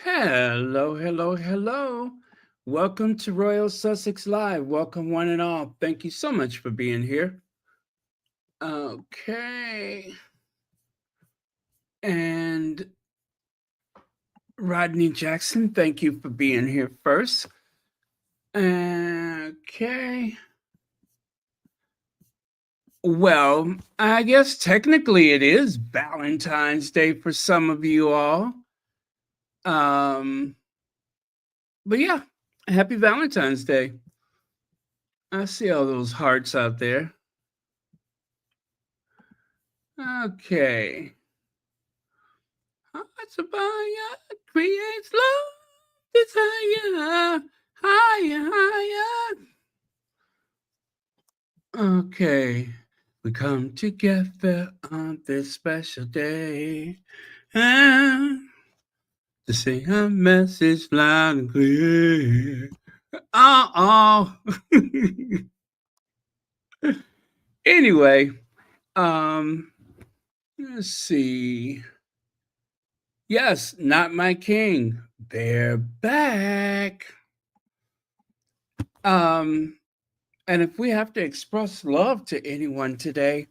Hello, hello, hello. Welcome to Royal Sussex Live. Welcome, one and all. Thank you so much for being here. Okay. And Rodney Jackson, thank you for being here first. Okay. Well, I guess technically it is Valentine's Day for some of you all. But yeah, happy Valentine's Day. I see all those hearts out there. Okay. Hearts of fire creates love, desire, higher, higher. Okay. We come together on this special day to sing a message loud and clear. Oh. Anyway, let's see. Yes, Not My King. They're back. And if we have to express love to anyone today,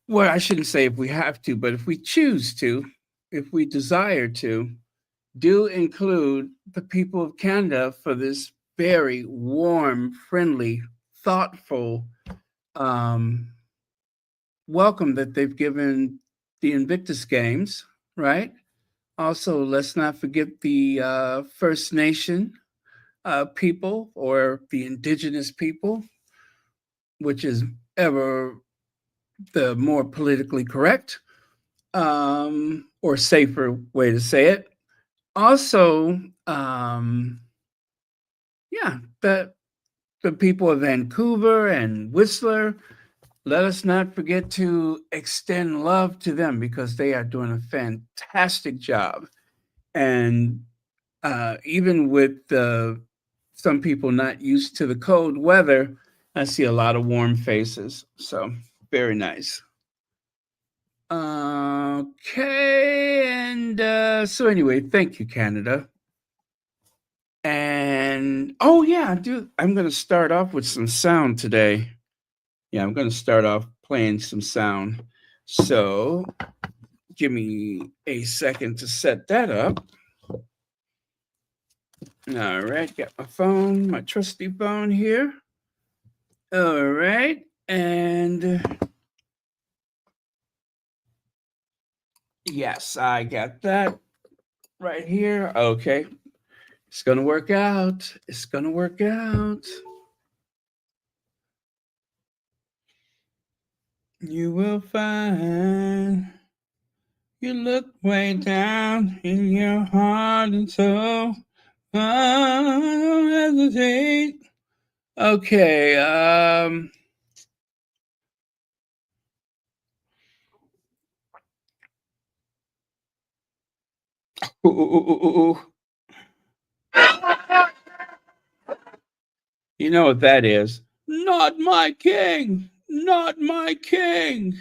well, I shouldn't say if we have to, but if we choose to, if we desire to, do include the people of Canada for this very warm, friendly, thoughtful welcome that they've given the Invictus Games, right? Also, let's not forget the First Nation people or the Indigenous people, which is ever the more politically correct or safer way to say it. Also, yeah, the people of Vancouver and Whistler, let us not forget to extend love to them because they are doing a fantastic job. And even with some people not used to the cold weather, I see a lot of warm faces. So very nice. Okay, and so anyway, thank you, Canada. And oh yeah, I'm going to start off with some sound today. Yeah, I'm going to start off playing some sound. So give me a second to set that up. All right, got my phone, my trusty phone here. All right, and yes, I got that right here. Okay, it's gonna work out. It's gonna work out. You will find you look way down in your heart and soul. Don't hesitate. Okay, ooh. You know what that is? Not my king! Not my king!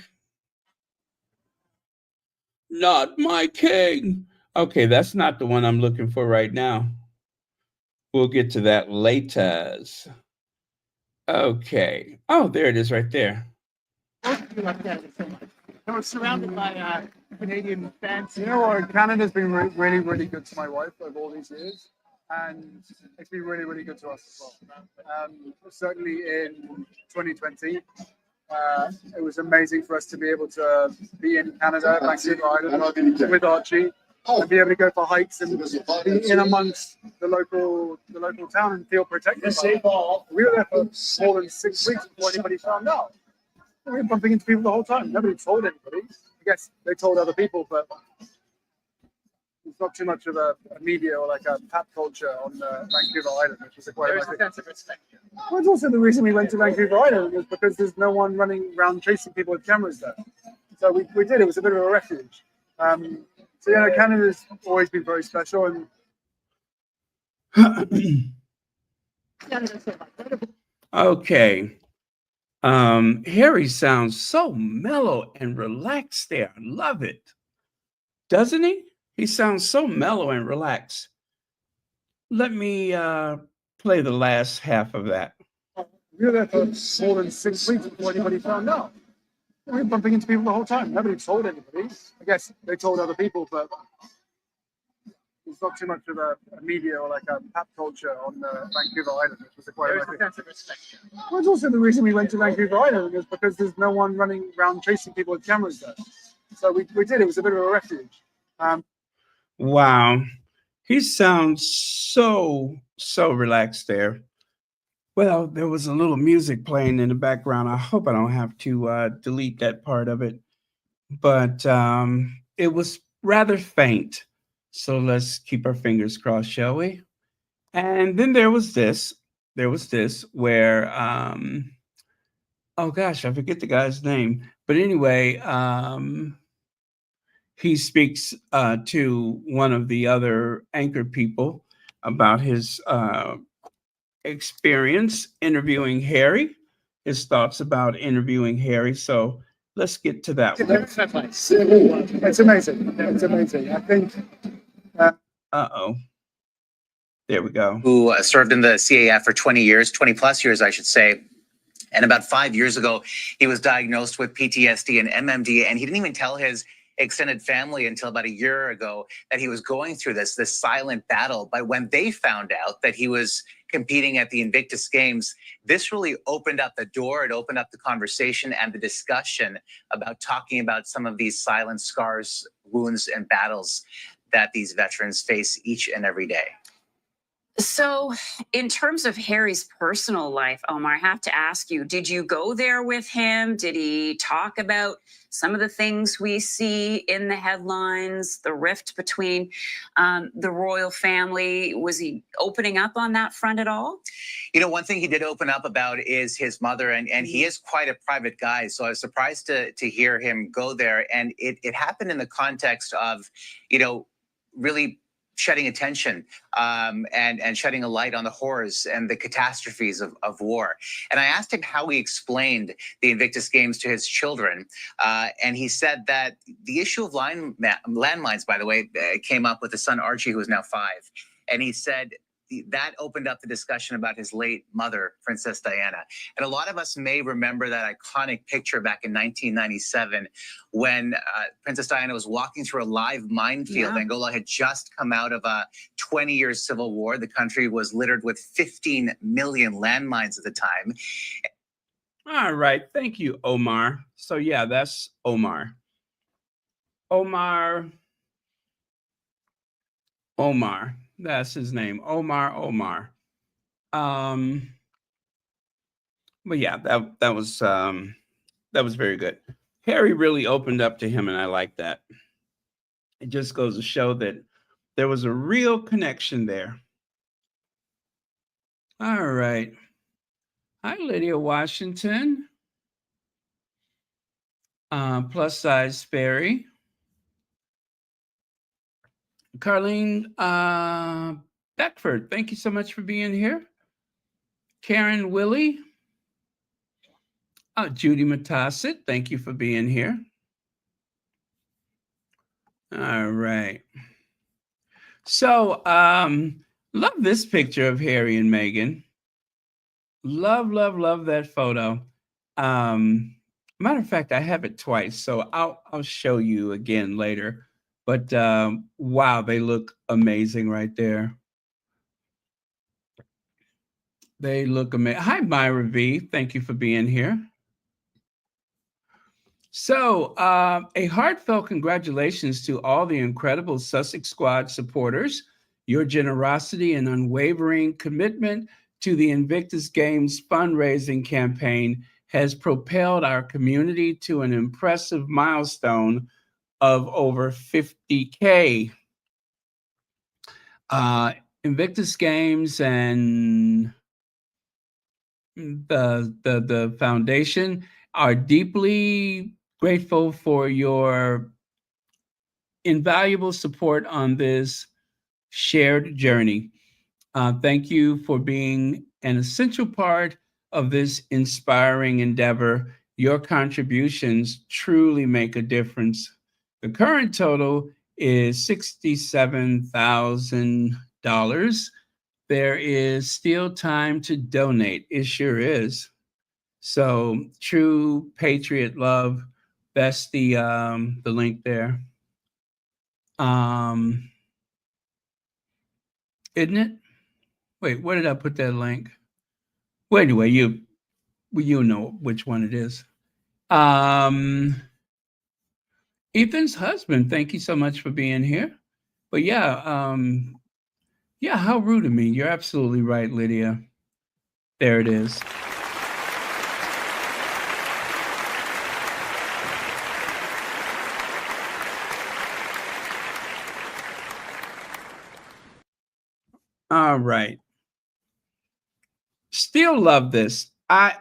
Not my king! Okay, that's not the one I'm looking for right now. We'll get to that later. Okay. Oh, there it is right there. We're surrounded by Canadian fans. You know what? Canada's been really, really good to my wife over all these years, and it's been really, really good to us as well. Certainly in 2020, it was amazing for us to be able to be in Canada, Vancouver Island, with Archie, and be able to go for hikes and be in amongst the local town and feel protected. We were there for more than 6 weeks before anybody found out. We were bumping into people the whole time. Nobody told anybody. I guess they told other people, but it's not too much of a media or like a pop culture on Vancouver Island, which is quite a sense of respect. Well, it's also the reason we went to Vancouver Island was because there's no one running around chasing people with cameras there. So we did. It was a bit of a refuge. So yeah, Canada's always been very special. And okay. Harry sounds so mellow and relaxed there. I love it. Doesn't he? He sounds so mellow and relaxed. Let me play the last half of that. We were there for more than 6 weeks before anybody found out. We were bumping into people the whole time. Nobody told anybody. I guess they told other people, but it's not too much of a media or like a pop culture on Vancouver Island, which was quite a sense of respect. Well, it's also the reason we went to Vancouver Island was because there's no one running around chasing people with cameras there. So we did. It was a bit of a refuge. Wow. He sounds so relaxed there. Well, there was a little music playing in the background. I hope I don't have to delete that part of it. But it was rather faint. So let's keep our fingers crossed, shall we? And then there was this. There was this where, oh gosh, I forget the guy's name. But anyway, he speaks to one of the other anchor people about his experience interviewing Harry, his thoughts about interviewing Harry. So let's get to that one. It's amazing. It's amazing. I think. Uh-oh. There we go. Who served in the CAF for 20 years, 20 plus years, I should say. And about 5 years ago, he was diagnosed with PTSD and MMD, and he didn't even tell his extended family until about a year ago that he was going through this silent battle. But when they found out that he was competing at the Invictus Games, this really opened up the door. It opened up the conversation and the discussion about talking about some of these silent scars, wounds, and battles that these veterans face each and every day. So in terms of Harry's personal life, Omar, I have to ask you, did you go there with him? Did he talk about some of the things we see in the headlines, the rift between the royal family? Was he opening up on that front at all? You know, one thing he did open up about is his mother, and he is quite a private guy. So I was surprised to hear him go there. And it happened in the context of, you know, really shedding attention and shedding a light on the horrors and the catastrophes of war. And I asked him how he explained the Invictus Games to his children. And he said that the issue of landmines, by the way, came up with his son Archie, who is now 5. And he said that opened up the discussion about his late mother, Princess Diana. And a lot of us may remember that iconic picture back in 1997 when Princess Diana was walking through a live minefield. Yeah. Angola had just come out of a 20-year civil war. The country was littered with 15 million landmines at the time. All right. Thank you, Omar. So yeah, that's Omar. Omar. That's his name. Omar. But yeah, that was very good. Harry really opened up to him, and I like that. It just goes to show that there was a real connection there. All right. Hi, Lydia Washington. Plus size fairy. Carlene Beckford, thank you so much for being here. Karen Willie. Judy Matasset, thank you for being here. All right. So, love this picture of Harry and Meghan. Love that photo. Matter of fact, I have it twice, so I'll show you again later. But wow, they look amazing right there. They look amazing. Hi, Myra V. Thank you for being here. So, a heartfelt congratulations to all the incredible Sussex Squad supporters. Your generosity and unwavering commitment to the Invictus Games fundraising campaign has propelled our community to an impressive milestone of over 50K. Invictus Games and the foundation are deeply grateful for your invaluable support on this shared journey. Thank you for being an essential part of this inspiring endeavor. Your contributions truly make a difference. The current total is $67,000. There is still time to donate. It sure is. So, True Patriot Love, that's the link there. Isn't it? Wait, where did I put that link? Well, anyway, you know which one it is. Ethan's husband, thank you so much for being here. But yeah, how rude of me. You're absolutely right, Lydia. There it is. All right. Still love this. I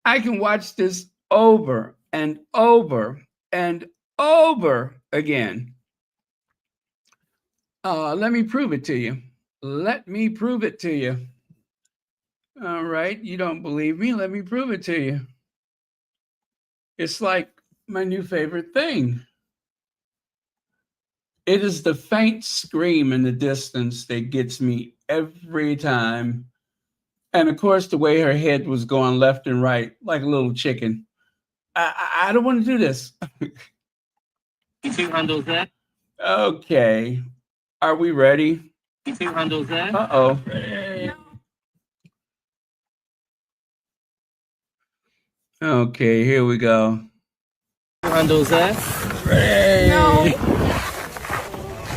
can watch this over and over and over again. Let me prove it to you. Let me prove it to you. All right. You don't believe me? Let me prove it to you. It's like my new favorite thing. It is the faint scream in the distance that gets me every time. And of course, the way her head was going left and right, like a little chicken. I don't want to do this. 2 handles there. Okay. Are we ready? 2 handles there. Uh-oh. Okay, here we go. 2 handles there. No.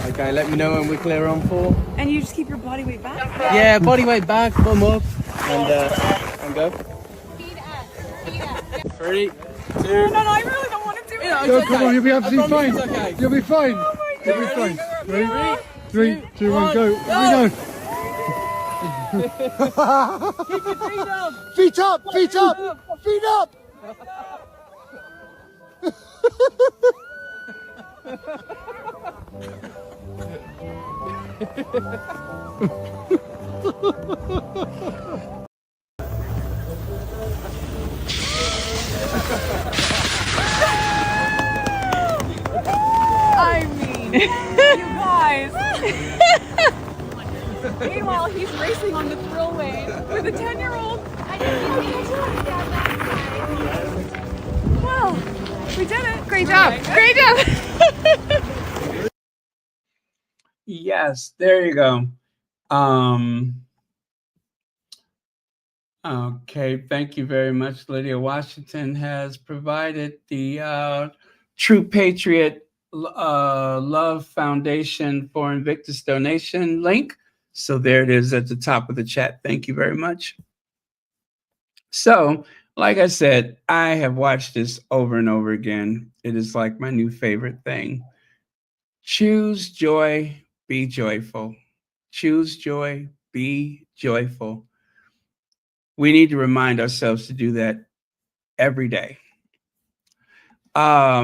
Okay, let me know when we're clear on 4. And you just keep your body weight back? Yeah, body weight back, bum up, and go. Feet up. Feet up. 3, 2. No, I really don't want to do it. No, come on, you'll be absolutely fine. It's okay. You'll be fine. Oh my You'll be God. fine. Ready? Yeah. 3, 2, 1, go. Go. We go. Keep your feet up. Feet up, feet up, feet up. I mean, you guys. Meanwhile, he's racing on the thrillway with a 10-year-old. Well, we did it. Great job. Great job. Yes, there you go. Okay, thank you very much. Lydia Washington has provided the True Patriot Love Foundation for Invictus donation link. So there it is at the top of the chat. Thank you very much. So, like I said, I have watched this over and over again. It is like my new favorite thing. Choose joy, be joyful. Choose joy, be joyful. We need to remind ourselves to do that every day. Oh,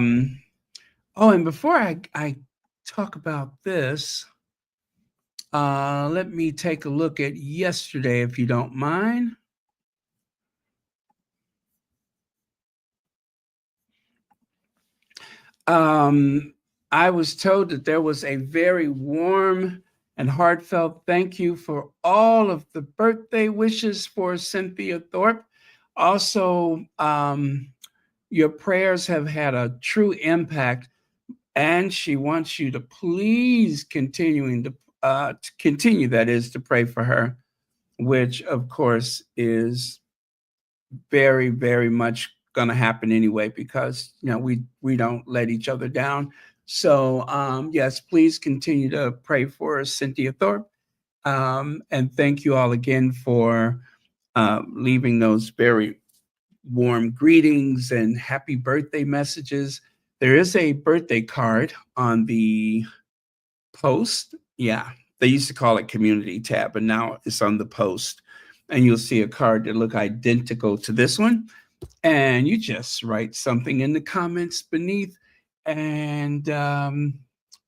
and before I talk about this, let me take a look at yesterday, if you don't mind. I was told that there was a very warm and heartfelt thank you for all of the birthday wishes for Cynthia Thorpe. Also, your prayers have had a true impact, and she wants you to please continue, that is, to pray for her, which of course is very, very much going to happen anyway, because we don't let each other down. So yes, please continue to pray for Cynthia Thorpe, and thank you all again for leaving those very warm greetings and happy birthday messages. There is a birthday card on the post. Yeah, they used to call it community tab, but now it's on the post. And you'll see a card that look identical to this one. And you just write something in the comments beneath, and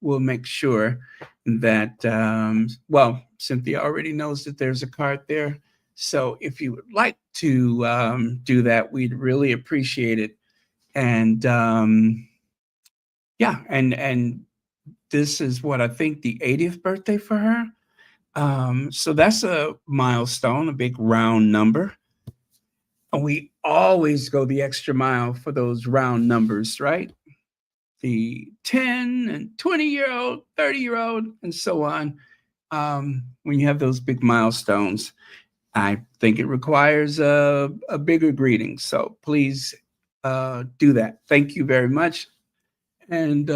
we'll make sure that, well, Cynthia already knows that there's a card there. So if you would like to do that, we'd really appreciate it. And yeah, and this is what I think the 80th birthday for her. So that's a milestone, a big round number. And we always go the extra mile for those round numbers, right? The 10 and 20-year-old, 30-year-old, and so on. When you have those big milestones, I think it requires a bigger greeting. So please do that. Thank you very much. And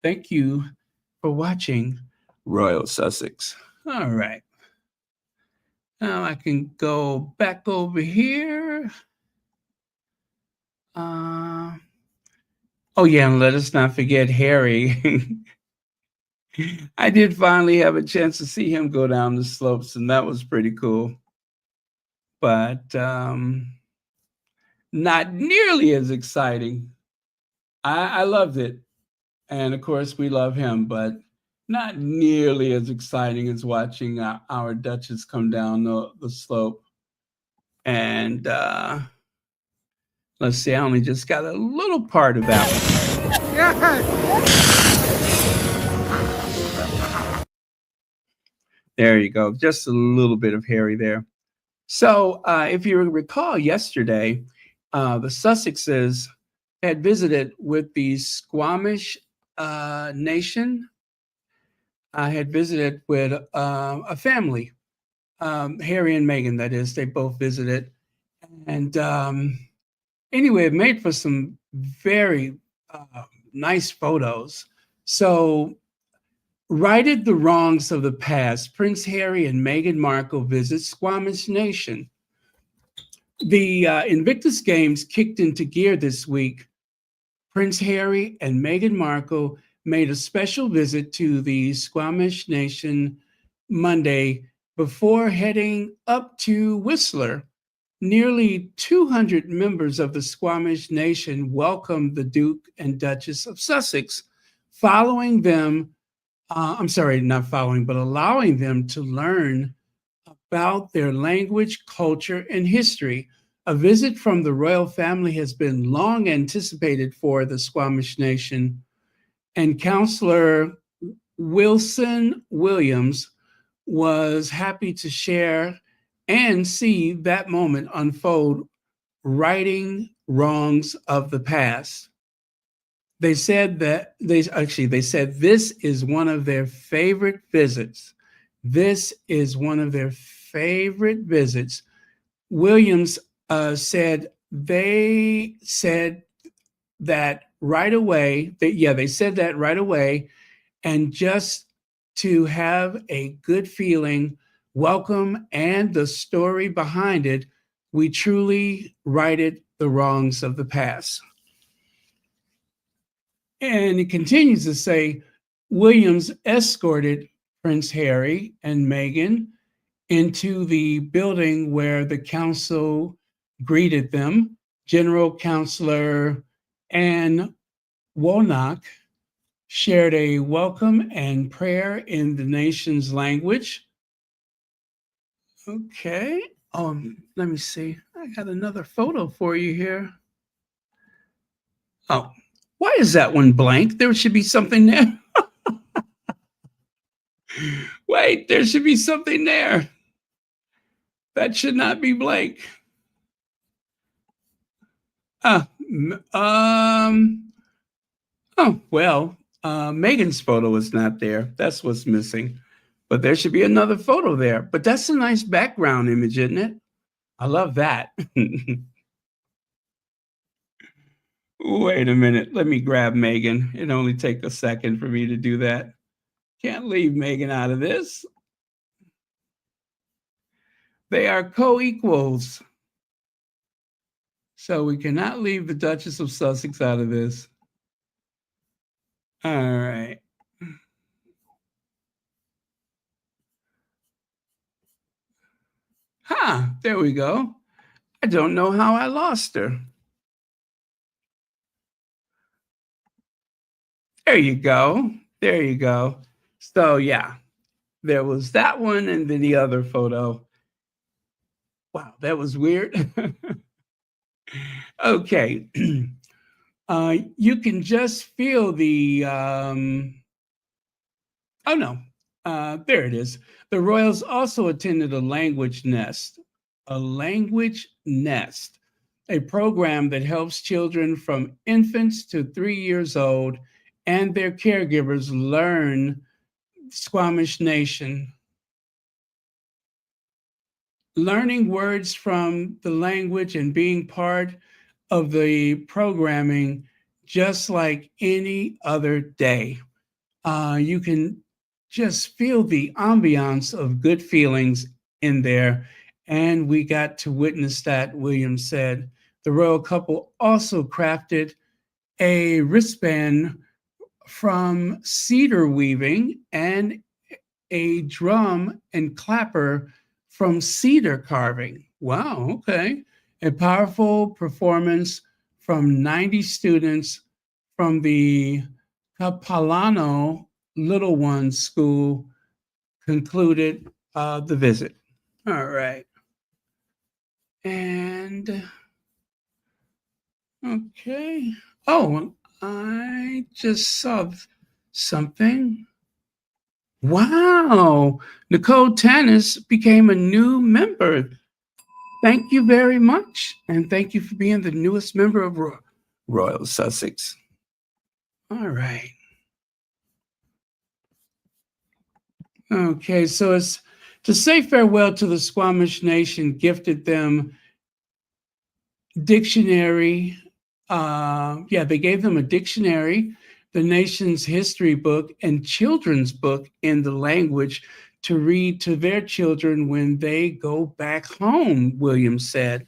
thank you for watching Royal Sussex. All right. Now I can go back over here. Oh yeah, and let us not forget Harry. I did finally have a chance to see him go down the slopes, and that was pretty cool. But not nearly as exciting. I loved it. And of course, we love him, but not nearly as exciting as watching our Duchess come down the slope. And let's see, I only just got a little part of that one. There you go. Just a little bit of Harry there. So if you recall yesterday, the Sussexes had visited with the Squamish nation. I had visited with a family, Harry and Meghan, that is. They both visited. And anyway, it made for some very nice photos. So, righted the wrongs of the past, Prince Harry and Meghan Markle visit Squamish nation. The Invictus Games kicked into gear this week. Prince Harry and Meghan Markle made a special visit to the Squamish nation Monday before heading up to Whistler. Nearly 200 members of the Squamish nation welcomed the Duke and Duchess of Sussex, allowing them to learn about their language, culture, and history. A visit from the royal family has been long anticipated for the Squamish nation, and Counselor Wilson Williams was happy to share and see that moment unfold, righting wrongs of the past. They said this is one of their favorite visits. This is one of their favorite visits. Williams said they said that right away. They said that right away, and just to have a good feeling, welcome, and the story behind it, we truly righted the wrongs of the past. And it continues to say, Williams escorted Prince Harry and Meghan into the building where the council greeted them. General Counselor Anne Womack shared a welcome and prayer in the nation's language. Okay. Let me see. I got another photo for you here. Oh, why is that one blank? There should be something there. Wait, there should be something there. That should not be blank. Oh, well, Meghan's photo is not there. That's what's missing. But there should be another photo there. But that's a nice background image, isn't it? I love that. Wait a minute. Let me grab Meghan. It only take a second for me to do that. Can't leave Meghan out of this. They are co-equals. So we cannot leave the Duchess of Sussex out of this. All right. There we go. I don't know how I lost her. There you go. There you go. So yeah, there was that one and then the other photo. Wow, that was weird. Okay. You can just feel the, oh no, there it is. The royals also attended a language nest, a program that helps children from infants to 3 years old and their caregivers learn Squamish Nation. Learning words from the language and being part of the programming just like any other day. You can just feel the ambiance of good feelings in there. And we got to witness that, William said. The royal couple also crafted a wristband from cedar weaving and a drum and clapper from cedar carving. Wow, okay. A powerful performance from 90 students from the Capilano Little Ones School concluded the visit. All right. And, okay. Oh, I just saw something. Wow, Nicole Tannis became a new member. Thank you very much. And thank you for being the newest member of Royal Sussex. All right. Okay, so it's to say farewell to the Squamish Nation, gifted them dictionary. They gave them a dictionary, the nation's history book, and children's book in the language to read to their children when they go back home, Williams said.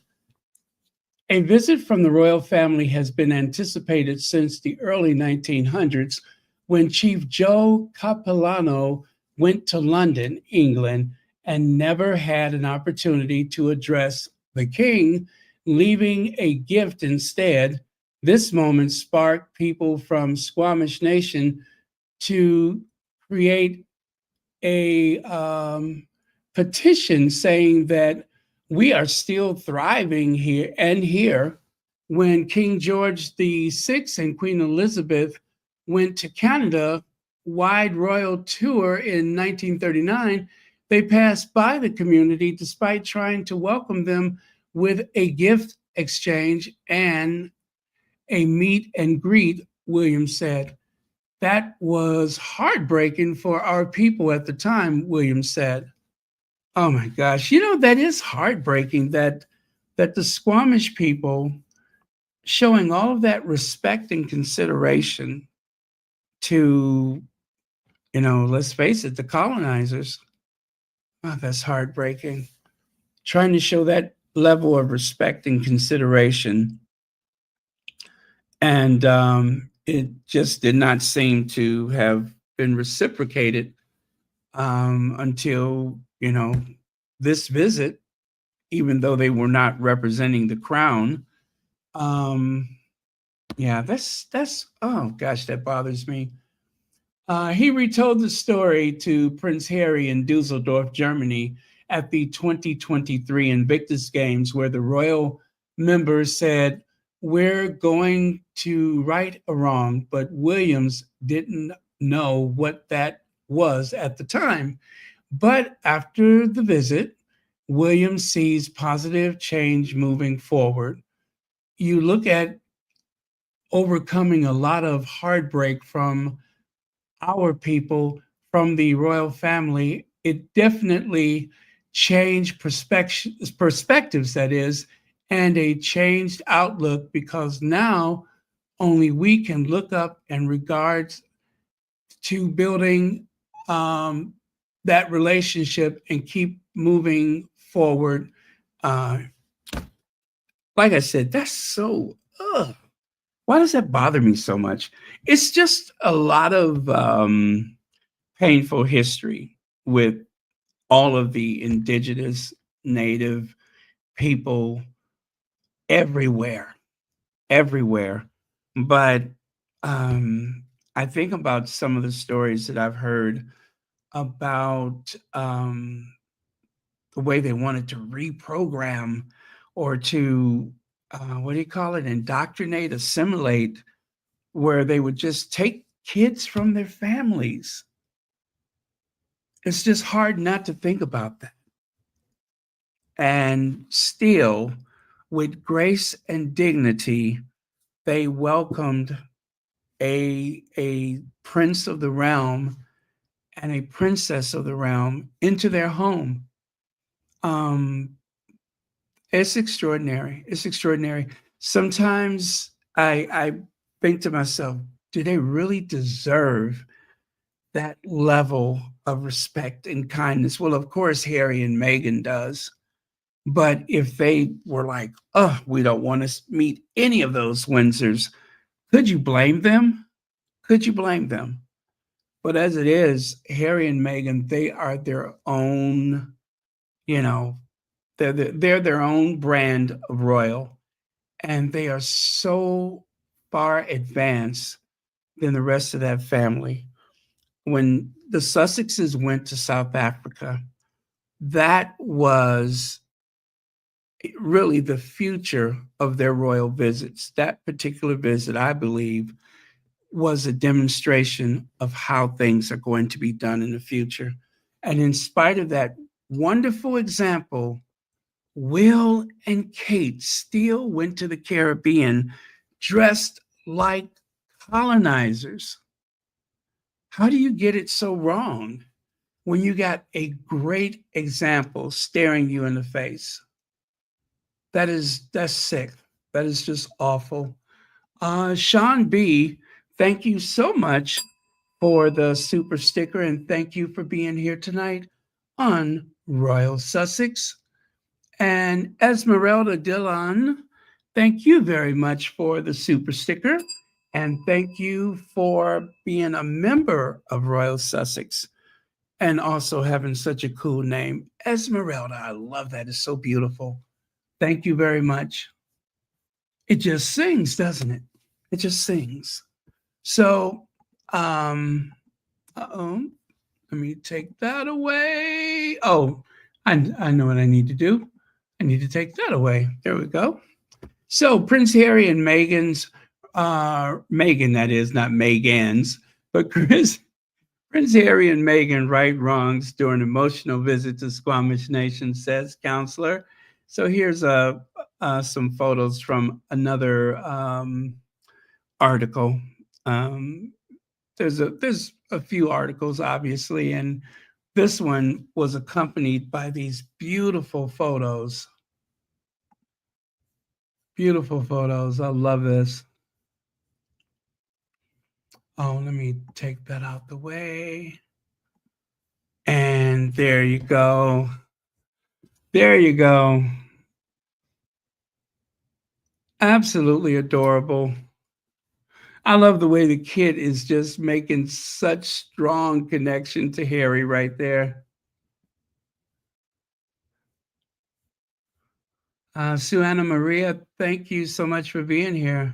A visit from the royal family has been anticipated since the early 1900s when Chief Joe Capilano went to London, England, and never had an opportunity to address the king, leaving a gift instead. This moment sparked people from Squamish Nation to create a petition saying that we are still thriving here. When King George VI and Queen Elizabeth went to Canada, wide royal tour in 1939, they passed by the community despite trying to welcome them with a gift exchange and a meet and greet, Williams said. That was heartbreaking for our people at the time, Williams said. Oh my gosh, that is heartbreaking that the Squamish people showing all of that respect and consideration to, let's face it, the colonizers. Oh, that's heartbreaking. Trying to show that level of respect and consideration. And it just did not seem to have been reciprocated until, this visit, even though they were not representing the crown. That's oh gosh, that bothers me. He retold the story to Prince Harry in Dusseldorf, Germany at the 2023 Invictus Games, where the royal members said, "We're going to right a wrong," but Williams didn't know what that was at the time. But after the visit, Williams sees positive change moving forward. you look at overcoming a lot of heartbreak from our people, from the royal family, it definitely changed perspectives, that is, and a changed outlook, because now only we can look up in regards to building that relationship and keep moving forward. Like I said, that's so, why does that bother me so much? It's just a lot of painful history with all of the indigenous native people everywhere, everywhere. But I think about some of the stories that I've heard about the way they wanted to reprogram or to, what do you call it, indoctrinate, assimilate, where they would just take kids from their families. It's just hard not to think about that. And still, with grace and dignity, they welcomed a prince of the realm and a princess of the realm into their home. It's extraordinary. It's extraordinary. Sometimes I think to myself, do they really deserve that level of respect and kindness? Well, of course, Harry and Meghan does. But if they were like, oh, we don't want to meet any of those Windsors, could you blame them? Could you blame them? But as it is, Harry and Meghan, they are their own, they're their own brand of royal. And they are so far advanced than the rest of that family. When the Sussexes went to South Africa, that was really the future of their royal visits. That particular visit, I believe, was a demonstration of how things are going to be done in the future. And in spite of that wonderful example, Will and Kate still went to the Caribbean dressed like colonizers. How do you get it so wrong when you got a great example staring you in the face? That's sick. That is just awful. Sean B, thank you so much for the super sticker, and thank you for being here tonight on Royal Sussex. And Esmeralda Dillon, thank you very much for the super sticker, and thank you for being a member of Royal Sussex and also having such a cool name. Esmeralda, I love that. It's so beautiful. Thank you very much. It just sings, doesn't it? It just sings. So, let me take that away. Oh, I know what I need to do. I need to take that away. There we go. So Prince Harry and Meghan's, Meghan, that is, not Meghan's, but Prince Harry and Meghan right wrongs during emotional visit to Squamish Nation, says counselor. So here's some photos from another article. There's a few articles, obviously, and this one was accompanied by these beautiful photos. Beautiful photos. I love this. Oh, let me take that out the way. And there you go. There you go. Absolutely adorable. I love the way the kid is just making such strong connection to Harry right there. Sue Anna Maria, thank you so much for being here.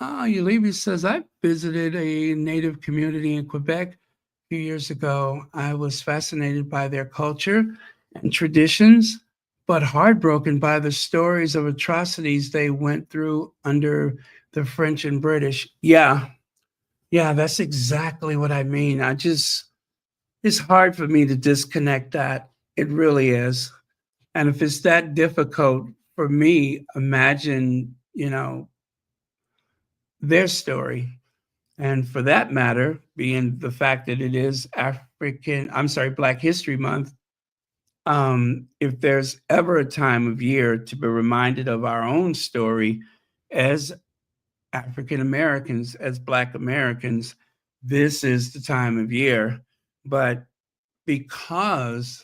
Ulibi says, I visited a Native community in Quebec a few years ago. I was fascinated by their culture and traditions, but heartbroken by the stories of atrocities they went through under the French and British. Yeah, that's exactly what I mean. It's hard for me to disconnect that. It really is. And if it's that difficult for me, imagine, their story. And for that matter, being the fact that it is Black History Month, if there's ever a time of year to be reminded of our own story as African Americans, as Black Americans, this is the time of year. But because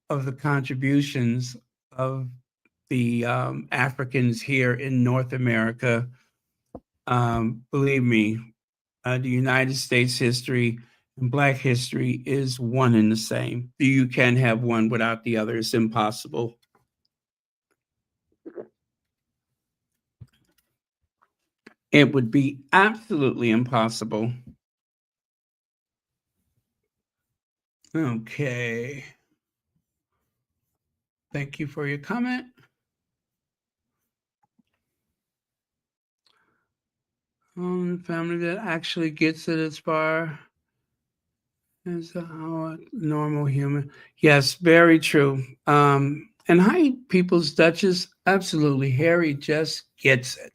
of the contributions of the Africans here in North America, believe me, the United States history and Black history is one and the same. You can't have one without the other. It's impossible. It would be absolutely impossible. Okay. Thank you for your comment. Family that actually gets it as far as how a normal human. Yes, very true. And hi, People's Duchess. Absolutely. Harry just gets it.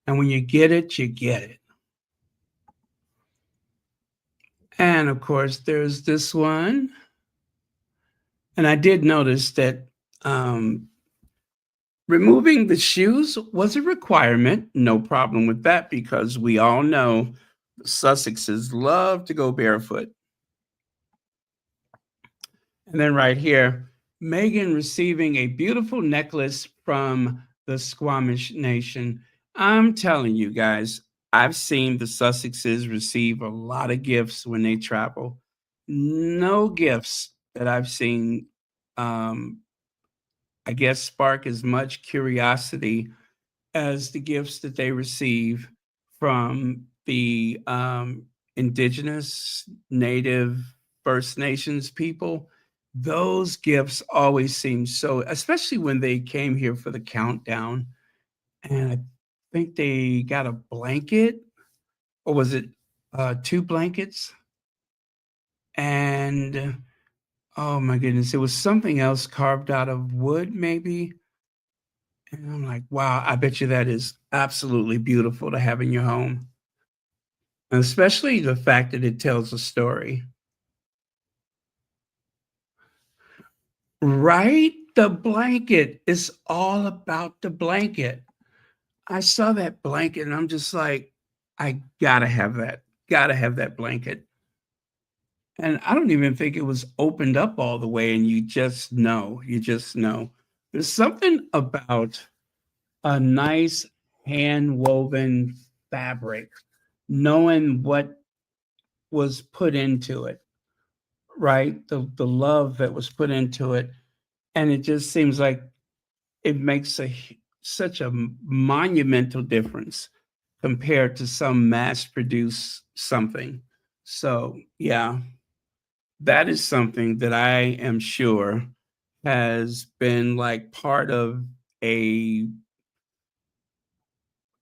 And when you get it, you get it. And of course, there's this one. And I did notice that removing the shoes was a requirement. No problem with that, because we all know the Sussexes love to go barefoot. And then right here, Meghan receiving a beautiful necklace from the Squamish Nation. I'm telling you guys, I've seen the Sussexes receive a lot of gifts when they travel. No gifts that I've seen, I guess, spark as much curiosity as the gifts that they receive from the Indigenous, Native, First Nations people. Those gifts always seem so, especially when they came here for the countdown. And I think they got a blanket, or was it 2 blankets? And oh my goodness, it was something else carved out of wood, maybe. And I'm like, wow, I bet you that is absolutely beautiful to have in your home. And especially the fact that it tells a story. Right? The blanket is all about the blanket. I saw that blanket and I'm just like, I gotta have that. Gotta have that blanket. And I don't even think it was opened up all the way, and you just know. There's something about a nice hand-woven fabric, knowing what was put into it, right? The love that was put into it. And it just seems like it makes such a monumental difference compared to some mass-produced something. So, yeah, that is something that I am sure has been like part of a,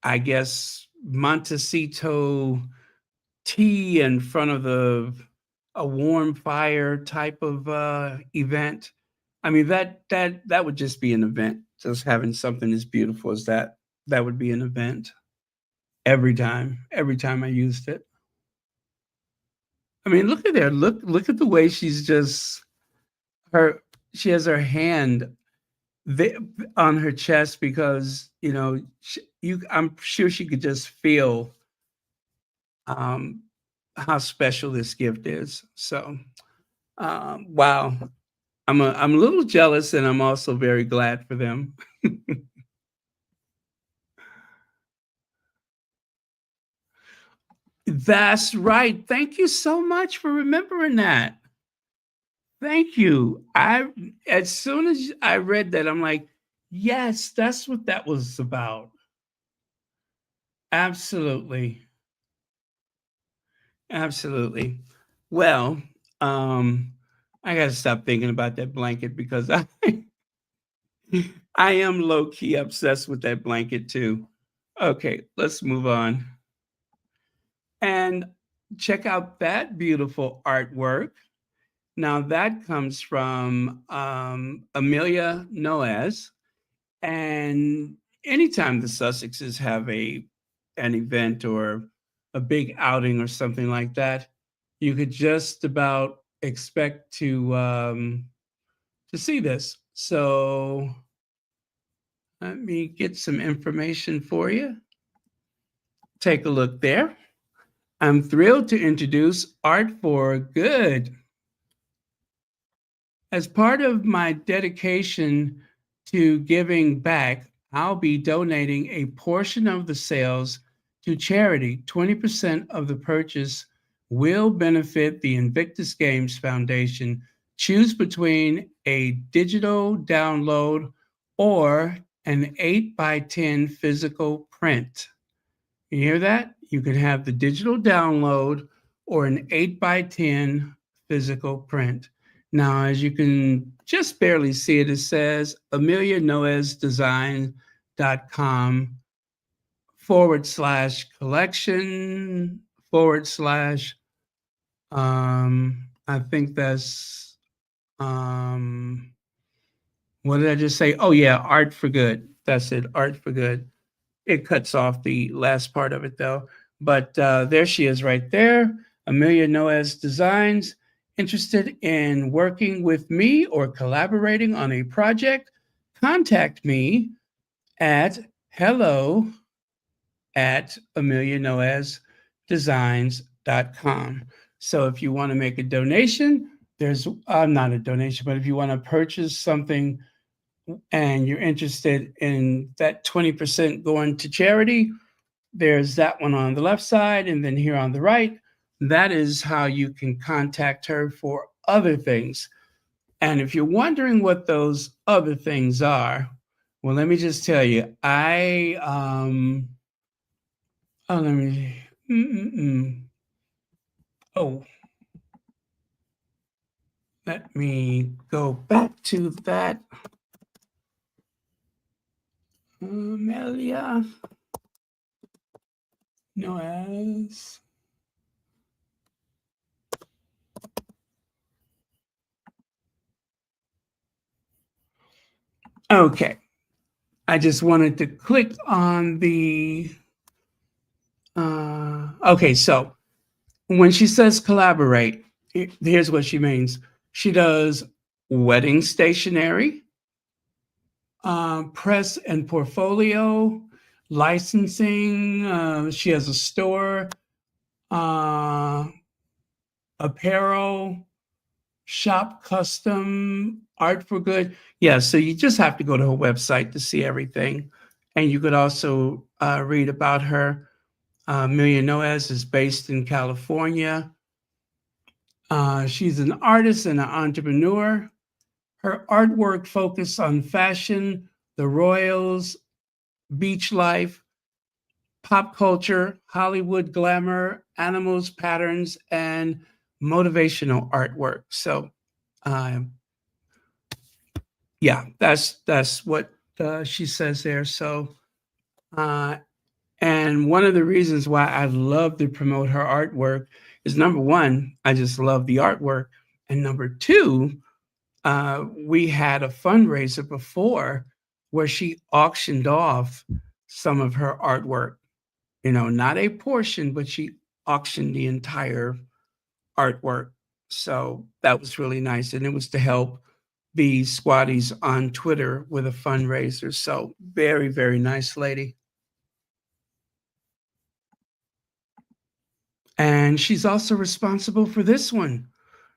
I guess, Montecito tea in front of a warm fire type of event. I mean, that would just be an event. Just having something as beautiful as that would be an event every time I used it. I mean, look at there. Look at the way she's just she has her hand on her chest, because I'm sure she could just feel how special this gift is. So, wow, I'm a little jealous, and I'm also very glad for them. That's right. Thank you so much for remembering that. Thank you. As soon as I read that, I'm like, yes, that's what that was about. Absolutely. Absolutely. Well, I got to stop thinking about that blanket, because I am low key obsessed with that blanket too. Okay, let's move on. And check out that beautiful artwork. Now that comes from Amelia Noes. And anytime the Sussexes have an event or a big outing or something like that, you could just about expect to see this. So let me get some information for you. Take a look there. I'm thrilled to introduce Art for Good. As part of my dedication to giving back, I'll be donating a portion of the sales to charity. 20% of the purchase will benefit the Invictus Games Foundation. Choose between a digital download or an 8x10 physical print. You hear that? You can have the digital download or an 8x10 physical print. Now, as you can just barely see it, it says amelianoesdesign.com/collection/ I think that's what did I just say? Oh yeah, Art for Good. That's it, Art for Good. It cuts off the last part of it though. But there she is right there. Amelia Noes Designs. Interested in working with me or collaborating on a project? Contact me at hello@amelianoesdesigns.com. So if you want to make a donation, there's not a donation, but if you want to purchase something and you're interested in that 20% going to charity, there's that one on the left side, and then here on the right, that is how you can contact her for other things. And if you're wondering what those other things are, well, let me just tell you, let me go back to that. Amelia Noes. Okay. I just wanted to click on the, okay, so when she says collaborate, here's what she means. She does wedding stationery, press and portfolio, licensing. She has a store, apparel, shop custom, art for good. Yeah, so you just have to go to her website to see everything. And you could also read about her. Amelia Noes is based in California. She's an artist and an entrepreneur. Her artwork focuses on fashion, the royals, beach life, pop culture, Hollywood glamour, animals, patterns, and motivational artwork. So, yeah, that's what she says there. So, and one of the reasons why I love to promote her artwork is number one, I just love the artwork, and number two, we had a fundraiser before where she auctioned off some of her artwork. You know, not a portion, but she auctioned the entire artwork. So that was really nice. And it was to help the squatties on Twitter with a fundraiser. So very, very nice lady. And she's also responsible for this one.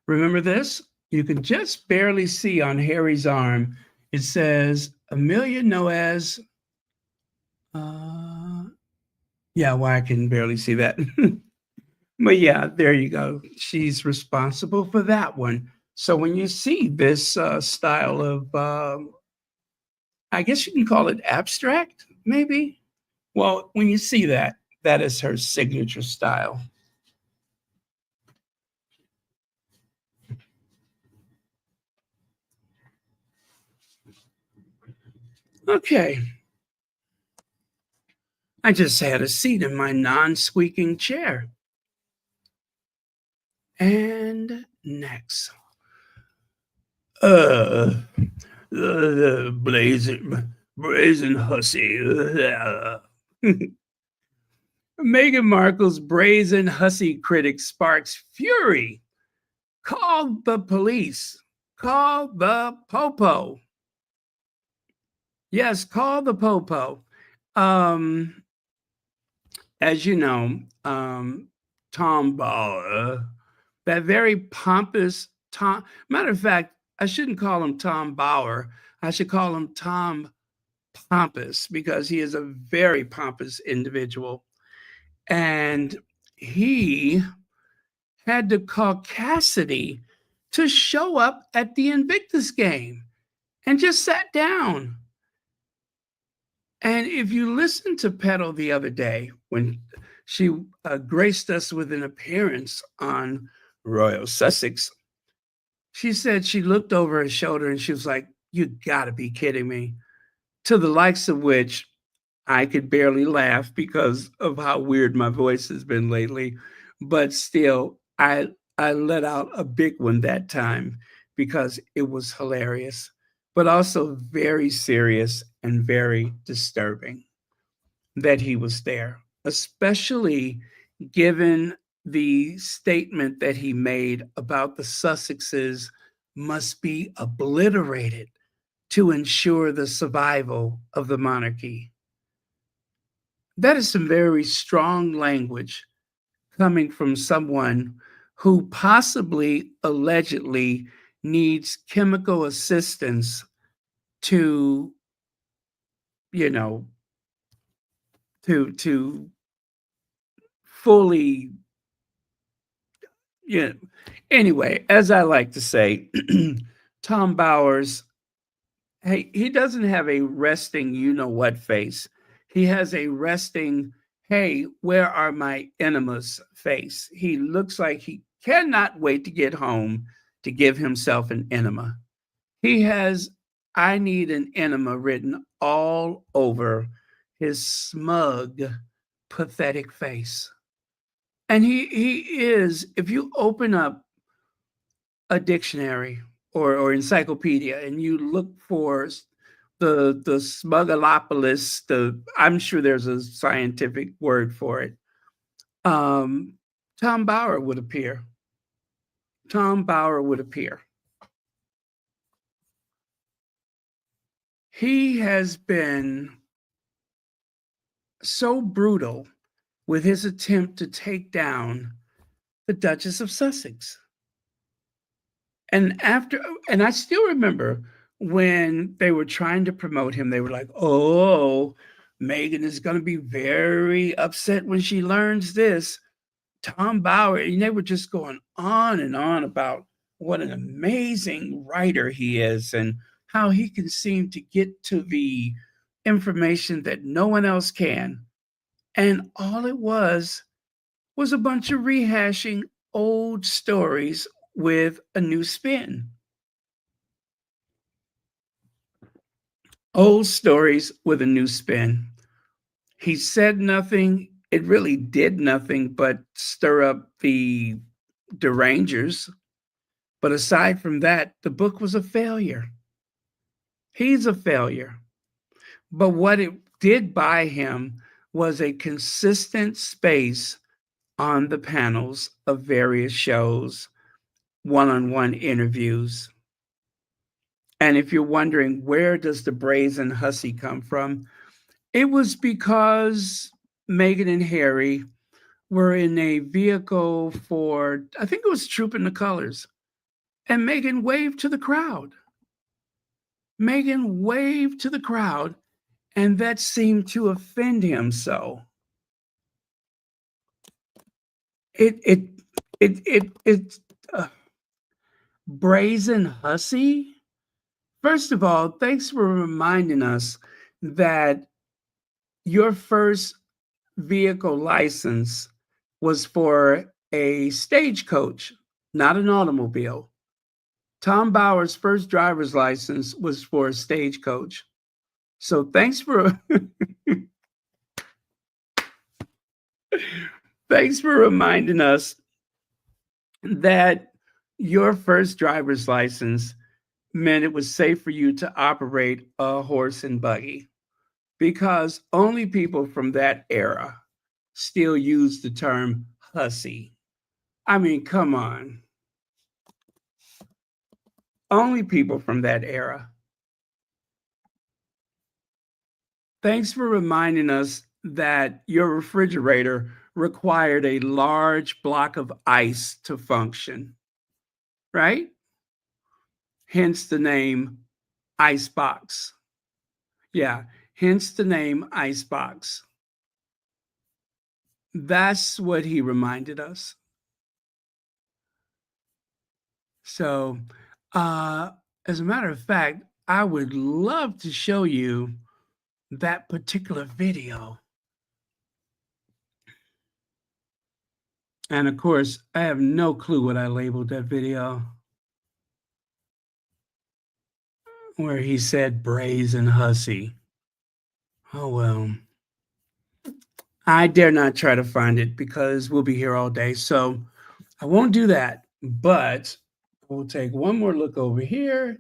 Remember this? You can just barely see on Harry's arm. It says Amelia Noes. Yeah, well, I can barely see that. But yeah, there you go. She's responsible for that one. So when you see this style of, I guess you can call it abstract, maybe. Well, when you see that, that is her signature style. Okay. I just had a seat in my non-squeaking chair. And next, The brazen hussy. Meghan Markle's brazen hussy critic sparks fury. Call the police. Call the popo. Yes, call the popo. As you know, Tom Bauer, that very pompous Tom. Matter of fact, I shouldn't call him Tom Bauer. I should call him Tom Pompous because he is a very pompous individual. And he had to call Cassidy to show up at the Invictus game and just sat down. And if you listen to Petal the other day when she graced us with an appearance on Royal Sussex, she said she looked over her shoulder and she was like, "You gotta be kidding me." To the likes of which I could barely laugh because of how weird my voice has been lately. But still, I let out a big one that time because it was hilarious, but also very serious and very disturbing that he was there, especially given the statement that he made about the Sussexes must be obliterated to ensure the survival of the monarchy. That is some very strong language coming from someone who possibly allegedly needs chemical assistance to, you know, to fully, yeah. Anyway, as I like to say, Tom Bowers, hey, he doesn't have a resting you know what face. He has a resting, hey, where are my enemas face. He looks like he cannot wait to get home to give himself an enema. He has, I need an enema written all over his smug, pathetic face. And he is, if you open up a dictionary or encyclopedia and you look for the smugalopolis, I'm sure there's a scientific word for it. Tom Bauer would appear. Tom Bauer would appear. He has been so brutal with his attempt to take down the Duchess of Sussex. And I still remember when they were trying to promote him, they were like, "Oh, Meghan is going to be very upset when she learns this." Tom Bauer, and they were just going on and on about what an amazing writer he is and how he can seem to get to the information that no one else can. And all it was a bunch of rehashing old stories with a new spin. Old stories with a new spin. He said nothing. It really did nothing but stir up the derangers. But aside from that, the book was a failure. He's a failure. But what it did buy him was a consistent space on the panels of various shows, one-on-one interviews. And if you're wondering, where does the brazen hussy come from? It was because Meghan and Harry were in a vehicle for, I think it was Trooping the Colors. And Meghan waved to the crowd. Meghan waved to the crowd, and that seemed to offend him so. It's brazen hussy. First of all, thanks for reminding us that your first vehicle license was for a stagecoach, not an automobile. Tom Bauer's first driver's license was for a stagecoach. So thanks for thanks for reminding us that your first driver's license meant it was safe for you to operate a horse and buggy, because only people from that era still use the term hussy. I mean, come on. Only people from that era. Thanks for reminding us that your refrigerator required a large block of ice to function, right? Hence the name Icebox. Yeah, hence the name Icebox. That's what he reminded us. So, as a matter of fact, I would love to show you that particular video. And of course, I have no clue what I labeled that video, where he said brazen hussy. Oh, well. I dare not try to find it because we'll be here all day. So I won't do that. But we'll take one more look over here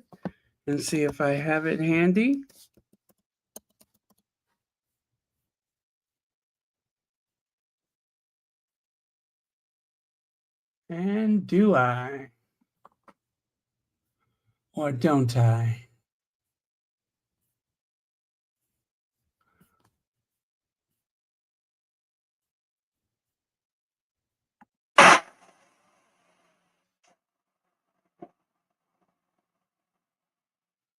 and see if I have it handy. And do I? Or don't I?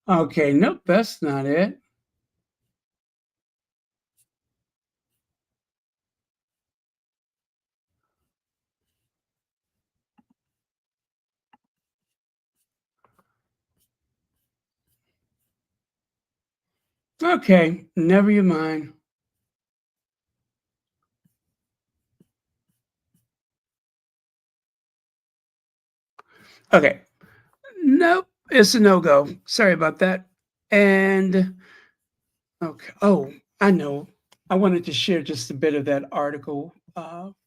Okay, nope, that's not it. Okay, never you mind. Okay, nope, it's a no-go. Sorry about that. And okay, oh, I know. I wanted to share just a bit of that article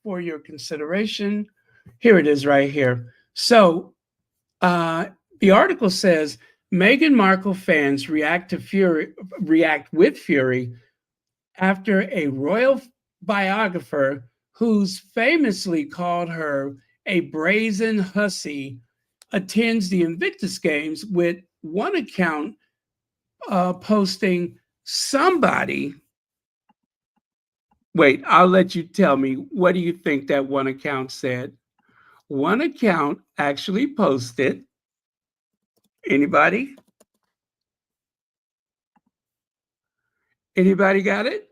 for your consideration. Here it is right here. So the article says Meghan Markle fans react with fury after a royal biographer who's famously called her a brazen hussy attends the Invictus Games, with one account posting somebody. Wait, I'll let you tell me. What do you think that one account said? One account actually posted. Anybody? Anybody got it?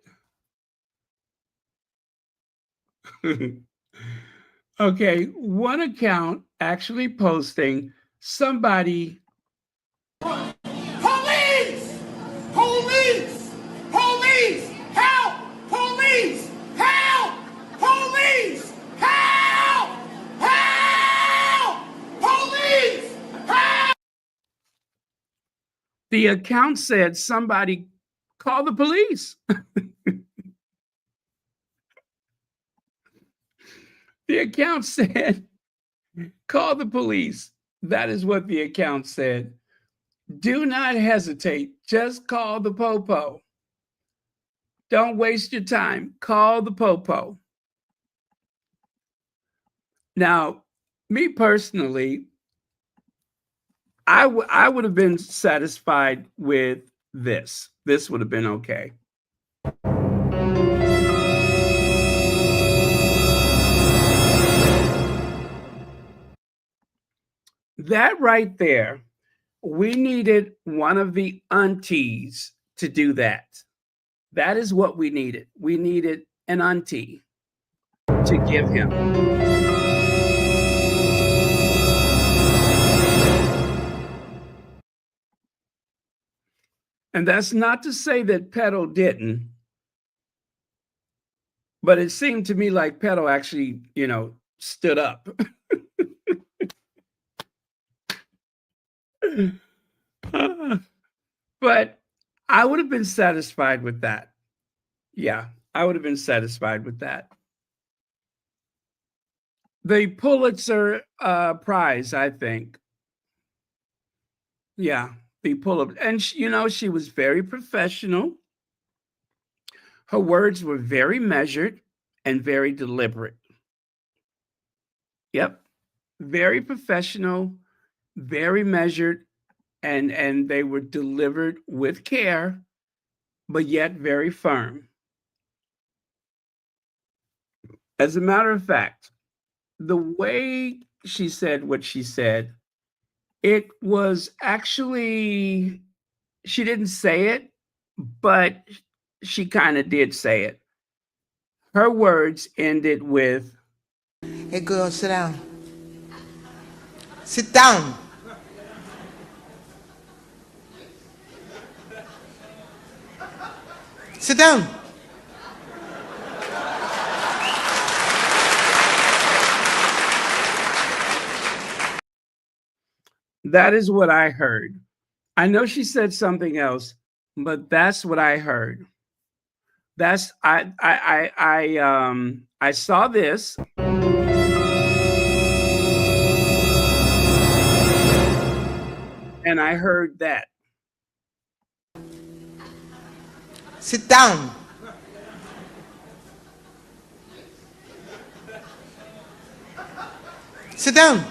Okay, one account actually posting somebody. Police! Police! Police! Help! Police! Help! Police! Help! Help! Police! Help! The account said somebody call the police. The account said, call the police. That is what the account said. Do not hesitate. Just call the popo. Don't waste your time. Call the popo. Now, me personally, I would have been satisfied with this. This would have been okay. That right there, we needed one of the aunties to do that. That is what we needed. We needed an auntie to give him. And that's not to say that Petal didn't, but it seemed to me like Petal actually, stood up. But I would have been satisfied with that. Yeah, I would have been satisfied with that. The Pulitzer Prize, I think. Yeah, the pull-up. And she was very professional. Her words were very measured and very deliberate. Yep. Very professional, very measured, and they were delivered with care, but yet very firm. As a matter of fact, the way she said what she said, it was actually, she didn't say it, but she kind of did say it. Her words ended with, Hey, girl, sit down. Sit down. Sit down. that is what I heard. I know she said something else, but that's what I heard. That's I saw this. And I heard that. Sit down. Sit down.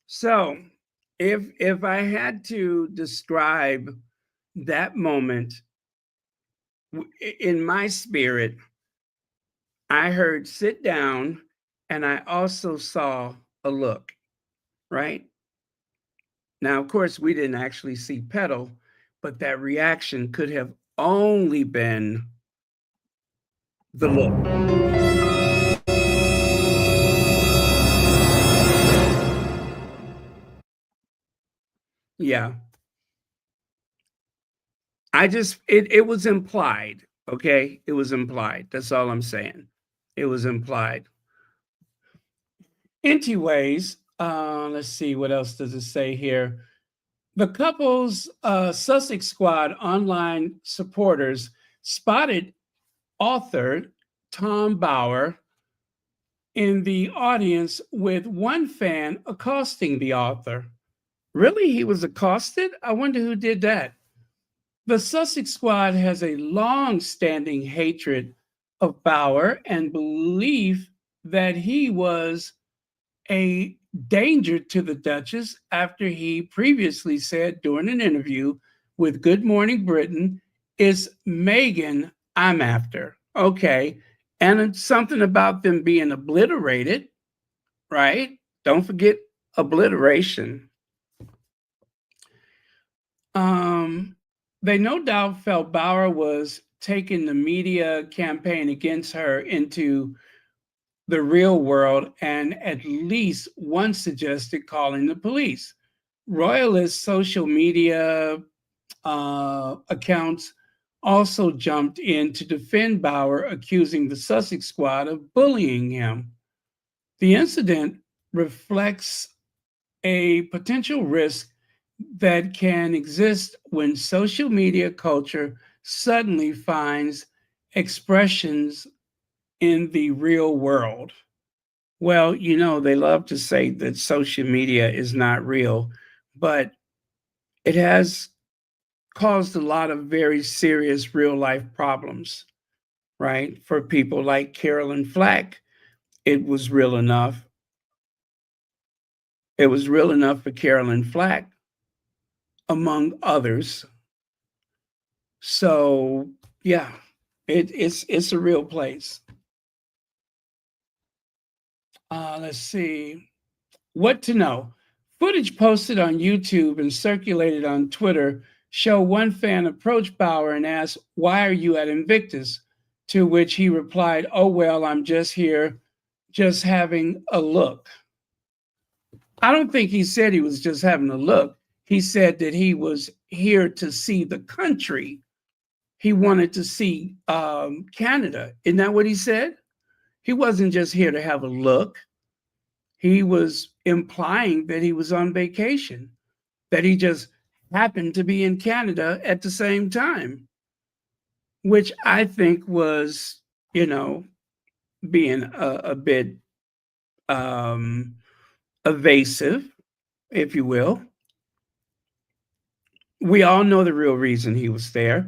So, if I had to describe that moment in my spirit, I heard sit down, and I also saw a look, right? Now, of course, we didn't actually see pedal, but that reaction could have only been the look. Yeah. It was implied, okay? It was implied. That's all I'm saying. It was implied. Anyways, let's see, what else does it say here? The couple's Sussex Squad online supporters spotted author Tom Bauer in the audience, with one fan accosting the author. Really? He was accosted? I wonder who did that. The Sussex Squad has a long-standing hatred of Bauer and belief that he was a danger to the Duchess after he previously said during an interview with Good Morning Britain, "It's Meghan I'm after." Okay. And it's something about them being obliterated, right? Don't forget obliteration. They no doubt felt Bauer was taking the media campaign against her into the real world, and at least one suggested calling the police. Royalist social media accounts also jumped in to defend Bauer, accusing the Sussex Squad of bullying him. The incident reflects a potential risk that can exist when social media culture suddenly finds expressions in the real world. Well, they love to say that social media is not real, but it has caused a lot of very serious real life problems, right? For people like Carolyn Flack, it was real enough. It was real enough for Carolyn Flack, among others. So yeah, it's a real place. Let's see. What to know. Footage posted on YouTube and circulated on Twitter show one fan approach Bauer and asked, "Why are you at Invictus?" To which he replied, "Oh, well, I'm just here, just having a look." I don't think he said he was just having a look. He said that he was here to see the country. He wanted to see Canada. Isn't that what he said? He wasn't just here to have a look. He was implying that he was on vacation, that he just happened to be in Canada at the same time, which I think was, being a bit evasive. if you will. We all know the real reason he was there.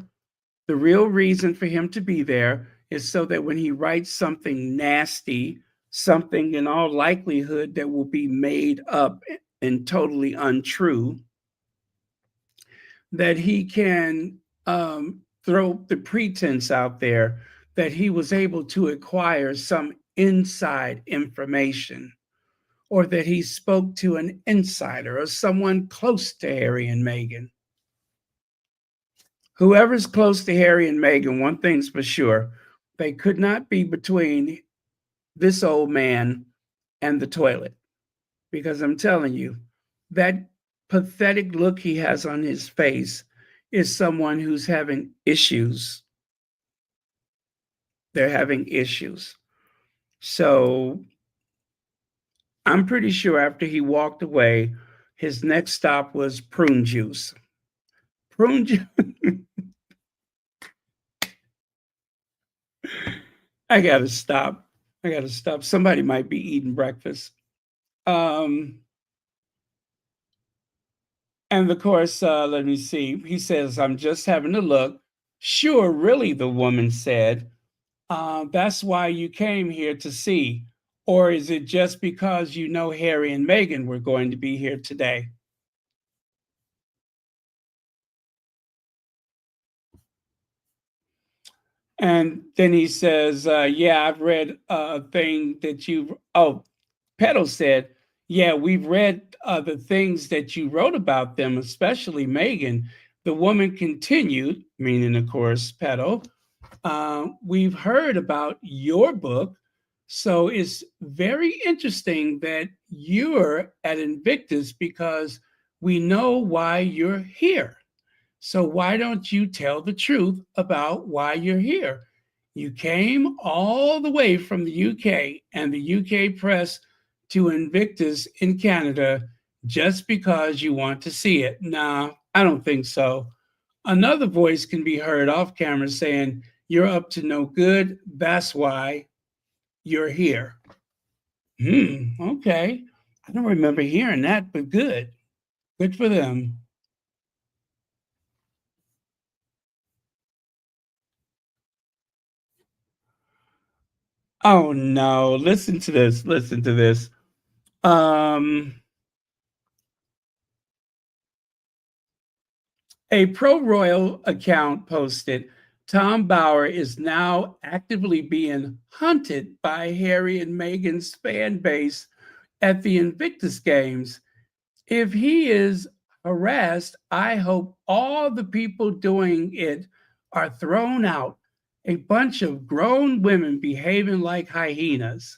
The real reason for him to be there is so that when he writes something nasty, something in all likelihood that will be made up and totally untrue, that he can throw the pretense out there that he was able to acquire some inside information, or that he spoke to an insider or someone close to Harry and Meghan. Whoever's close to Harry and Meghan, one thing's for sure, they could not be between this old man and the toilet. Because I'm telling you, that pathetic look he has on his face is someone who's having issues. They're having issues. So I'm pretty sure after he walked away, his next stop was prune juice. Prune juice. I gotta stop. Somebody might be eating breakfast. And of course, let me see. He says, I'm just having a look. Sure, really, the woman said. That's why you came here to see. Or is it just because you know Harry and Meghan were going to be here today? And then he says, yeah, I've read a thing that Petal said, yeah, we've read the things that you wrote about them, especially Meghan. The woman continued, meaning, of course, Petal, we've heard about your book. So it's very interesting that you're at Invictus because we know why you're here. So why don't you tell the truth about why you're here? You came all the way from the UK and the UK press to Invictus in Canada just because you want to see it. Nah, I don't think so. Another voice can be heard off camera saying, you're up to no good. That's why you're here. Okay. I don't remember hearing that, but good. Good for them. Oh no, listen to this. Listen to this. A pro-royal account posted, Tom Bauer is now actively being hunted by Harry and Meghan's fan base at the Invictus Games. If he is harassed, I hope all the people doing it are thrown out. A bunch of grown women behaving like hyenas.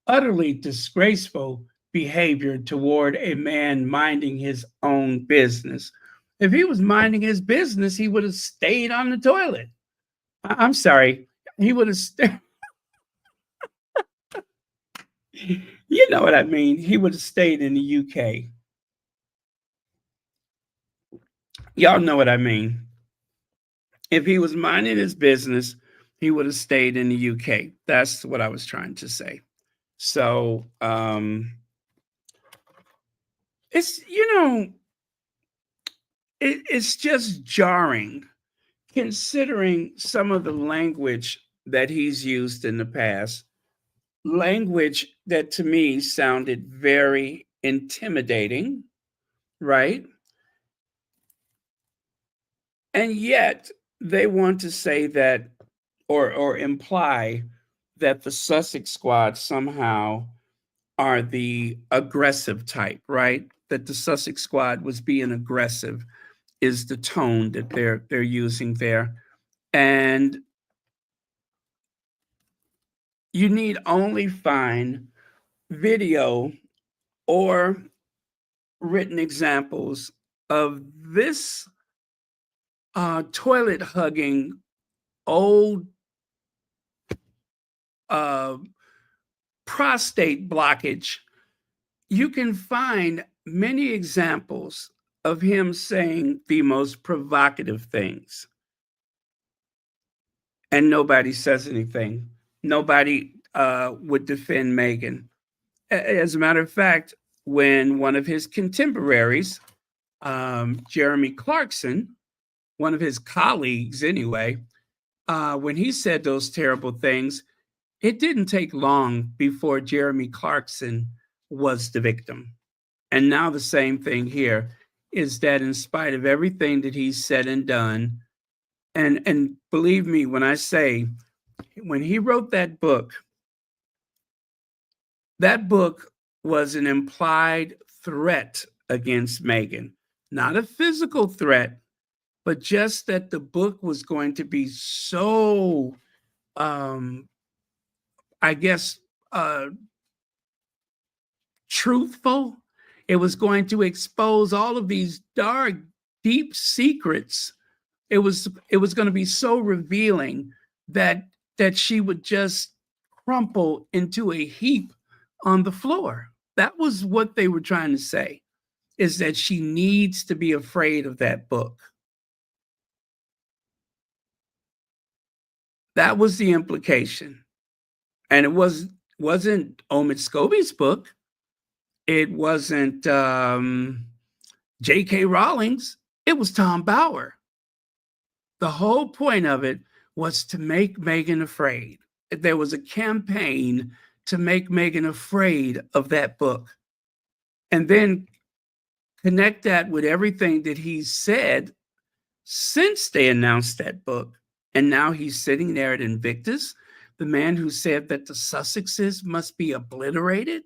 Utterly disgraceful behavior toward a man minding his own business. If he was minding his business, he would have stayed on the toilet. I'm sorry. He would have stayed. You know what I mean? He would have stayed in the UK. Y'all know what I mean. If he was minding his business, he would have stayed in the UK. That's what I was trying to say. So it's, it's just jarring considering some of the language that he's used in the past, language that to me sounded very intimidating, right? And yet they want to say that or imply that the Sussex squad somehow are the aggressive type, right? That the Sussex squad was being aggressive is the tone that they're using there. And you need only find video or written examples of this toilet hugging old prostate blockage. You can find many examples of him saying the most provocative things. And nobody says anything. Nobody would defend Meghan. As a matter of fact, when one of his contemporaries, Jeremy Clarkson, one of his colleagues anyway, when he said those terrible things, it didn't take long before Jeremy Clarkson was the victim. And now the same thing here is that in spite of everything that he's said and done, and believe me when I say, when he wrote that book was an implied threat against Meghan, not a physical threat, but just that the book was going to be so, I guess, truthful. It was going to expose all of these dark, deep secrets. It was going to be so revealing that she would just crumple into a heap on the floor. That was what they were trying to say, is that she needs to be afraid of that book. That was the implication. And it wasn't Omid Scobie's book. It wasn't J.K. Rowling's. It was Tom Bauer. The whole point of it was to make Meghan afraid. There was a campaign to make Meghan afraid of that book. And then connect that with everything that he's said since they announced that book. And now he's sitting there at Invictus, the man who said that the Sussexes must be obliterated.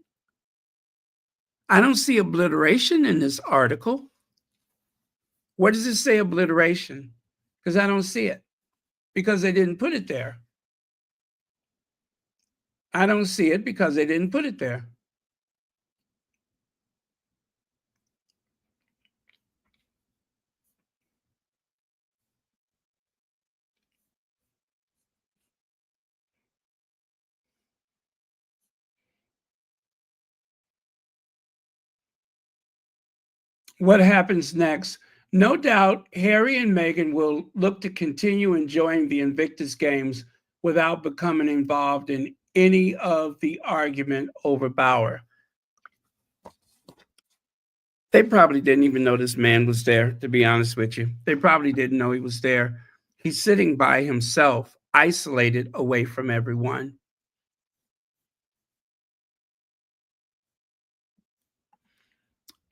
I don't see obliteration in this article. Where does it say obliteration? Because I don't see it, because they didn't put it there. I don't see it because they didn't put it there. What happens next? No doubt Harry and Meghan will look to continue enjoying the Invictus Games without becoming involved in any of the argument over Bauer. They probably didn't even know this man was there, to be honest with you. They probably didn't know he was there. He's sitting by himself, isolated away from everyone.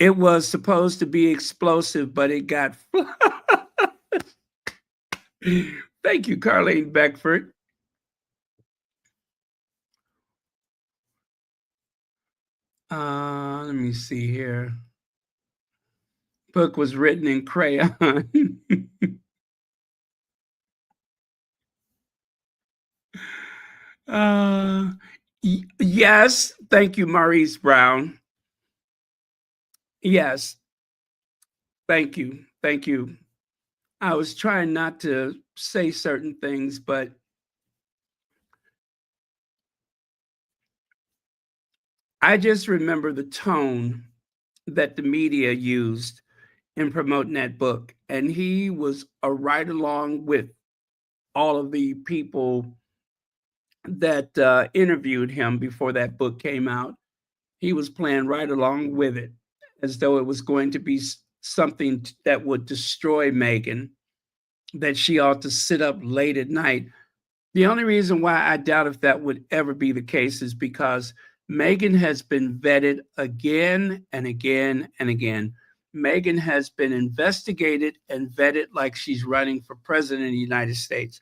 It was supposed to be explosive, but it got... Thank you, Carlene Beckford. Let me see here. Book was written in crayon. Yes, thank you, Maurice Brown. Yes, thank you. Thank you. I was trying not to say certain things, but I just remember the tone that the media used in promoting that book. And he was right along with all of the people that interviewed him before that book came out. He was playing right along with it, as though it was going to be something that would destroy Meghan, that she ought to sit up late at night. The only reason why I doubt if that would ever be the case is because Meghan has been vetted again and again and again. Meghan has been investigated and vetted like she's running for president of the United States.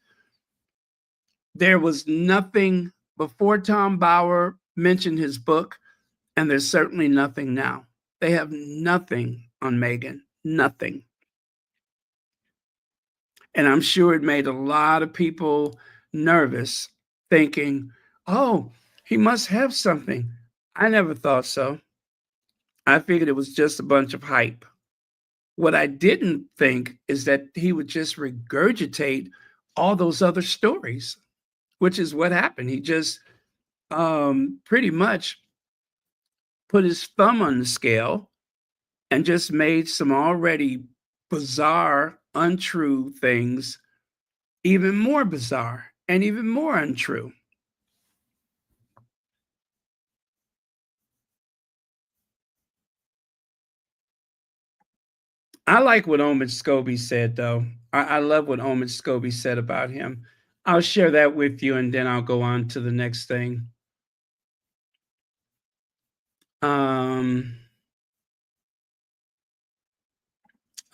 There was nothing before Tom Bauer mentioned his book, and there's certainly nothing now. They have nothing on Meghan, nothing. And I'm sure it made a lot of people nervous, thinking, oh, he must have something. I never thought so. I figured it was just a bunch of hype. What I didn't think is that he would just regurgitate all those other stories, which is what happened. He just pretty much put his thumb on the scale and just made some already bizarre, untrue things even more bizarre and even more untrue. I like what Omid Scobie said, though. I love what Omid Scobie said about him. I'll share that with you, and then I'll go on to the next thing.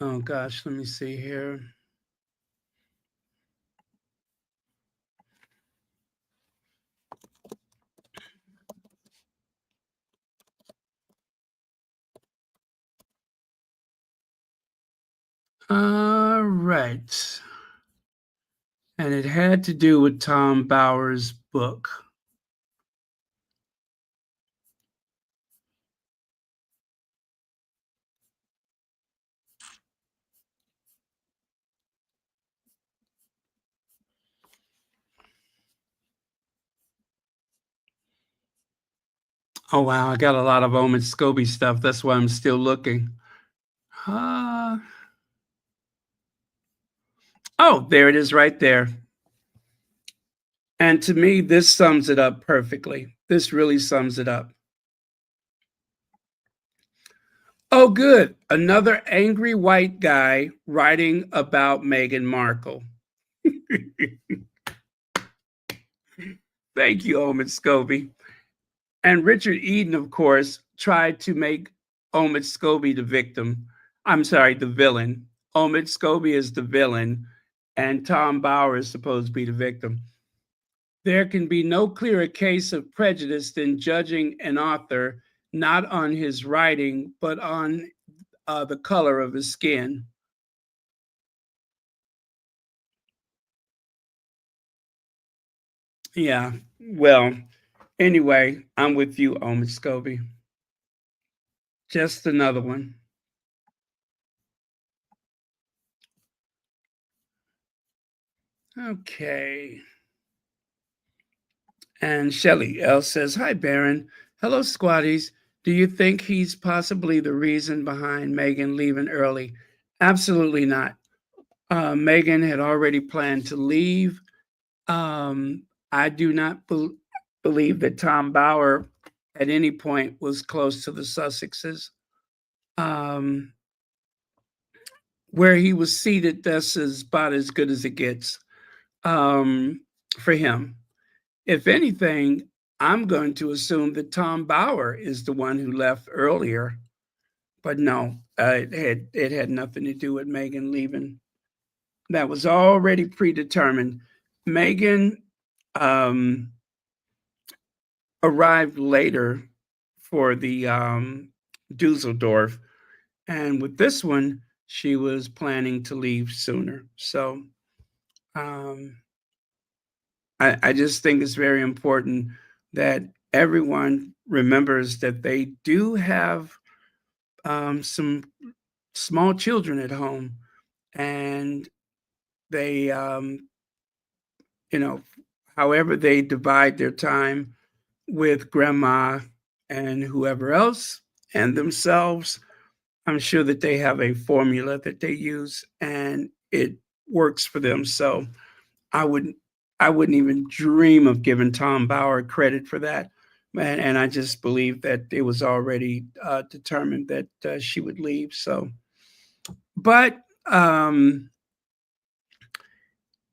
Oh gosh, let me see here. All right. And it had to do with Tom Bauer's book. Oh, wow. I got a lot of Omid Scobie stuff. That's why I'm still looking. Oh, there it is right there. And to me, this sums it up perfectly. This really sums it up. Oh, good. Another angry white guy writing about Meghan Markle. Thank you, Omid Scobie. And Richard Eden, of course, tried to make Omid Scobie the victim. I'm sorry, the villain. Omid Scobie is the villain, and Tom Bauer is supposed to be the victim. There can be no clearer case of prejudice than judging an author not on his writing, but on the color of his skin. Yeah, well, anyway, I'm with you, Omid Scobie. Just another one. Okay. And Shelley L says, "Hi, Baron. Hello, squatties. Do you think he's possibly the reason behind Meghan leaving early?" Absolutely not. Meghan had already planned to leave. I do not believe that Tom Bauer at any point was close to the Sussexes. Where he was seated, this is about as good as it gets for him. If anything, I'm going to assume that Tom Bauer is the one who left earlier, but no, it had nothing to do with Meghan leaving. That was already predetermined. Meghan arrived later for the Dusseldorf, and with this one, she was planning to leave sooner. So I just think it's very important that everyone remembers that they do have some small children at home, and they, however they divide their time with grandma and whoever else and themselves, I'm sure that they have a formula that they use and it works for them. So I wouldn't even dream of giving Tom Bauer credit for that. And I just believe that it was already determined that she would leave. So, but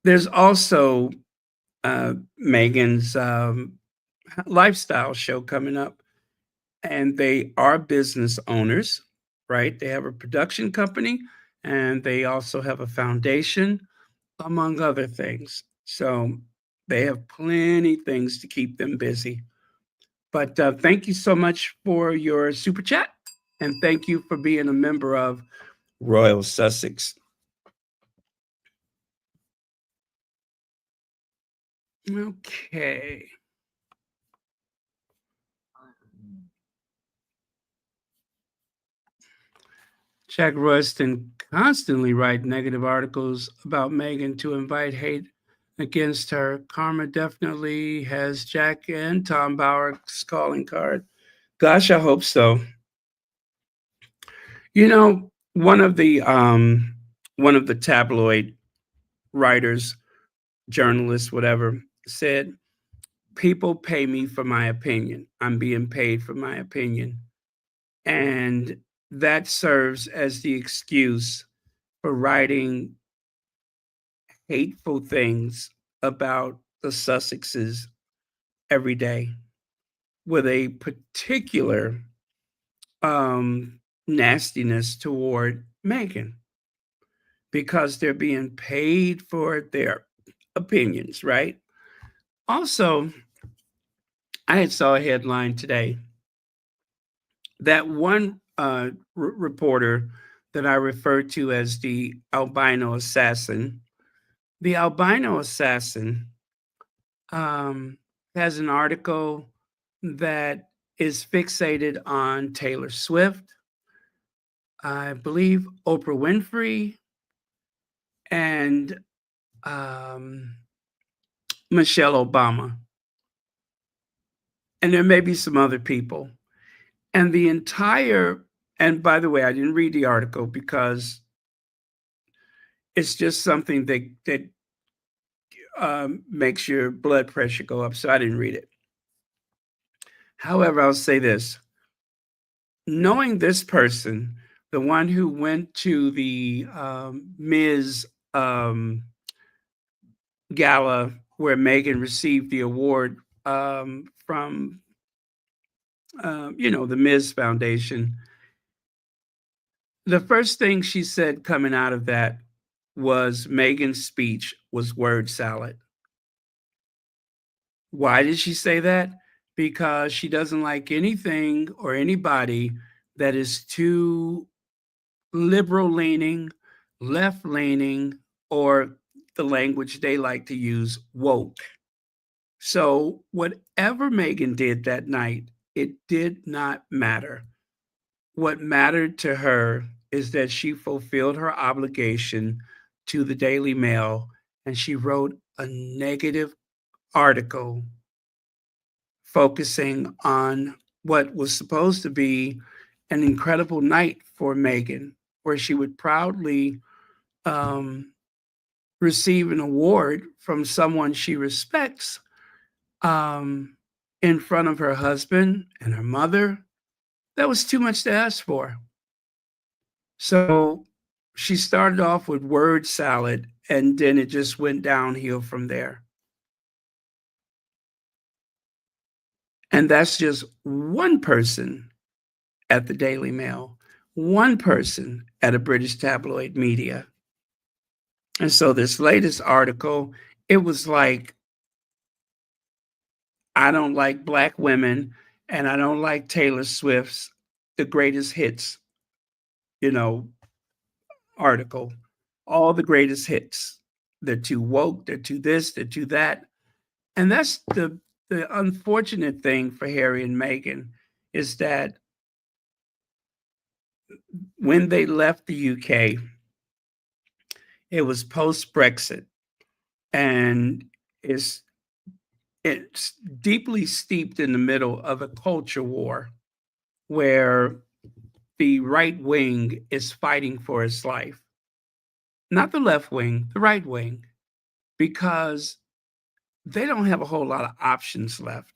there's also Meghan's lifestyle show coming up, and they are business owners, right? They have a production company, and they also have a foundation, among other things. So they have plenty things to keep them busy. But thank you so much for your super chat, and thank you for being a member of Royal Sussex. Okay. Jack Royston constantly write negative articles about Meghan to invite hate against her. Karma definitely has Jack and Tom Bauer's calling card. Gosh, I hope so. You know, one of the tabloid writers, journalists, whatever, said, "People pay me for my opinion. I'm being paid for my opinion." And that serves as the excuse for writing hateful things about the Sussexes every day with a particular nastiness toward Meghan because they're being paid for their opinions, right? Also, I saw a headline today that one reporter that I referred to as the albino assassin, has an article that is fixated on Taylor Swift, I believe Oprah Winfrey, and Michelle Obama. And there may be some other people. And and by the way, I didn't read the article because it's just something that makes your blood pressure go up. So I didn't read it. However, I'll say this. Knowing this person, the one who went to the Ms. Gala where Meghan received the award from, the Ms. Foundation, the first thing she said coming out of that was Meghan's speech was word salad. Why did she say that? Because she doesn't like anything or anybody that is too liberal leaning, left leaning, or the language they like to use, woke. So whatever Meghan did that night, it did not matter. What mattered to her is that she fulfilled her obligation to the Daily Mail, and she wrote a negative article focusing on what was supposed to be an incredible night for Meghan, where she would proudly receive an award from someone she respects in front of her husband and her mother. That was too much to ask for. So she started off with word salad, and then it just went downhill from there. And that's just one person at the Daily Mail, one person at a British tabloid media. And so this latest article, it was like, I don't like Black women and I don't like Taylor Swift's The Greatest Hits, article. All the greatest hits. They're too woke, they're too this, they're too that. And that's the unfortunate thing for Harry and Meghan is that when they left the UK, it was post-Brexit, and it's deeply steeped in the middle of a culture war where the right wing is fighting for its life. Not the left wing, the right wing, because they don't have a whole lot of options left.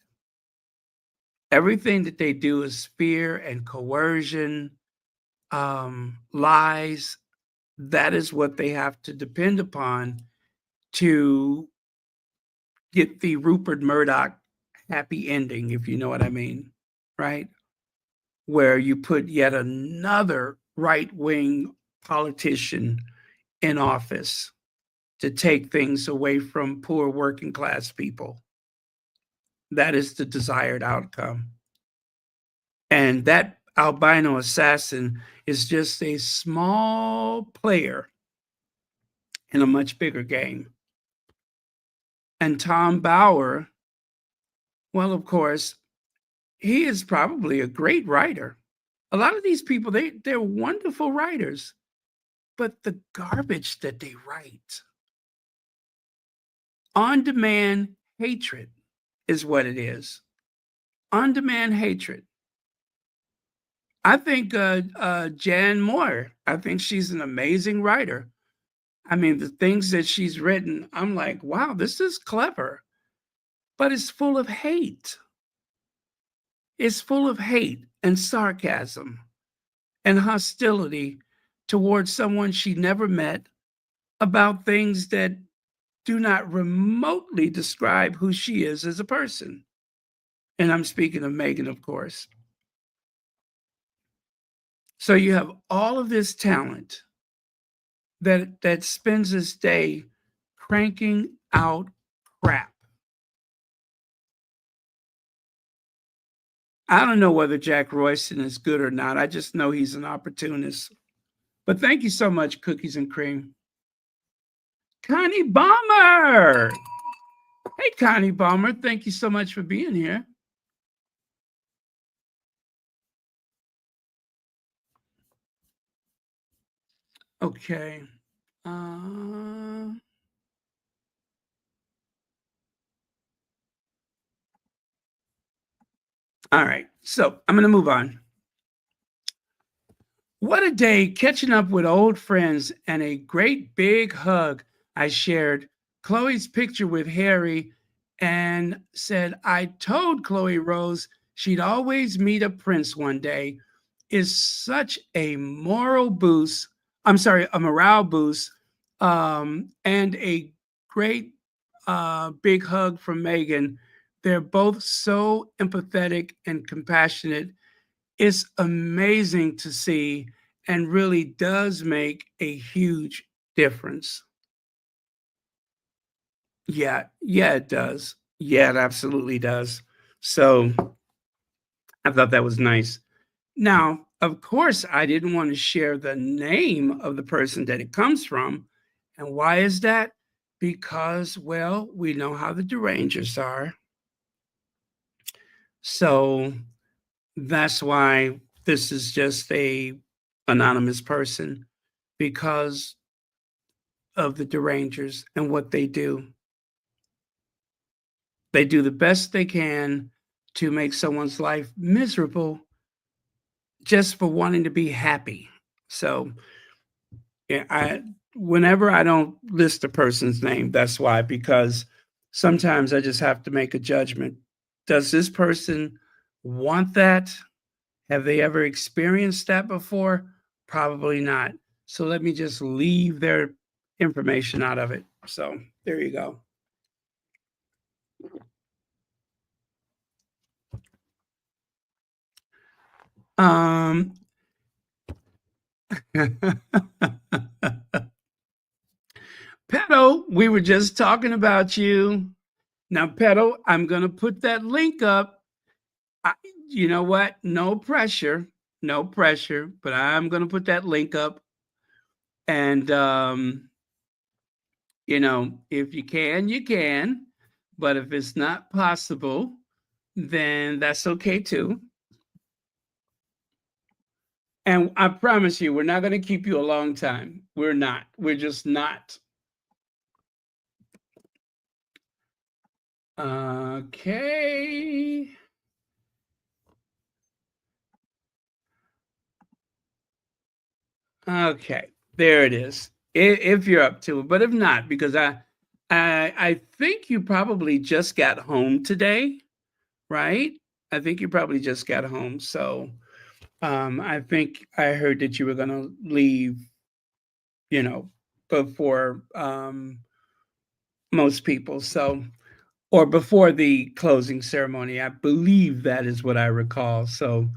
Everything that they do is fear and coercion, lies. That is what they have to depend upon to get the Rupert Murdoch happy ending, if you know what I mean, right? Where you put yet another right-wing politician in office to take things away from poor working class people. That is the desired outcome. And that albino assassin is just a small player in a much bigger game. And Tom Bauer, well, of course, he is probably a great writer. A lot of these people, they're wonderful writers, but the garbage that they write, on-demand hatred is what it is. On-demand hatred. I think Jan Moore, I think she's an amazing writer. I mean, the things that she's written, I'm like, wow, this is clever, but it's full of hate. It's full of hate and sarcasm. and hostility towards someone she never met about things that do not remotely describe who she is as a person. And I'm speaking of Meghan, of course. So you have all of this talent that spends its day cranking out crap. I don't know whether Jack Royston is good or not. I just know he's an opportunist. But thank you so much, Cookies and Cream. Connie Bomber. Hey, Connie Bomber. Thank you so much for being here. Okay. All right. So I'm going to move on. What a day catching up with old friends and a great big hug. I shared Chloe's picture with Harry and said, I told Chloe Rose she'd always meet a prince one day. Is such a moral boost. A morale boost, and a great big hug from Meghan. They're both so empathetic and compassionate. It's amazing to see and really does make a huge difference. Yeah, it does. Yeah, it absolutely does. So I thought that was nice. Now, of course, I didn't want to share the name of the person that it comes from. And why is that? Because, well, we know how the derangers are. So that's why this is just a anonymous person, because of the derangers and what they do. They do the best they can to make someone's life miserable just for wanting to be happy. So yeah, whenever I don't list a person's name, that's why, because sometimes I just have to make a judgment. Does this person want that? Have they ever experienced that before? Probably not. So let me just leave their information out of it. So there you go. Pedo, we were just talking about you. Now, Pedo, I'm going to put that link up. You know what? No pressure, but I'm going to put that link up. And, if you can, you can. But if it's not possible, then that's okay too. And I promise you, we're not going to keep you a long time. We're not. We're just not. Okay. Okay. There it is. If you're up to it, but if not, because I think you probably just got home today, right? I think you probably just got home. So I think I heard that you were going to leave, before most people. So, or before the closing ceremony. I believe that is what I recall. So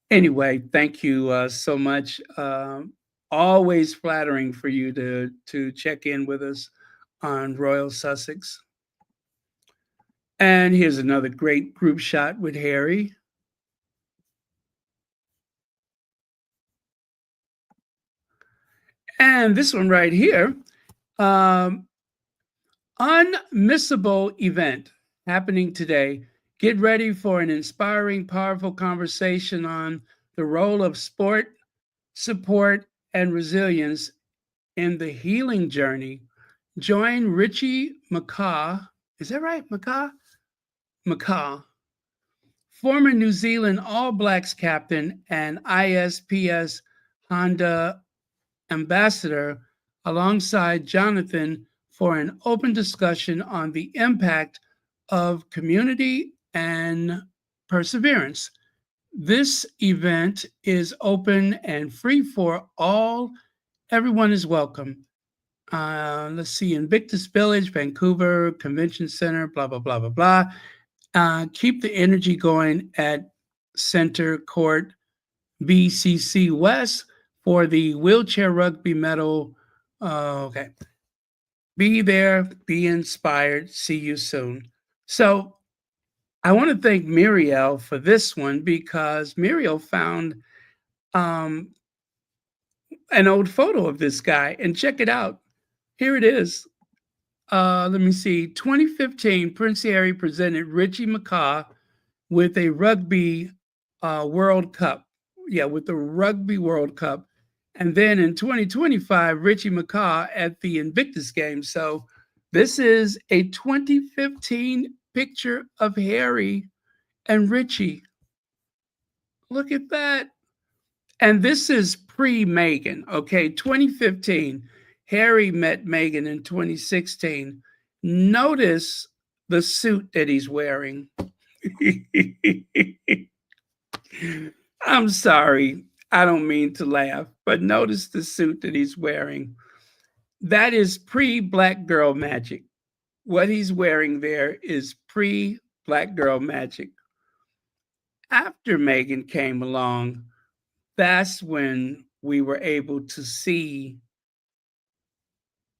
anyway, thank you so much. Always flattering for you to check in with us on Royal Sussex. And here's another great group shot with Harry. And this one right here, unmissable event happening today. Get ready for an inspiring, powerful conversation on the role of sport, support, and resilience in the healing journey. Join Richie McCaw. Is that right? McCaw, former New Zealand All Blacks captain and ISPS Honda ambassador, alongside Jonathan, for an open discussion on the impact of community and perseverance. This event is open and free for all. Everyone is welcome. Let's see, Invictus Village, Vancouver Convention Center, blah, blah, blah, blah, blah. Keep the energy going at Center Court BCC West for the wheelchair rugby medal. Okay. Be there, be inspired. See you soon. So I want to thank Muriel for this one because Muriel found an old photo of this guy, and check it out. Here it is. Let me see. 2015, Prince Harry presented Richie McCaw with a rugby World Cup. Yeah, with the Rugby World Cup. And then in 2025, Richie McCaw at the Invictus Games. So this is a 2015 picture of Harry and Richie. Look at that. And this is pre-Meghan, okay? 2015. Harry met Meghan in 2016. Notice the suit that he's wearing. I'm sorry. I don't mean to laugh, but notice the suit that he's wearing. That is pre-Black Girl Magic. What he's wearing there is pre-Black Girl Magic. After Meghan came along, that's when we were able to see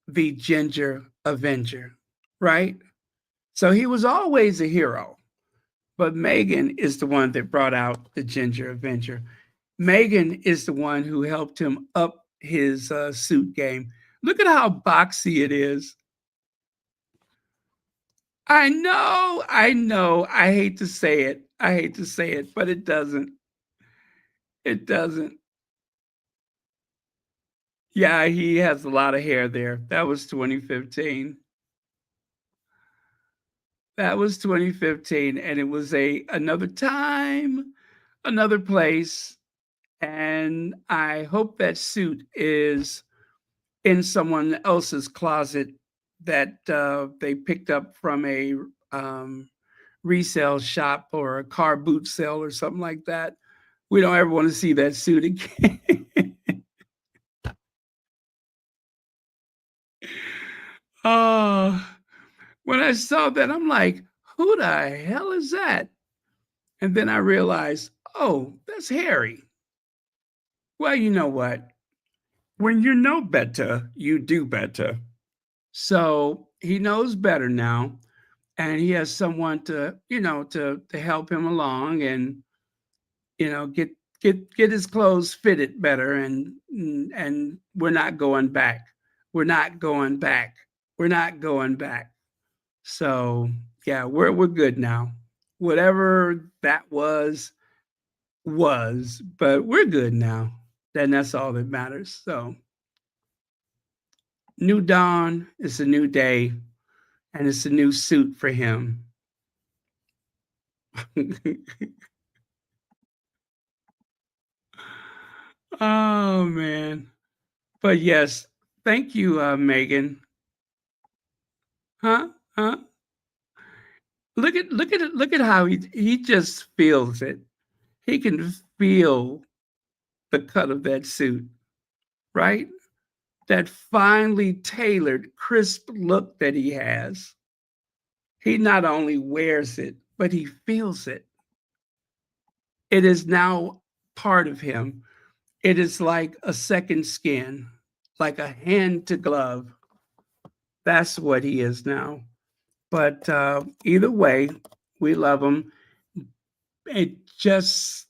the Ginger Avenger, right? So he was always a hero, but Meghan is the one that brought out the Ginger Avenger. Meghan is the one who helped him up his suit game. Look at how boxy it is. I know. I hate to say it, but it doesn't. It doesn't. Yeah, he has a lot of hair there. That was 2015. That was 2015, and it was another time, another place, and I hope that suit is in someone else's closet that they picked up from a resale shop or a car boot sale or something like that. We don't ever want to see that suit again. Oh, when I saw that, I'm like, who the hell is that? And then I realized, oh, that's Harry. Well, you know what? When you know better, you do better. So he knows better now, and he has someone to help him along and, get his clothes fitted better. And we're not going back. We're not going back. We're not going back. So yeah, we're good now. Whatever that was, but we're good now. And that's all that matters. So new dawn, it's a new day, and it's a new suit for him. Oh man. But yes, thank you, Meghan. Huh? Look at how he just feels it. He can feel the cut of that suit, right? That finely tailored, crisp look that he has. He not only wears it, but he feels it. It is now part of him. It is like a second skin, like a hand to glove. That's what he is now. But either way, we love him. He's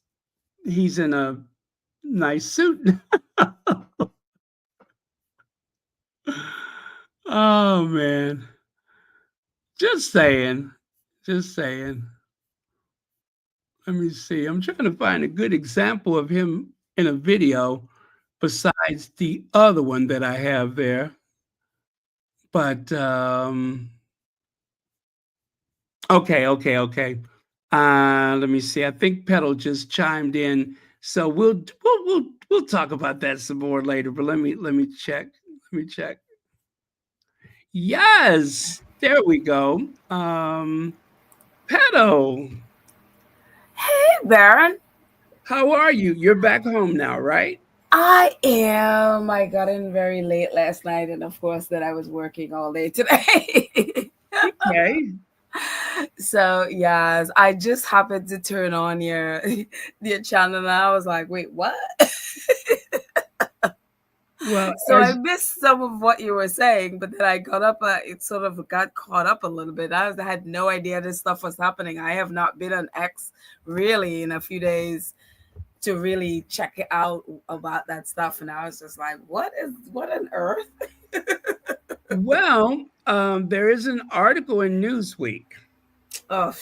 in a nice suit. Oh man. Just saying. Let me see. I'm trying to find a good example of him in a video besides the other one that I have there. But okay. Let me see. I think Petal just chimed in, so we'll talk about that some more later. But let me check. Yes, there we go. Petal. Hey, Baron. How are you? You're back home now, right? I am. I got in very late last night, and of course, that I was working all day today. Okay. So yes, I just happened to turn on your channel, and I was like, "Wait, what?" Well, So I as missed some of what you were saying, but then I got up. It sort of got caught up a little bit. I had no idea this stuff was happening. I have not been on X really in a few days to really check it out about that stuff, and I was just like, what on earth? well, there is an article in Newsweek. Oh,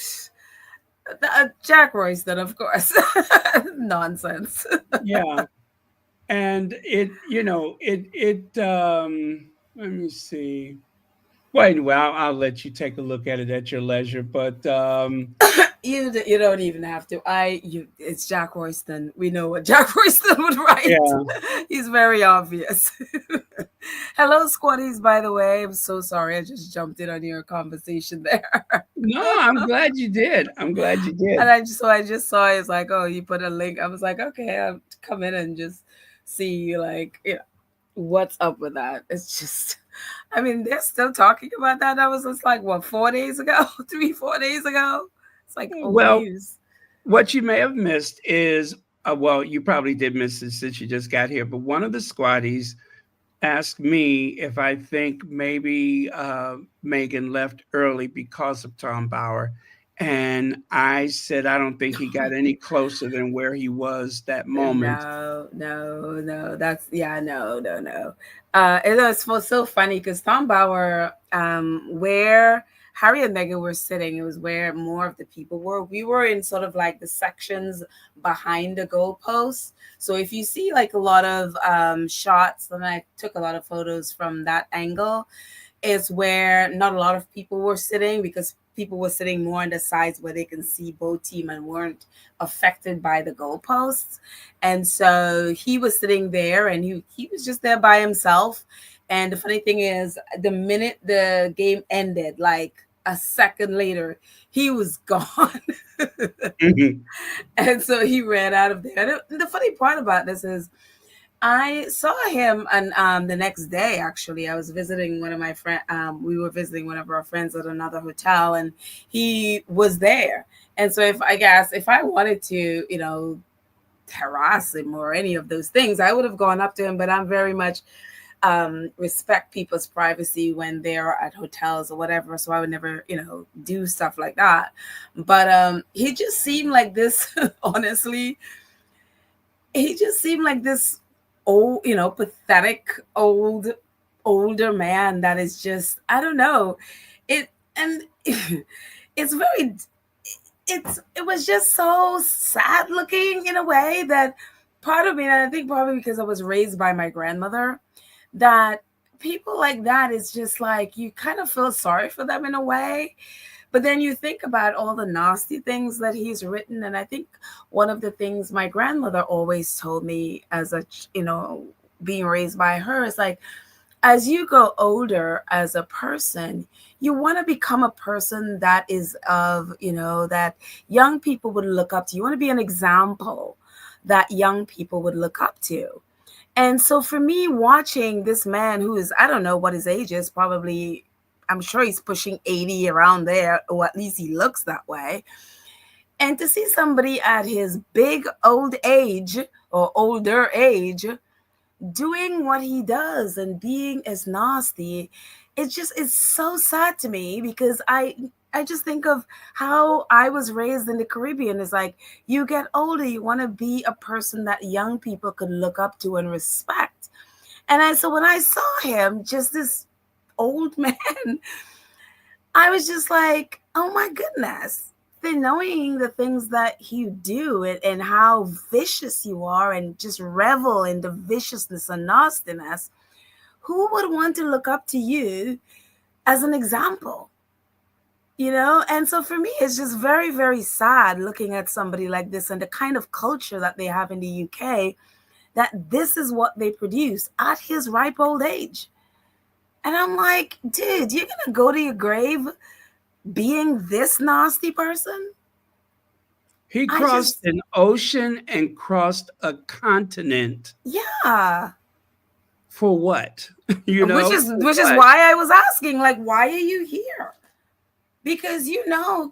Jack Royston, of course. Nonsense. Yeah, and let me see. Well, anyway, I'll let you take a look at it at your leisure. But You don't even have to. It's Jack Royston. We know what Jack Royston would write. yeah, He's very obvious. Hello, squatties. By the way, I'm so sorry. I just jumped in on your conversation there. no, I'm glad you did. I'm glad you did. And I just saw it. It's like, oh, you put a link. I was like, okay, I'll come in and just see what's up with that. It's just, I mean, they're still talking about that. That was just like what, 4 days ago, 3-4 days ago. It's like old Well, news. what you may have missed is, well, you probably did miss it since you just got here, but one of the squatties asked me if I think maybe Meghan left early because of Tom Bauer. And I said, I don't think he got any closer than where he was that moment. No. That's no. It was so funny because Tom Bauer, where Harry and Meghan were sitting, it was where more of the people were. We were in sort of like the sections behind the goalposts. So if you see like a lot of shots, and I took a lot of photos from that angle, is where not a lot of people were sitting because people were sitting more on the sides where they can see both team and weren't affected by the goalposts. And so he was sitting there, and he was just there by himself. And the funny thing is, the minute the game ended, like a second later, he was gone. Mhm. And so he ran out of there. And the funny part about this is I saw him on the next day. Actually, I was visiting one of my friends. We were visiting one of our friends at another hotel, and he was there. And so if I wanted to, harass him or any of those things, I would have gone up to him. But I'm very much respect people's privacy when they're at hotels or whatever. So I would never, do stuff like that. But he just seemed like this. Honestly, he just seemed like this old, pathetic older man that is just, I don't know. It and it's very it was just so sad looking in a way that part of me, and I think probably because I was raised by my grandmother, that people like that is just like you kind of feel sorry for them in a way. But then you think about all the nasty things that he's written. And I think one of the things my grandmother always told me as being raised by her is like, as you grow older as a person, you want to become a person that is that young people would look up to. You want to be an example that young people would look up to. And so for me, watching this man who is, I don't know what his age is, probably, I'm sure he's pushing 80 around there, or at least he looks that way. And to see somebody at his big old age or older age doing what he does and being as nasty, it's so sad to me because I just think of how I was raised in the Caribbean. It's like you get older, you want to be a person that young people could look up to and respect. And so when I saw him, just this old man, I was just like, oh my goodness. Then knowing the things that you do and how vicious you are and just revel in the viciousness and nastiness, who would want to look up to you as an example? And so for me, it's just very, very sad looking at somebody like this and the kind of culture that they have in the UK, that this is what they produce at his ripe old age. And I'm like, dude, you're going to go to your grave being this nasty person? He I crossed just, an ocean and crossed a continent yeah. for what? Which is For which is what? why I was asking, like, why are you here? Because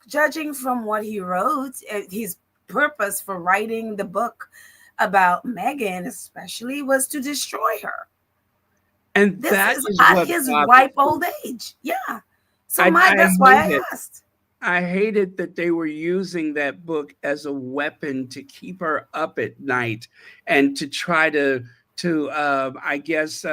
judging from what he wrote, his purpose for writing the book about Meghan, especially, was to destroy her. And This that is is at what his bothers ripe me. old age. Yeah. So I that's why hate I it. asked. I hated that they were using that book as a weapon to keep her up at night and to try to I guess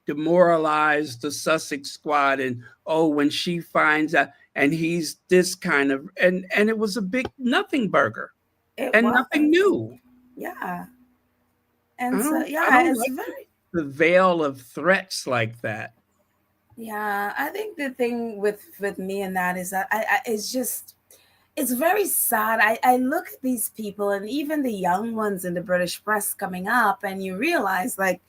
demoralize the Sussex squad. And oh, when she finds out, and he's this kind of, and it was a big nothing burger It and nothing was. new. Yeah. I And so, I yeah, don't it's like very, the veil of threats like that. yeah. I think the thing with me and that is that it's just, it's very sad. I look at these people and even the young ones in the British press coming up, and you realize, like,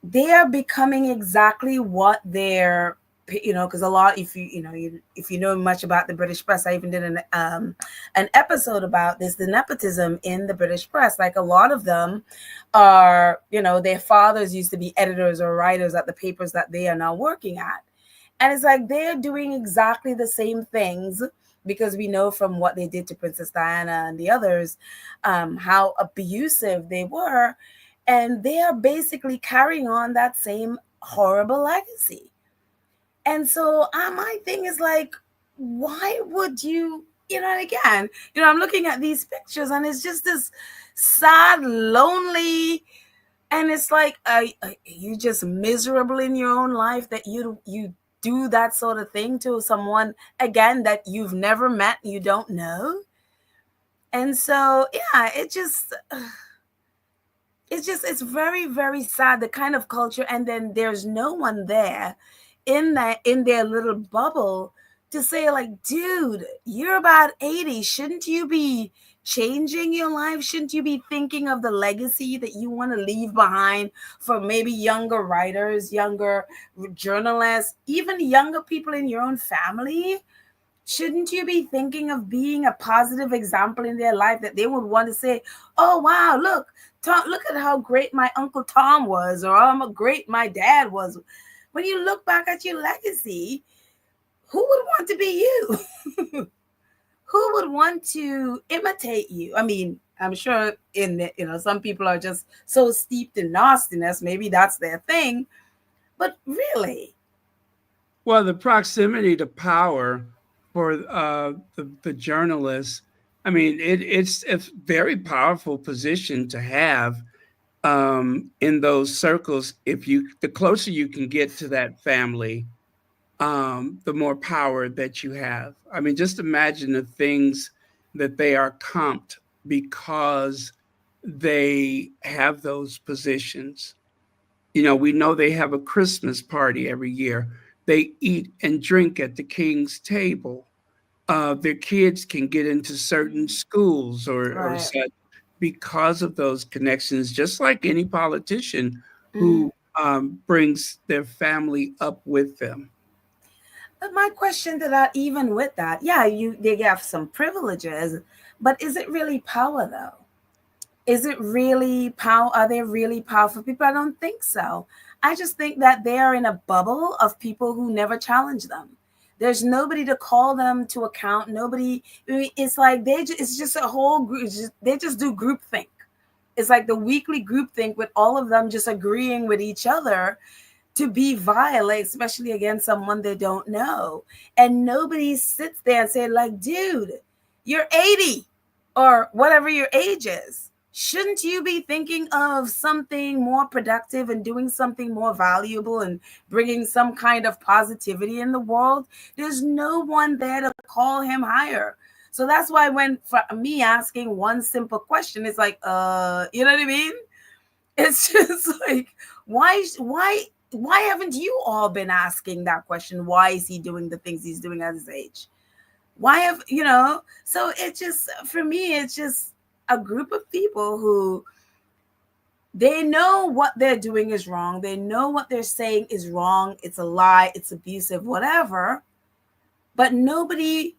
they are becoming exactly what they're, because a lot, if you know much about the British press, I even did an episode about this, the nepotism in the British press. Like, a lot of them are, their fathers used to be editors or writers at the papers that they are now working at, and it's like they're doing exactly the same things, because we know from what they did to Princess Diana and the others, how abusive they were. And they are basically carrying on that same horrible legacy. And so my thing is, like, why would you, and again, I'm looking at these pictures and it's just this sad, lonely, and it's like, are you just miserable in your own life that you do that sort of thing to someone, again, that you've never met, you don't know? And so, yeah, it's very, very sad, the kind of culture. And then there's no one there in their little bubble to say, like, dude, you're about 80, shouldn't you be changing your life? Shouldn't you be thinking of the legacy that you want to leave behind for maybe younger writers, younger journalists, even younger people in your own family? Shouldn't you be thinking of being a positive example in their life, that they would want to say, oh wow, look, Tom, look at how great my Uncle Tom was, or how great my dad was? When you look back at your legacy, who would want to be you? Who would want to imitate you? I mean, I'm sure some people are just so steeped in nastiness, maybe that's their thing, but really. Well, the proximity to power for the journalists, I mean, it's a very powerful position to have in those circles. The closer you can get to that family, the more power that you have. I mean, just imagine the things that they are comped because they have those positions. We know they have a Christmas party every year. They eat and drink at the king's table. Their kids can get into certain schools or Right. such because of those connections, just like any politician Mhm. who brings their family up with them. But my question to that, even with that, yeah, they have some privileges, but is it really power though? Is it really power? Are they really powerful people? I don't think so. I just think that they are in a bubble of people who never challenge them. There's nobody to call them to account. Nobody. It's like it's just a whole group. They just do groupthink. It's like the weekly groupthink with all of them just agreeing with each other to be violent, especially against someone they don't know. And nobody sits there and say, like, dude, you're 80 or whatever your age is. Shouldn't you be thinking of something more productive and doing something more valuable and bringing some kind of positivity in the world? There's no one there to call him higher. So that's why when for me asking one simple question, it's like, you know what I mean? It's just like, why haven't you all been asking that question? Why is he doing the things he's doing at his age? Why have so it just, for me, it's just a group of people who, they know what they're doing is wrong, they know what they're saying is wrong, it's a lie, it's abusive, whatever, but nobody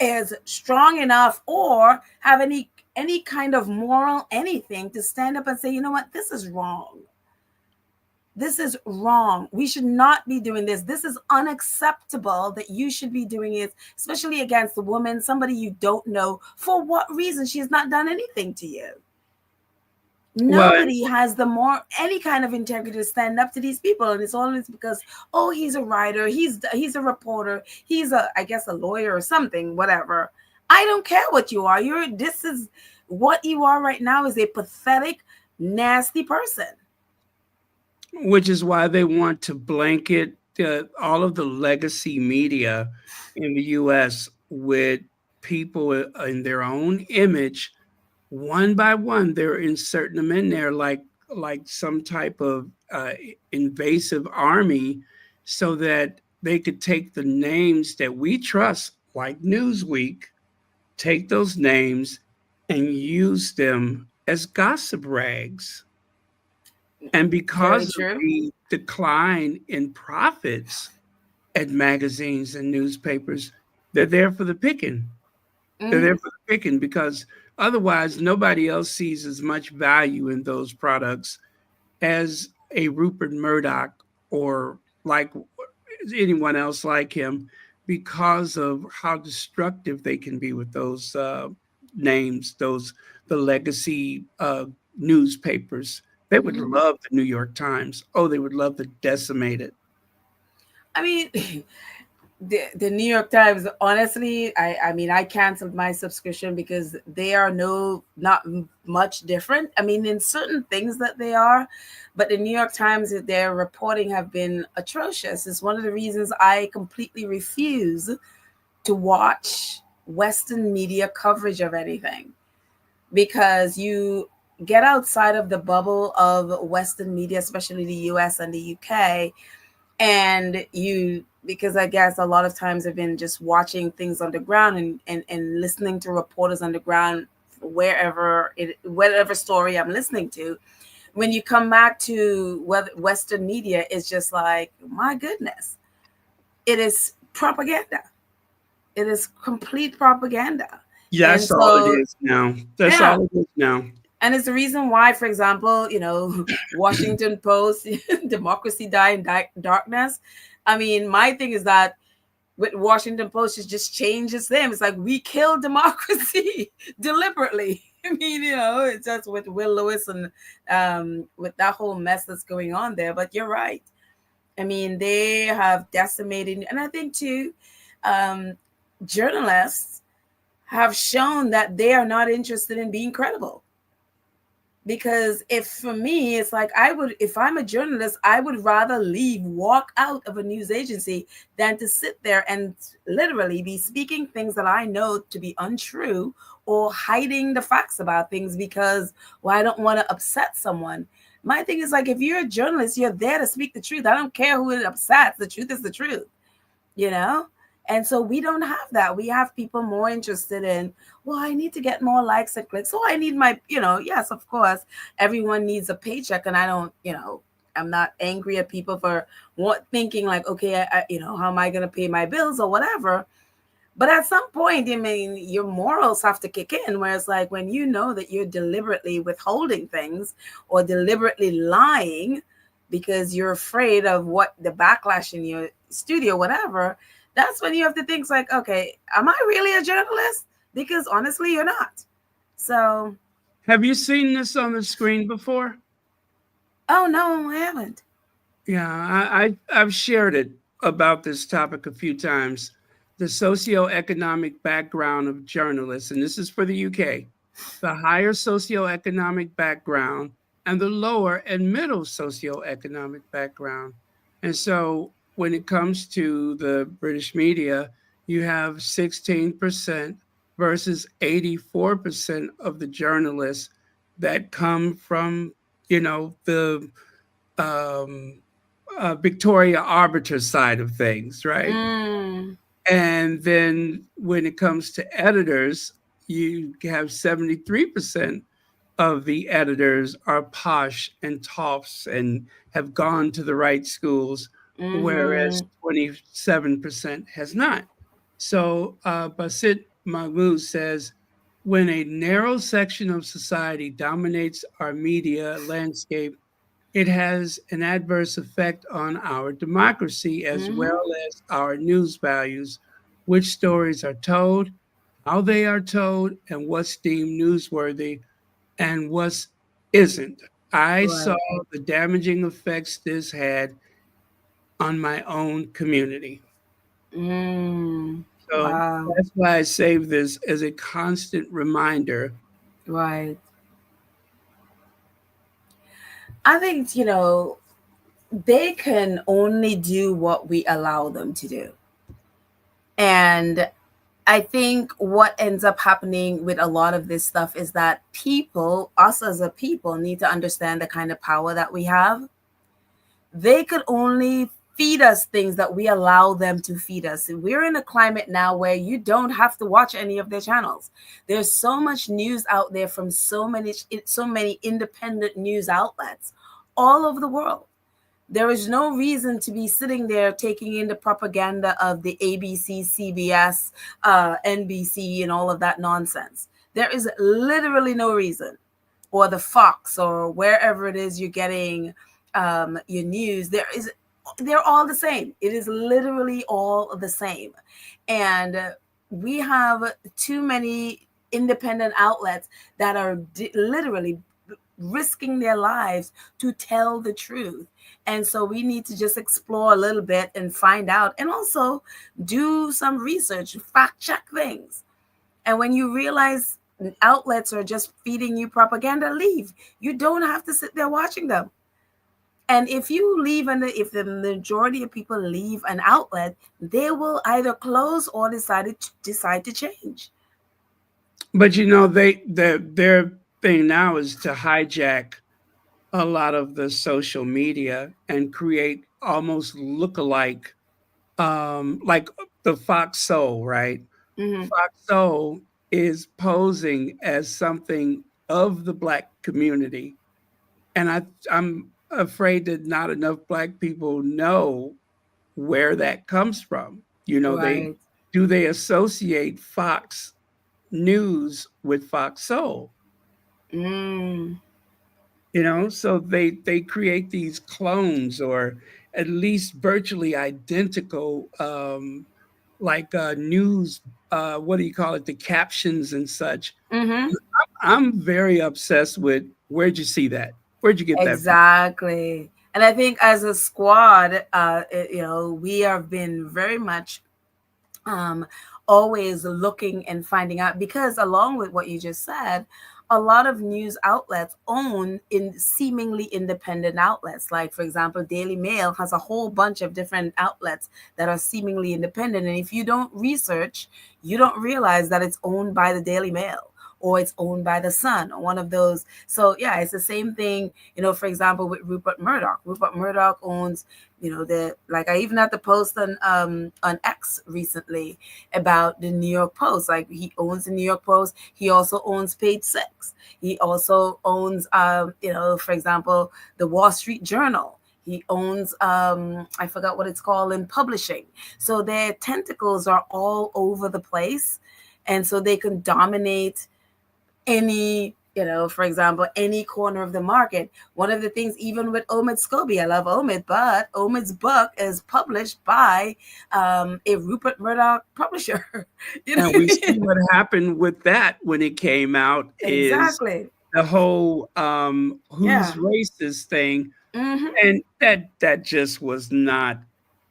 is strong enough or have any kind of moral anything to stand up and say, you know what, this is wrong. This is wrong. We should not be doing this. This is unacceptable that you should be doing it, especially against a woman, somebody you don't know. For what reason? She has not done anything to you. Nobody has any kind of integrity to stand up to these people, and it's always because, oh, he's a writer, he's a reporter, he's I guess a lawyer or something, whatever. I don't care what you are. This is what you are right now, is a pathetic, nasty person. Which is why they want to blanket all of the legacy media in the U.S. with people in their own image. One by one, they're inserting them in there like some type of invasive army, so that they could take the names that we trust, like Newsweek, take those names and use them as gossip rags. And because of the decline in profits at magazines and newspapers, they're there for the picking. They're there for the picking, because otherwise nobody else sees as much value in those products as a Rupert Murdoch or like anyone else like him, because of how destructive they can be with those names, the legacy newspapers. They would love the New York Times. Oh, they would love to decimate it. I mean, the New York Times, honestly, I mean, I canceled my subscription because they are not much different. I mean, in certain things that they are, but the New York Times, their reporting have been atrocious. It's one of the reasons I completely refuse to watch Western media coverage of anything, because you get outside of the bubble of Western media, especially the US and the UK, and because I guess a lot of times I've been just watching things on the ground and listening to reporters on the ground, whatever story I'm listening to. When you come back to Western media, it's just like, my goodness, it is propaganda. It is complete propaganda. Yeah, that's all it is now. That's all it is now. And it's the reason why, for example, Washington Post, democracy die in darkness. I mean, my thing is that with Washington Post, it just changes them. It's like, we kill democracy deliberately. I mean, it's just with Will Lewis and with that whole mess that's going on there. But you're right. I mean, they have decimated. And I think, too, journalists have shown that they are not interested in being credible. Because for me, it's like, if I'm a journalist, I would rather walk out of a news agency than to sit there and literally be speaking things that I know to be untrue, or hiding the facts about things because, well, I don't want to upset someone. My thing is, like, if you're a journalist, you're there to speak the truth. I don't care who it upsets. The truth is the truth, And so we don't have that. We have people more interested in, well, I need to get more likes and clicks. So I need my, yes, of course, everyone needs a paycheck. And I don't, I'm not angry at people for thinking like, okay, how am I going to pay my bills or whatever? But at some point, I mean, your morals have to kick in, where it's like, when you know that you're deliberately withholding things or deliberately lying because you're afraid of what the backlash in your studio, whatever, that's when you have to think like, okay, am I really a journalist? Because honestly, you're not. So. Have you seen this on the screen before? Oh, no, I haven't. Yeah, I've shared it about this topic a few times. The socioeconomic background of journalists, and this is for the UK, the higher socioeconomic background and the lower and middle socioeconomic background. And so when it comes to the British media, you have 16% versus 84% of the journalists that come from, the Victoria Arbiter side of things, right? And then when it comes to editors, you have 73% of the editors are posh and toffs and have gone to the right schools, whereas 27% has not. So Basit Mahmoud says, when a narrow section of society dominates our media landscape, it has an adverse effect on our democracy as well as our news values, which stories are told, how they are told, and what's deemed newsworthy and what isn't. I saw Right. the damaging effects this had on my own community. So Wow. that's why I save this as a constant reminder. Right. I think, they can only do what we allow them to do. And I think what ends up happening with a lot of this stuff is that people, us as a people, need to understand the kind of power that we have. They could only feed us things that we allow them to feed us. We're in a climate now where you don't have to watch any of their channels. There's so much news out there from so many independent news outlets all over the world. There is no reason to be sitting there taking in the propaganda of the ABC, CBS, NBC, and all of that nonsense. There is literally no reason, or the Fox, or wherever it is you're getting your news. They're all the same. It is literally all the same, and we have too many independent outlets that are literally risking their lives to tell the truth. And so we need to just explore a little bit and find out, and also do some research, fact check things. And when you realize outlets are just feeding you propaganda, leave. You don't have to sit there watching them. And if you leave, and if the majority of people leave an outlet, they will either close or decide to change. But their thing now is to hijack a lot of the social media and create almost look-alike, like the Fox Soul, right? Fox Soul is posing as something of the Black community, and I'm afraid that not enough Black people know where that comes from. Right. They associate Fox News with Fox Soul. So they create these clones, or at least virtually identical, like news, what do you call it, the captions and such. I'm very obsessed with, where'd you see that, where'd you get that from? Exactly. And I think as a squad, we have been very much always looking and finding out, because along with what you just said, a lot of news outlets own in seemingly independent outlets. Like, for example, Daily Mail has a whole bunch of different outlets that are seemingly independent. And if you don't research, you don't realize that it's owned by the Daily Mail, or it's owned by the Sun, or one of those. So yeah, it's the same thing, for example, with Rupert Murdoch. Rupert Murdoch owns, like, I even had to post on X recently about the New York Post. Like, he owns the New York Post. He also owns Page Six. He also owns, for example, the Wall Street Journal. He owns, I forgot what it's called in publishing. So their tentacles are all over the place. And so they can dominate any, for example, any corner of the market. One of the things, even with Omid Scobie, I love Omid, but Omid's book is published by a Rupert Murdoch publisher. And we see what happened with that when it came out. Exactly. Is the whole who's racist thing. And that just was not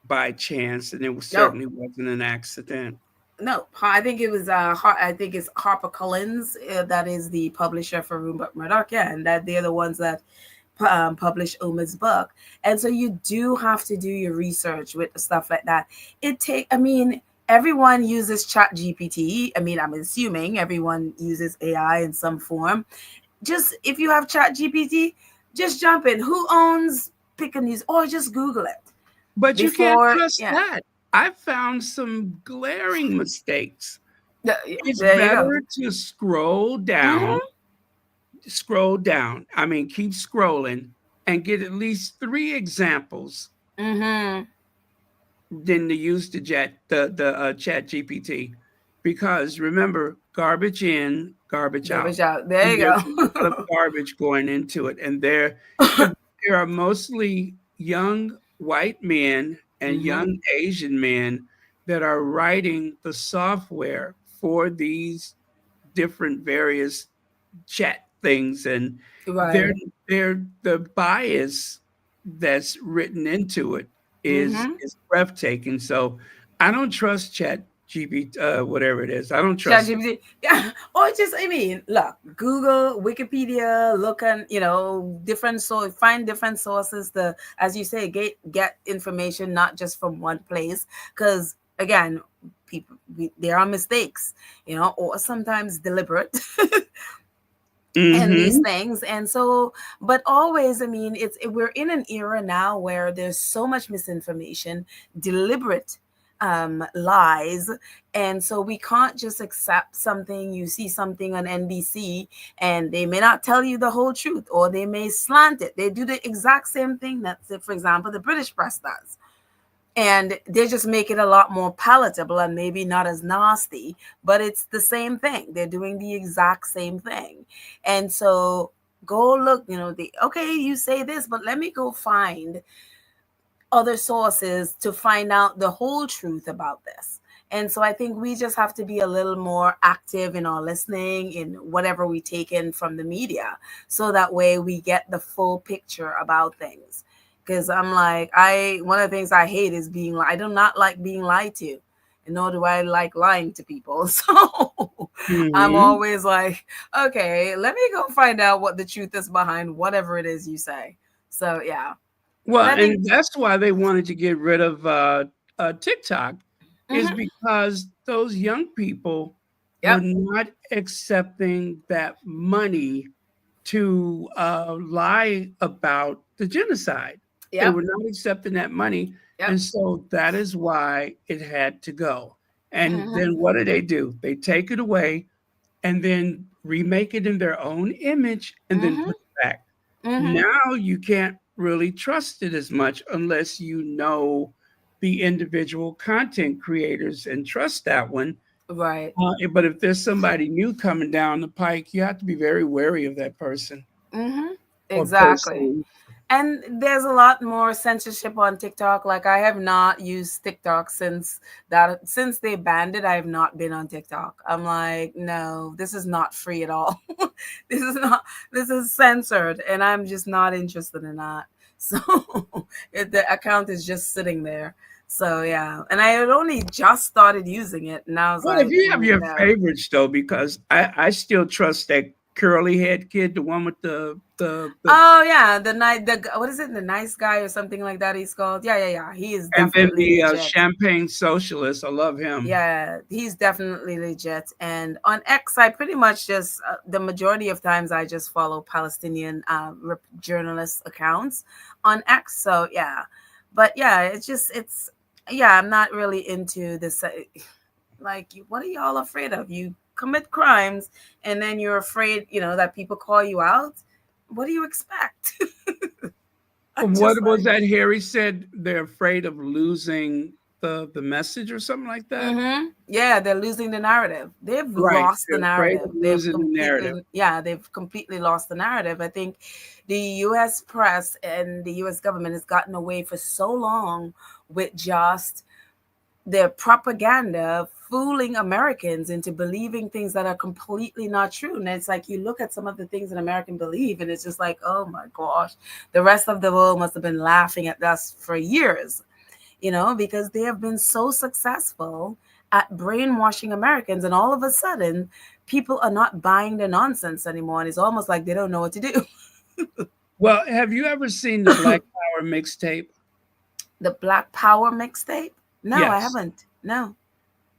by chance, and it certainly wasn't an accident. No, I think it was. I think it's HarperCollins that is the publisher for Rupert Murdoch. Yeah, and that they're the ones that publish Omid's book. And so you do have to do your research with stuff like that. Everyone uses ChatGPT. I'm assuming everyone uses AI in some form. Just, if you have ChatGPT, just jump in. Who owns Pick a News, or just Google it. But you can't trust that. I found some glaring mistakes. It's better to scroll down. Scroll down. Keep scrolling and get at least 3 examples than to use the chat GPT. because remember, garbage in, garbage out. Garbage out. There And you there's a lot of go. garbage going into it. And there are mostly young white men and young Asian men that are writing the software for these different various chat things, and they're Right. the bias that's written into it is Mm-hmm. breathtaking. So I don't trust chat GPT, whatever it is. I don't trust it. ChatGPT. Yeah. Or just, I mean, look, Google, Wikipedia, look and, different find different sources to, as you say, get information, not just from one place. Because again, there are mistakes, or sometimes deliberate. And these Mm-hmm. things, and so, but always, I mean, we're in an era now where there's so much misinformation, deliberate lies, and so we can't just accept something. You see something on NBC and they may not tell you the whole truth, or they may slant it. They do the exact same thing that, for example, the British press does, and they just make it a lot more palatable and maybe not as nasty, but it's the same thing. They're doing the exact same thing. And so go look, okay, you say this, but let me go find other sources to find out the whole truth about this. And so I think we just have to be a little more active in our listening, in whatever we take in from the media, so that way we get the full picture about things. Because I'm like, one of the things I hate is I do not like being lied to, and nor do I like lying to people. So I'm Mm-hmm. always like, okay, let me go find out what the truth is behind whatever it is you say. So yeah, Well, and I think, and that's why they wanted to get rid of TikTok, is mhm, because those young people were yep, not accepting that money to lie about the genocide. They yep, were not accepting that money. yep, And so that is why it had to go. And mhm, then what do? They take it away and then remake it in their own image and then mhm, put it back. mhm, Now you can't really trust it as much unless you know the individual content creators and trust that one. right. But if there's somebody new coming down the pike, you have to be very wary of that person or Exactly. person. And there's a lot more censorship on TikTok. Like, I have not used TikTok since they banned it. I have not been on TikTok. I'm like, no, this is not free at all. This is censored, and I'm just not interested in that. So the account is just sitting there. So yeah, and I had only just started using it, and I was Well, if like, you have your no. favorites though, because I still trust that curly head kid, the one with the Oh yeah, what is it? The nice guy or something like that. He's called. Yeah, yeah, yeah. He is and then definitely the legit. champagne socialist. I love him. Yeah, he's definitely legit. And on X, I pretty much just the majority of times I just follow Palestinian journalist accounts on X. So yeah, but yeah, yeah, I'm not really into this. Like, what are y'all afraid of? You commit crimes, and then you're afraid, that people call you out. What do you expect? I'm just What was like, that Harry said? They're afraid of losing the message or something like that. yeah, they're losing the narrative. They've Right. lost the They're afraid narrative. of losing the narrative. They've completely lost the narrative. I think the US press and the US government has gotten away for so long with just their propaganda, fooling Americans into believing things that are completely not true. And it's like, you look at some of the things that Americans believe, and it's just like, oh my gosh, the rest of the world must have been laughing at us for years, because they have been so successful at brainwashing Americans. And all of a sudden, people are not buying the nonsense anymore. And it's almost like they don't know what to do. Well, have you ever seen the Black Power mixtape? The Black Power mixtape? No, I Yes. haven't. No,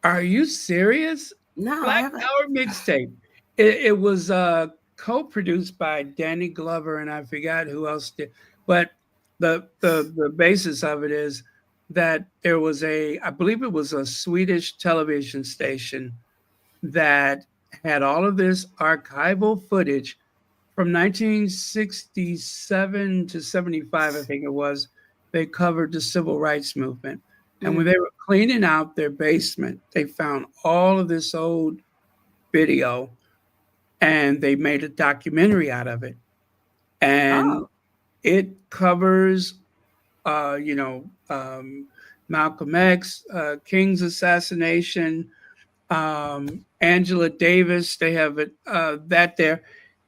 Are you serious? no, I Black haven't. Power mixtape. It was co-produced by Danny Glover and I forgot who else did. But the basis of it is that there was I believe it was a Swedish television station that had all of this archival footage from 1967 to 75, I think it was. They covered the civil rights movement. And when they were cleaning out their basement, they found all of this old video and they made a documentary out of it. And Oh, it covers, Malcolm X, King's assassination, Angela Davis. They have it that there,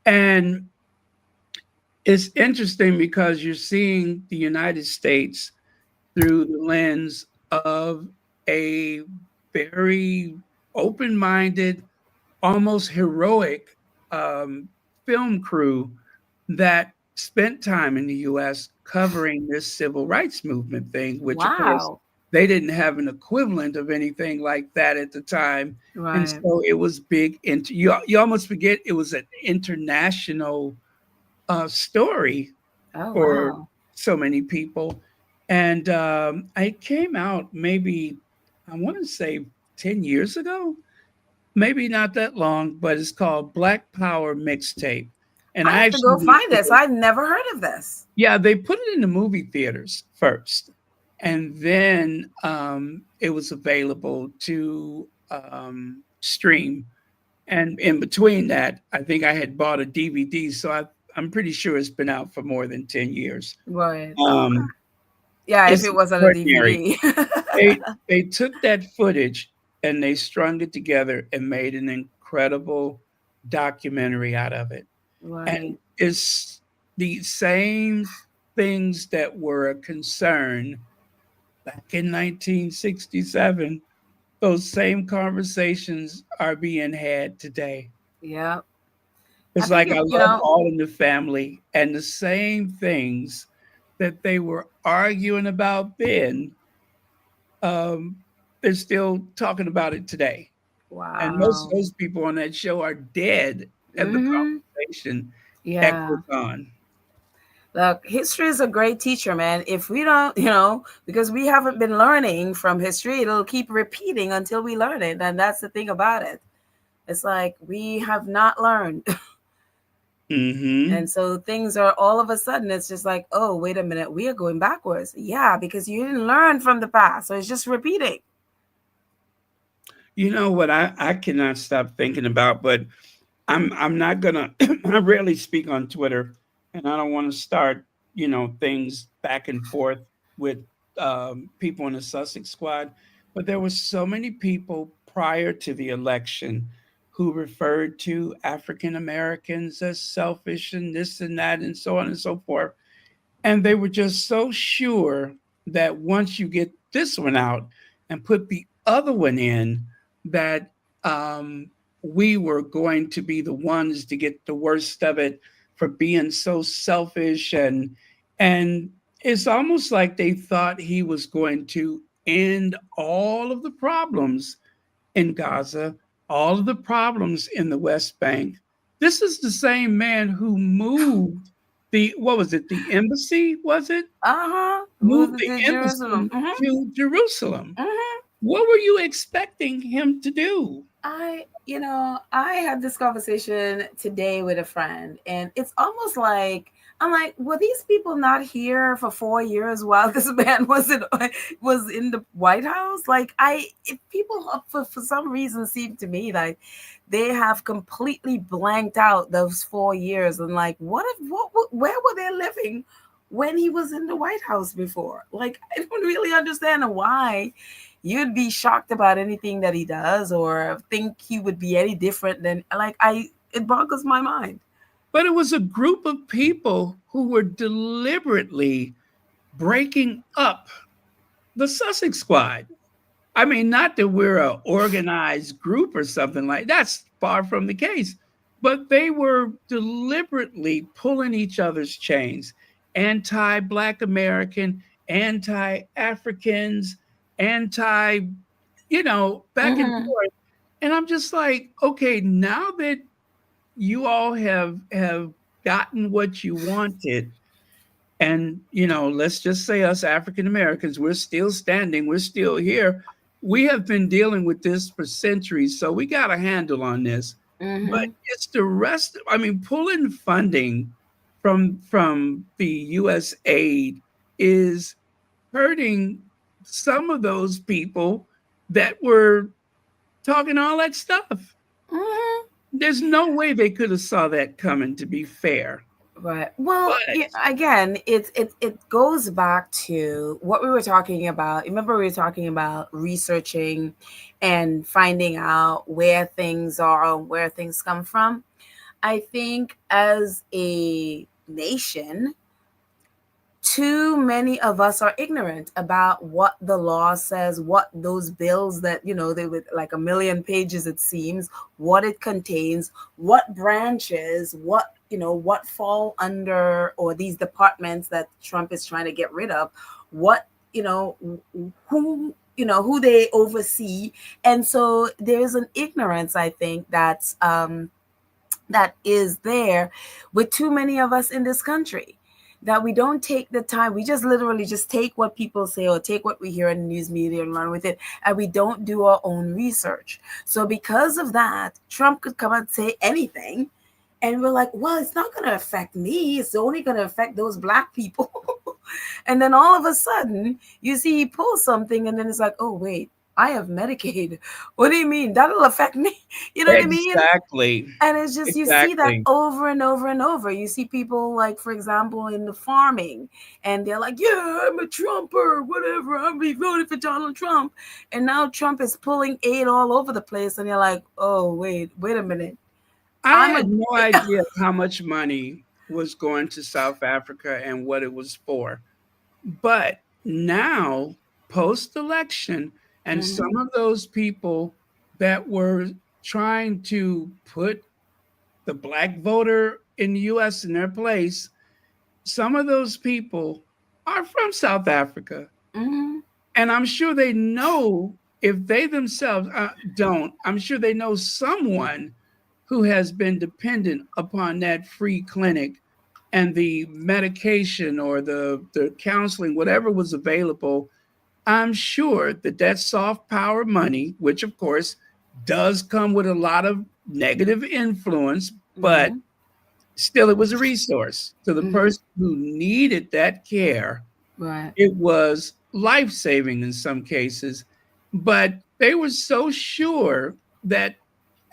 and it's interesting because you're seeing the United States through the lens of a very open-minded, almost heroic film crew that spent time in the U.S. covering this civil rights movement thing, which of course wow. they didn't have an equivalent of anything like that at the time. And Right. so it was big. You almost forget it was an international story Oh, for wow. so many people. And I came out maybe, I want to say 10 years ago, maybe not that long, but it's called Black Power Mixtape. And I I have to actually go went find to this. I've never heard of this. yeah, they put it in the movie theaters first, and then it was available to stream. And in between that, I think I had bought a DVD, so I'm pretty sure it's been out for more than 10 years. Right. Um, Yeah, if it's it wasn't a extraordinary. DVD. They took that footage and they strung it together and made an incredible documentary out of it. Right. And it's the same things that were a concern back in 1967. Those same conversations are being had today. Yeah. It's think like I it, you love know, All in the Family, and the same things that they were arguing about then, they're still talking about it today. And most of wow. those people on that show are dead, and the Hmm. conversation Yeah. echoes on. Look, history is a great teacher, man. If we don't, because we haven't been learning from history, it'll keep repeating until we learn it. And that's the thing about it. It's like we have not learned. Hmm. And so things are all of a sudden, it's just like, oh, wait a minute, we are going backwards. Yeah, because you didn't learn from the past. So it's just repeating. You know what I cannot stop thinking about, but I'm not gonna I rarely speak on Twitter, and I don't want to start, things back and forth with people in the Sussex squad. But there were so many people prior to the election who referred to African Americans as selfish and this and that and so on and so forth. And they were just so sure that once you get this one out and put the other one in, that we were going to be the ones to get the worst of it for being so selfish. And it's almost like they thought he was going to end all of the problems in Gaza, all of the problems in the West Bank. This is the same man who moved what was it, the embassy, was it? Moved Moved it the to Jerusalem. embassy to Jerusalem. Hmm. What were you expecting him to do? I had this conversation today with a friend, and it's almost like I'm like, were these people not here for 4 years while this man was in the White House? Like, if people for some reason seem to me like they have completely blanked out those 4 years, and like, where were they living when he was in the White House before? Like, I don't really understand why you'd be shocked about anything that he does or think he would be any different than it boggles my mind. But it was a group of people who were deliberately breaking up the Sussex squad. I mean, not that we're an organized group or something like that's far from the case, but they were deliberately pulling each other's chains. Anti-Black American, anti-Africans, anti, back and Mhm. forth. And I'm just like, okay, now that you all have gotten what you wanted, and let's just say us African Americans, we're still standing, we're still here. We have been dealing with this for centuries, so we got a handle on this. But Mhm. it's the rest. I mean, pulling funding from the U.S. aid is hurting some of those people that were talking all that stuff. Mhm. There's no way they could have saw that coming, to be fair. Right. Well, But yeah, again, it goes back to what we were talking about. Remember, we were talking about researching and finding out where things are, where things come from. I think as a nation, too many of us are ignorant about what the law says, what those bills that, they with like a million pages, it seems, what it contains, what branches, what fall under, or these departments that Trump is trying to get rid of, what, who they oversee. And so there's an ignorance, I think, that is there with too many of us in this country, that we don't take the time. We just literally just take what people say or take what we hear in the news media and run with it, and we don't do our own research. So because of that, Trump could come and say anything, and we're like, well, it's not going to affect me. It's only going to affect those Black people. And then all of a sudden, you see he pulls something, and then it's like, oh, wait, I have Medicaid. What do you mean? That'll affect me. You know what I mean? exactly. And it's just, you see that Exactly. over and over and over. You see people, like, for example, in the farming, and they're like, yeah, I'm a Trumper, whatever. I'll be voting for Donald Trump. And now Trump is pulling aid all over the place. And you're like, oh, wait a minute. I had no idea how much money was going to South Africa and what it was for. But now, post-election, and Mhm. some of those people that were trying to put the Black voter in the US in their place, some of those people are from South Africa. Mhm. And I'm sure they know, if they themselves don't, I'm sure they know someone who has been dependent upon that free clinic and the medication or the counseling, whatever was available. I'm sure that soft power money, which of course does come with a lot of negative influence, but Mhm. still it was a resource to the Mhm. person who needed that care. Right. It was life-saving in some cases, but they were so sure that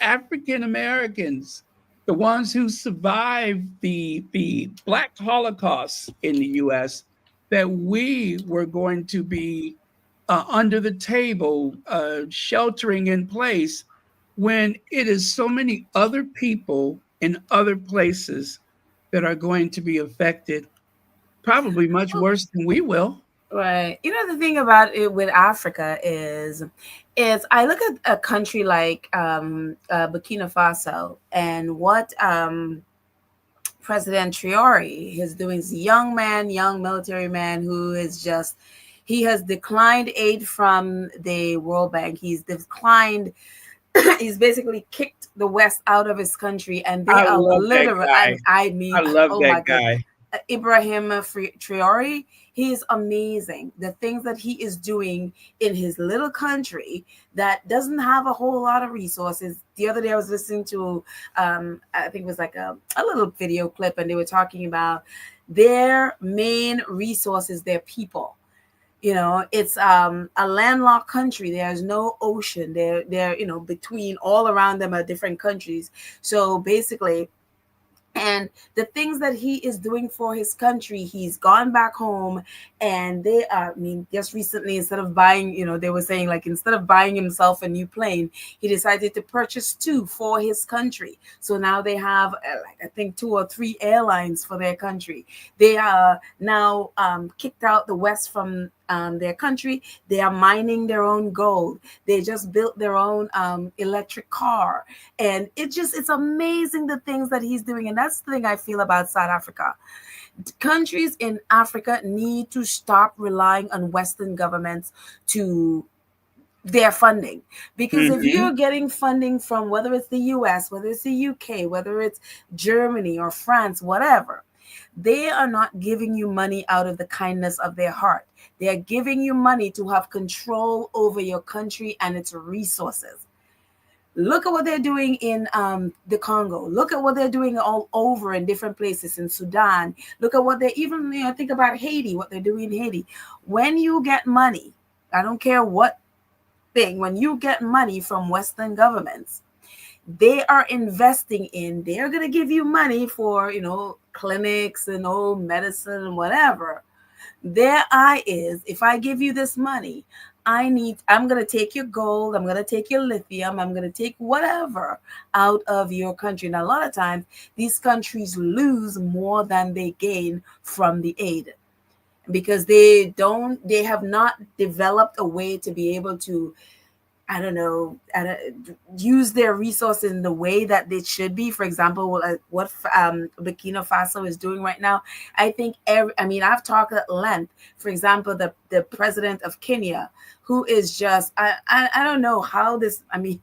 African Americans, the ones who survived the Black Holocaust in the US, that we were going to be under the table, sheltering in place, when it is so many other people in other places that are going to be affected, probably much worse than we will. Right. The thing about it with Africa is I look at a country like Burkina Faso, and what President Traore is doing. Is a young military man who is just, he has declined aid from the World Bank. He's declined, he's basically kicked the West out of his country, and they I are love that literally, guy. I mean, I love oh my that God. guy. Ibrahim Traore, he is amazing. The things that he is doing in his little country that doesn't have a whole lot of resources. The other day I was listening to, I think it was like a little video clip, and they were talking about their main resources, their people. It's a landlocked country. There's no ocean. They're between, all around them are different countries. So basically, and the things that he is doing for his country, he's gone back home, and they are, I mean, just recently, instead of buying, they were saying, like, instead of buying himself a new plane, he decided to purchase 2 for his country. So now they have, like, I think 2 or 3 airlines for their country. They are now kicked out the West from their country. They are mining their own gold. They just built their own electric car. And it's amazing the things that he's doing. And that's the thing I feel about South Africa. Countries in Africa need to stop relying on Western governments to their funding. Because if you're getting funding from, whether it's the US, whether it's the UK, whether it's Germany or France, whatever, they are not giving you money out of the kindness of their heart. They are giving you money to have control over your country and its resources. Look at what they're doing in the Congo. Look at what they're doing all over in different places in Sudan. Look at what they even, think about Haiti, what they're doing in Haiti. When you get money I don't care what thing, when you get money from Western governments, they are investing in, they're going to give you money for, clinics and medicine and whatever. Their eye is, if I give you this money, I'm going to take your gold, I'm going to take your lithium, I'm going to take whatever out of your country. And a lot of times, these countries lose more than they gain from the aid, because they have not developed a way to be able to, use their resources in the way that they should be. For example, what Burkina Faso is doing right now. I think I've talked at length. For example, the president of Kenya, who is just, I don't know how this, I'm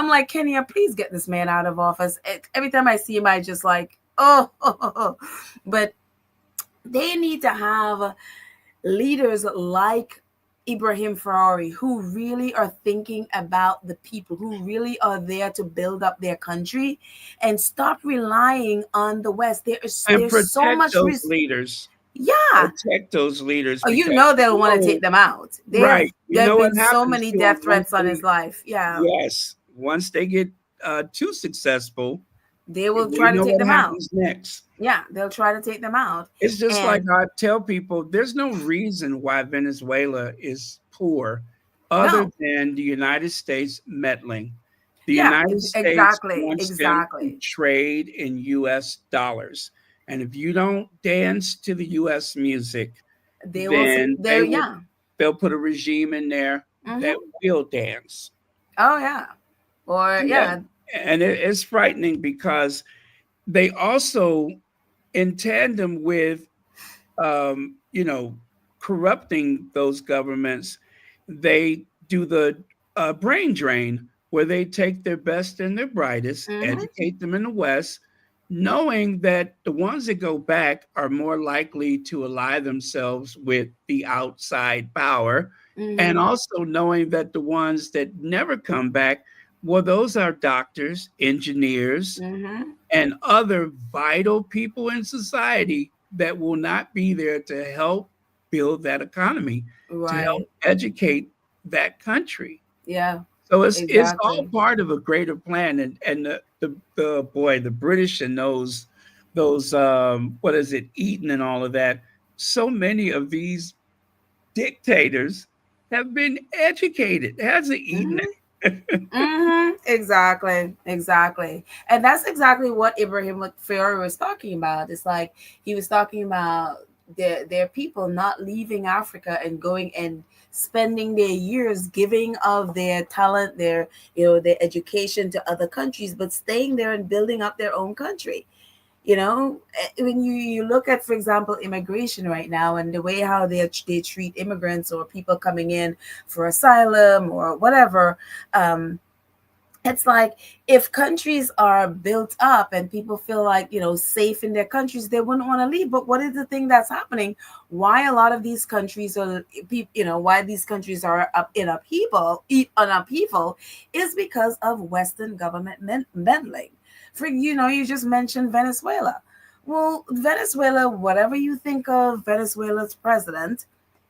like, Kenya, please get this man out of office. Every time I see him, I just like, oh. But they need to have leaders like Ibrahim Traore, who really are thinking about the people, who really are there to build up their country, and stop relying on the West. There's so much those leaders. Yeah, protect those leaders. Oh, they'll want to take them out. Right. There have been so many death threats on his life. Yeah. Yes. Once they get too successful, they will try to take them out. Next. Yeah, they'll try to take them out. It's just like I tell people, there's no reason why Venezuela is poor other than the United States meddling. The United States wants them to trade in U.S. dollars. And if you don't dance to the U.S. music, they'll put a regime in there that will dance. Oh, yeah. Or, yeah. And it's frightening because they also, in tandem with, corrupting those governments, they do the brain drain, where they take their best and their brightest, educate them in the West, knowing that the ones that go back are more likely to ally themselves with the outside power, and also knowing that the ones that never come back, well, those are doctors, engineers, and other vital people in society that will not be there to help build that economy, to help educate that country. Yeah. So it's all part of a greater plan. And the British and those Eton and all of that. So many of these dictators have been educated. Hasn't Eton? Exactly. And that's exactly what Ibrahim Traore was talking about. It's like he was talking about their people not leaving Africa and going and spending their years giving of their talent, their education to other countries, but staying there and building up their own country. When you look at, for example, immigration right now and the way how they treat immigrants or people coming in for asylum or whatever, it's like if countries are built up and people feel like, safe in their countries, they wouldn't want to leave. But what is the thing that's happening? Why a lot of these countries are, why these countries are in upheaval is because of Western government meddling. For, you just mentioned Venezuela. Well, Venezuela, whatever you think of Venezuela's president,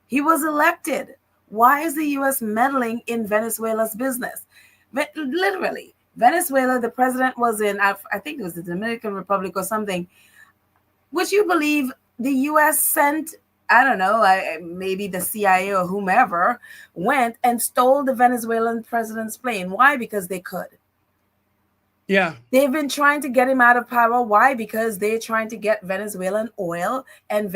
he was elected. Why is the U.S. meddling in Venezuela's business? But literally, Venezuela, the president was in, I think it was the Dominican Republic or something. Would you believe the U.S. sent, I don't know, maybe the CIA or whomever, went and stole the Venezuelan president's plane? Why? Because they could. Yeah. They've been trying to get him out of power. Why? Because they're trying to get Venezuelan oil, and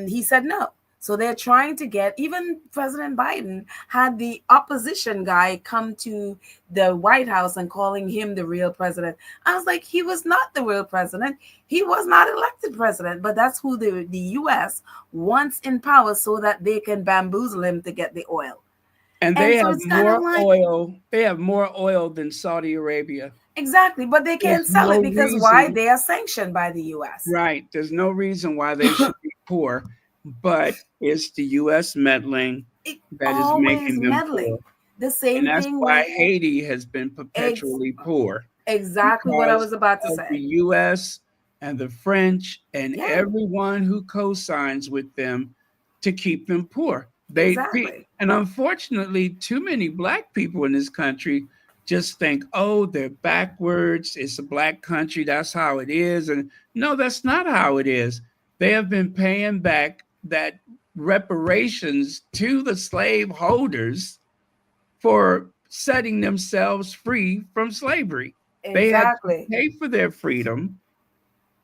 he said no. So they're trying to get, even President Biden had the opposition guy come to the White House and calling him the real president. I was like, he was not the real president. He was not elected president, but that's who the U.S. wants in power so that they can bamboozle him to get the oil. And they have more oil. They have more oil than Saudi Arabia. Exactly, but they can't sell it because why? They are sanctioned by the U.S. Right. There's no reason why they should be poor, but it's the U.S. meddling that is making them poor. The same and thing. That's why Haiti has been perpetually poor. Exactly what I was about to say. The U.S. and the French and everyone who co-signs with them to keep them poor. Exactly. And unfortunately, too many black people in this country just think, oh, they're backwards. It's a black country. That's how it is. And no, that's not how it is. They have been paying back that reparations to the slave holders for setting themselves free from slavery. They had to Exactly. pay for their freedom.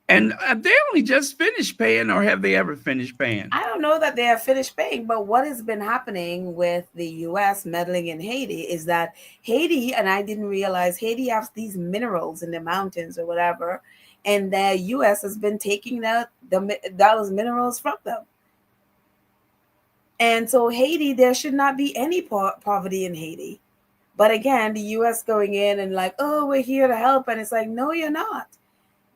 And they only just finished paying, or have they ever finished paying? I don't know that they have finished paying, but what has been happening with the US meddling in Haiti is that Haiti, and I didn't realize Haiti has these minerals in the mountains or whatever, and the US has been taking those minerals from them. And so Haiti, there should not be any poverty in Haiti. But again, the US going in and like, oh, we're here to help. And it's like, no, you're not.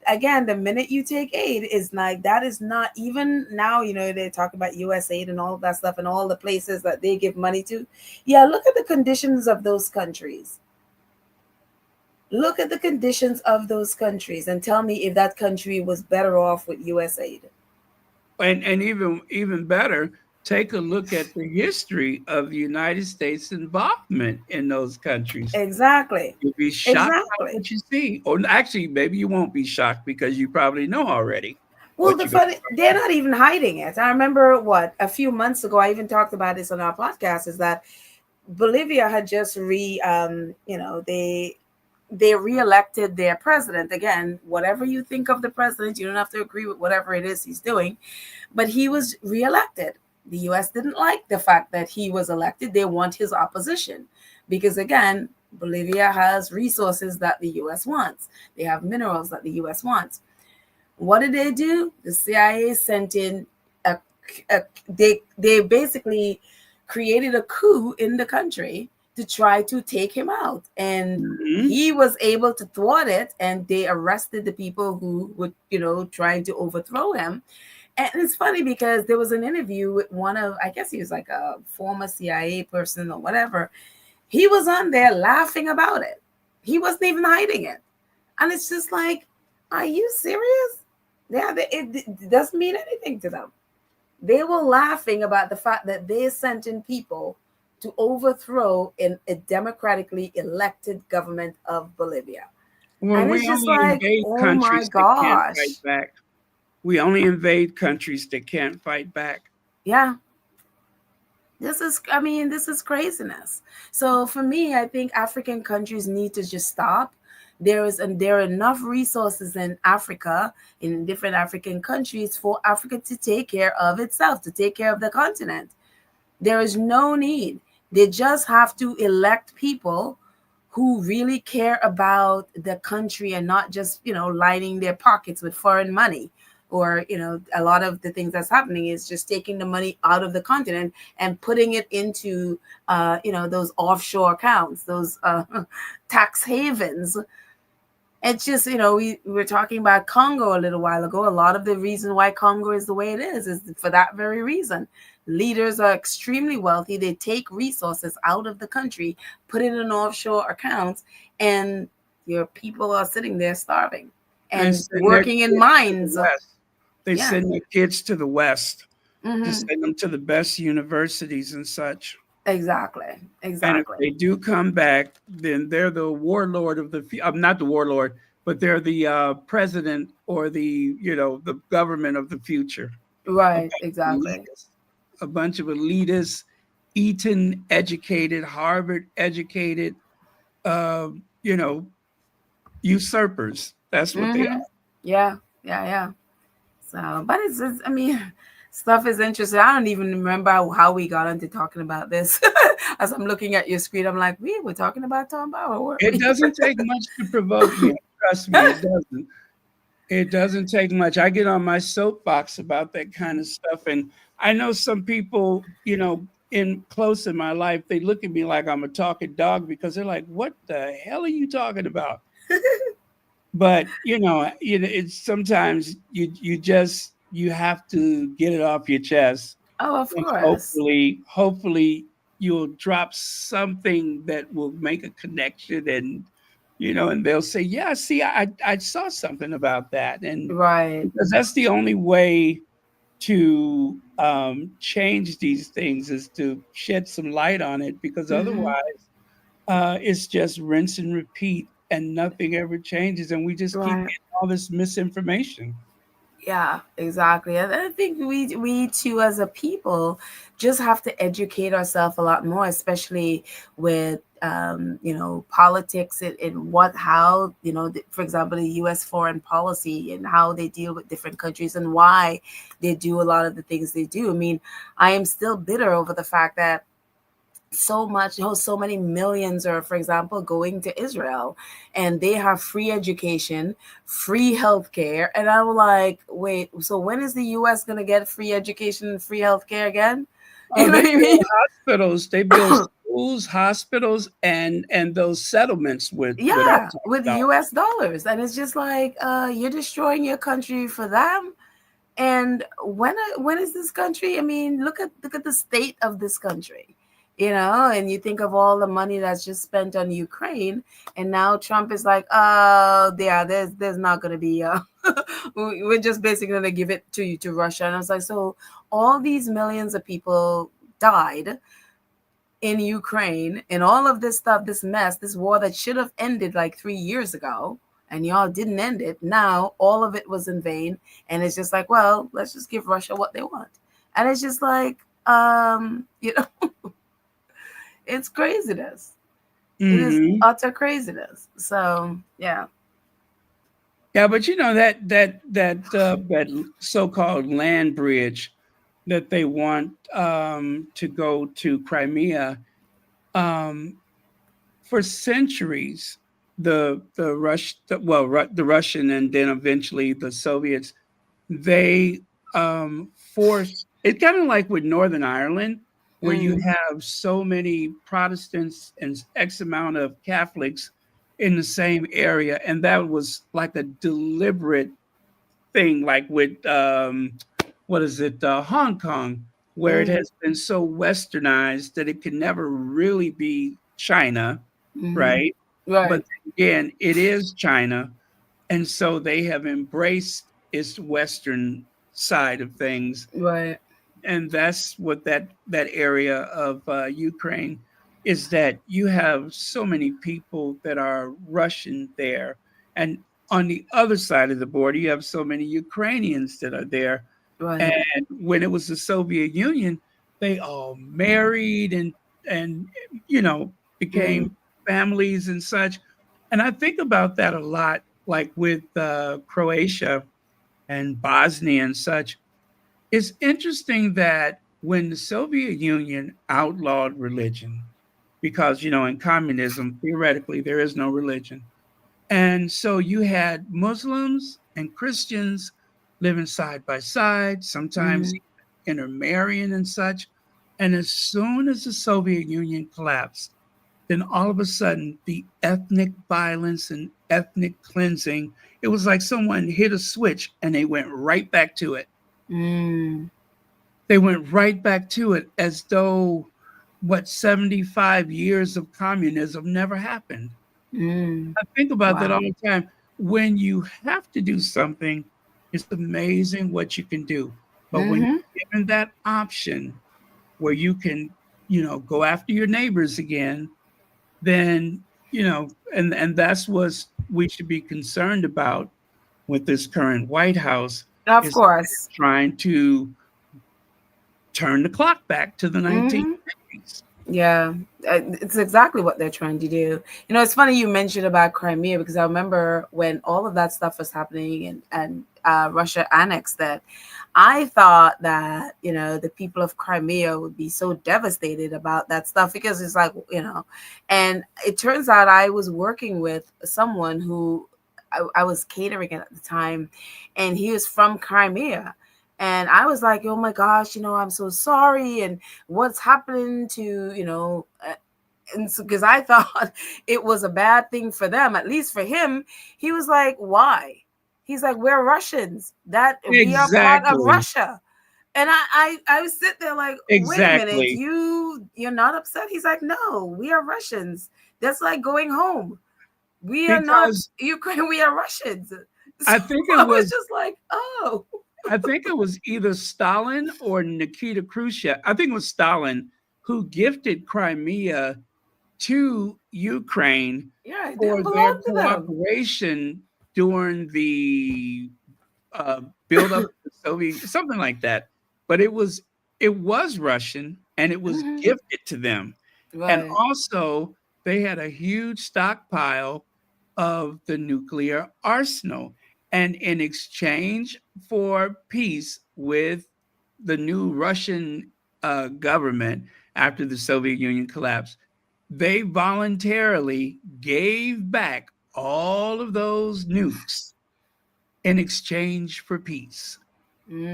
Again, the minute you take aid, is like, that is not, even now, they talk about US aid and all of that stuff and all the places that they give money to. Yeah, look at the conditions of those countries. Look at the conditions of those countries and tell me if that country was better off with US aid. And even better, take a look at the history of the United States involvement in those countries. Exactly. You'll be shocked by what you see. Or actually, maybe you won't be shocked because you probably know already. Well, they're not even hiding it. I remember a few months ago, I even talked about this on our podcast, is that Bolivia had just they reelected their president. Again, whatever you think of the president, you don't have to agree with whatever it is he's doing, but he was reelected. The US didn't like the fact that he was elected. They want his opposition because, again, Bolivia has resources that the US wants. They have minerals that the US wants. What did they do? The CIA sent in they basically created a coup in the country to try to take him out. And he was able to thwart it, and they arrested the people who were, trying to overthrow him. And it's funny because there was an interview with I guess he was like a former CIA person or whatever. He was on there laughing about it. He wasn't even hiding it. And it's just like, are you serious? Yeah, it doesn't mean anything to them. They were laughing about the fact that they sent in people to overthrow a democratically elected government of Bolivia. Well, and it's just like, oh my gosh. We only invade countries that can't fight back. Yeah. This is craziness. So for me, I think African countries need to just stop. There are enough resources in Africa, in different African countries, for Africa to take care of itself, to take care of the continent. There is no need. They just have to elect people who really care about the country and not just, lining their pockets with foreign money. Or, a lot of the things that's happening is just taking the money out of the continent and putting it into, those offshore accounts, those tax havens. It's just, we were talking about Congo a little while ago. A lot of the reason why Congo is the way it is for that very reason. Leaders are extremely wealthy. They take resources out of the country, put it in offshore accounts, and your people are sitting there starving and working in mines. They send their kids to the West to send them to the best universities and such. Exactly. And if they do come back, then they're the warlord of not the warlord, but they're the president or the government of the future. Right. Exactly. A bunch of elitists, Eton educated, Harvard educated, usurpers. That's what they are. Yeah. So, but it's stuff is interesting. I don't even remember how we got into talking about this. As I'm looking at your screen, I'm like, we were talking about Tom Bauer. It doesn't take much to provoke me. Trust me, it doesn't. It doesn't take much. I get on my soapbox about that kind of stuff. And I know some people, close in my life, they look at me like I'm a talking dog because they're like, what the hell are you talking about? But it's sometimes you have to get it off your chest. Oh, of course. Hopefully you'll drop something that will make a connection, and and they'll say, yeah, see, I saw something about that. And right, because that's the only way to change these things, is to shed some light on it, because otherwise it's just rinse and repeat and nothing ever changes, and we just keep Right. getting all this misinformation. Yeah, exactly. And I think we too as a people just have to educate ourselves a lot more, especially with politics and how for example, the US foreign policy and how they deal with different countries and why they do a lot of the things they do. I mean, I am still bitter over the fact that so many millions are, for example, going to Israel, and they have free education, free healthcare, and I'm like, wait, so when is the US going to get free education and free healthcare again? You Oh, know they what I build mean? hospitals, they build schools, hospitals, and those settlements with our Yeah, tax with dollars. US dollars, and it's just like, you're destroying your country for them. And when is this country? I mean, look at the state of this country, and you think of all the money that's just spent on Ukraine, and now Trump is like, oh yeah, there's not going to be we're just basically going to give it to Russia. And I was like, so all these millions of people died in Ukraine, and all of this stuff, this mess, this war that should have ended like 3 years ago, and y'all didn't end it. Now all of it was in vain, and it's just like, well, let's just give Russia what they want. And it's just like, it's craziness. It is utter craziness. So yeah. Yeah, but that so-called land bridge that they want to go to Crimea, for centuries, the Russian and then eventually the Soviets, they forced it, kind of like with Northern Ireland, where you have so many Protestants and X amount of Catholics in the same area, and that was like a deliberate thing, like with what is it, Hong Kong, where it has been so westernized that it can never really be China, right? Right. But again, it is China, and so they have embraced its western side of things, Right. and that's what that area of Ukraine is, that you have so many people that are Russian there, and on the other side of the border, you have so many Ukrainians that are there. Right. And when it was the Soviet Union, they all married and became families and such. And I think about that a lot, like with Croatia and Bosnia and such. It's interesting that when the Soviet Union outlawed religion, because in communism, theoretically, there is no religion. And so you had Muslims and Christians living side by side, sometimes intermarrying and such. And as soon as the Soviet Union collapsed, then all of a sudden the ethnic violence and ethnic cleansing, it was like someone hit a switch and they went right back to it. They went right back to it, as though 75 years of communism never happened. I think about that all the time. When you have to do something, it's amazing what you can do. But when you're given that option where you can, go after your neighbors again, then, and that's what we should be concerned about with this current White House. Of course. Trying to turn the clock back to the 1950s. Yeah, it's exactly what they're trying to do. It's funny you mentioned about Crimea, because I remember when all of that stuff was happening and Russia annexed that, I thought that, the people of Crimea would be so devastated about that stuff, because it's like, and it turns out I was working with someone who I was catering at the time, and he was from Crimea. And I was like, oh my gosh, I'm so sorry. And what's happening to, and because I thought it was a bad thing for them, at least for him. He was like, why? He's like, we're Russians, that we are part of Russia. And I was sitting there like, wait a minute, you're not upset? He's like, no, we are Russians. That's like going home. We are not Ukraine, we are Russians. So I think I was just like, oh. I think it was either Stalin or Nikita Khrushchev. I think it was Stalin who gifted Crimea to Ukraine Yeah, it for didn't their belong to them. cooperation during the build up of the Soviet, something like that. But it was Russian and it was Mhm. gifted to them. And Right. also they had a huge stockpile of the nuclear arsenal. And in exchange for peace with the new Russian government after the Soviet Union collapsed, they voluntarily gave back all of those nukes in exchange for peace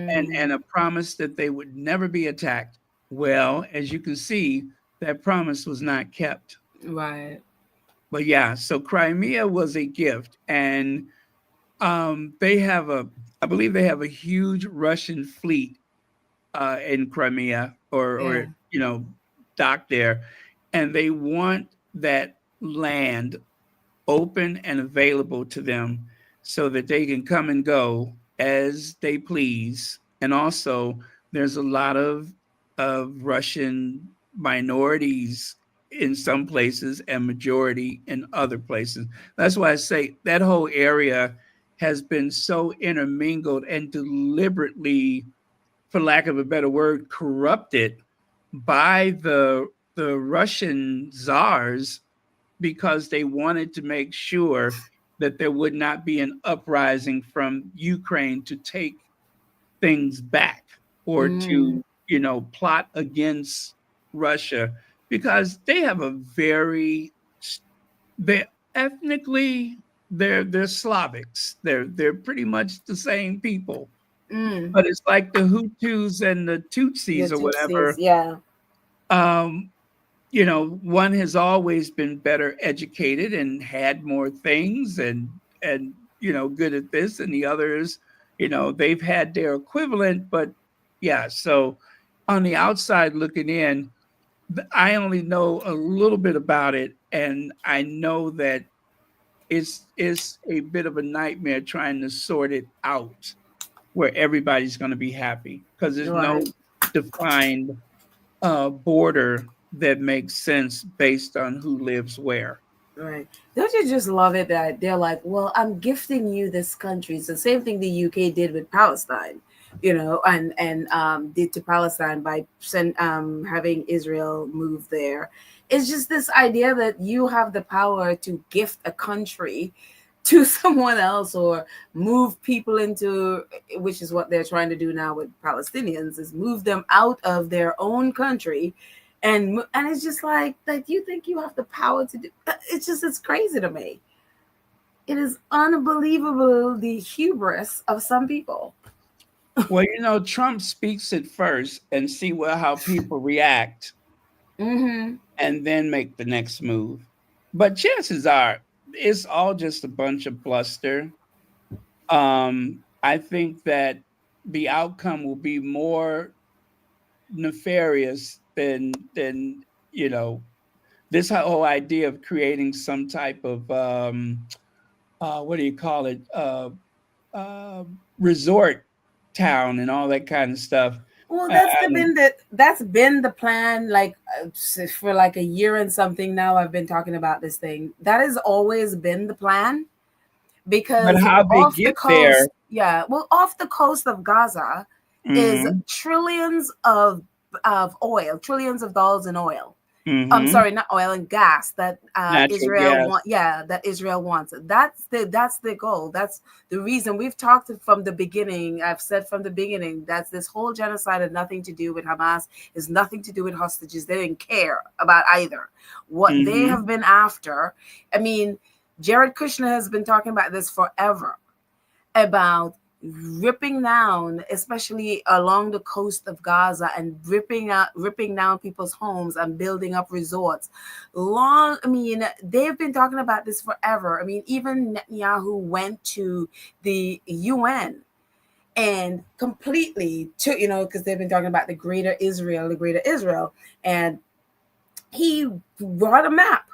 and a Mm, promise that they would never be attacked. Well, as you can see, that promise was not kept. right. But yeah, so Crimea was a gift, and I believe they have a huge Russian fleet in Crimea, or Yeah. docked there, and they want that land open and available to them so that they can come and go as they please. And also, there's a lot of Russian minorities in some places and majority in other places. That's why I say that whole area has been so intermingled and deliberately, for lack of a better word, corrupted by the Russian czars because they wanted to make sure that there would not be an uprising from Ukraine to take things back or Mm, to, plot against Russia because they have a they ethnically they're Slavics. They're pretty much the same people. mm. But it's like the Hutus and the The Tutsis or Tutsis, whatever. yeah. Um, one has always been better educated and had more things and good at this, and the others, they've had their equivalent, but yeah. So on the outside looking in, I only know a little bit about it, and I know that it's a bit of a nightmare trying to sort it out where everybody's going to be happy because there's no Right. defined border that makes sense based on who lives where. Right. Don't you just love it that they're like, well, I'm gifting you this country. It's the same thing the UK did with Palestine, and did to Palestine by having Israel move there. It's just this idea that you have the power to gift a country to someone else or move people into, which is what they're trying to do now with Palestinians, is move them out of their own country. And it's just like that you think you have the power to do. It's crazy to me. It is unbelievable, the hubris of some people. Well, Trump speaks it first and see how people react Mm-hmm. and then make the next move. But chances are it's all just a bunch of bluster. I think that the outcome will be more nefarious than this whole idea of creating some type of what do you call it, resort town and all that kind of stuff. Well, Um, that's been the plan, like for like a year and something now. I've been talking about this thing. That has always been the plan but because how they off the get there? coast, yeah, well, off the coast of Gaza is Hmm. trillions of oil, trillions of dollars in oil. I'm Hmm. sorry, not oil and gas that Natural Israel gas. want. Yeah, that Israel wants. That's the goal. That's the reason we've talked from the beginning. I've said from the beginning that's this whole genocide had nothing to do with Hamas. Is nothing to do with hostages. They didn't care about either. What they Hmm. have been after. I mean, Jared Kushner has been talking about this forever, about ripping down, especially along the coast of Gaza, and ripping down people's homes and building up resorts. I mean, they've been talking about this forever. I mean, even Netanyahu went to the UN and completely took, because they've been talking about the greater Israel, and he brought a map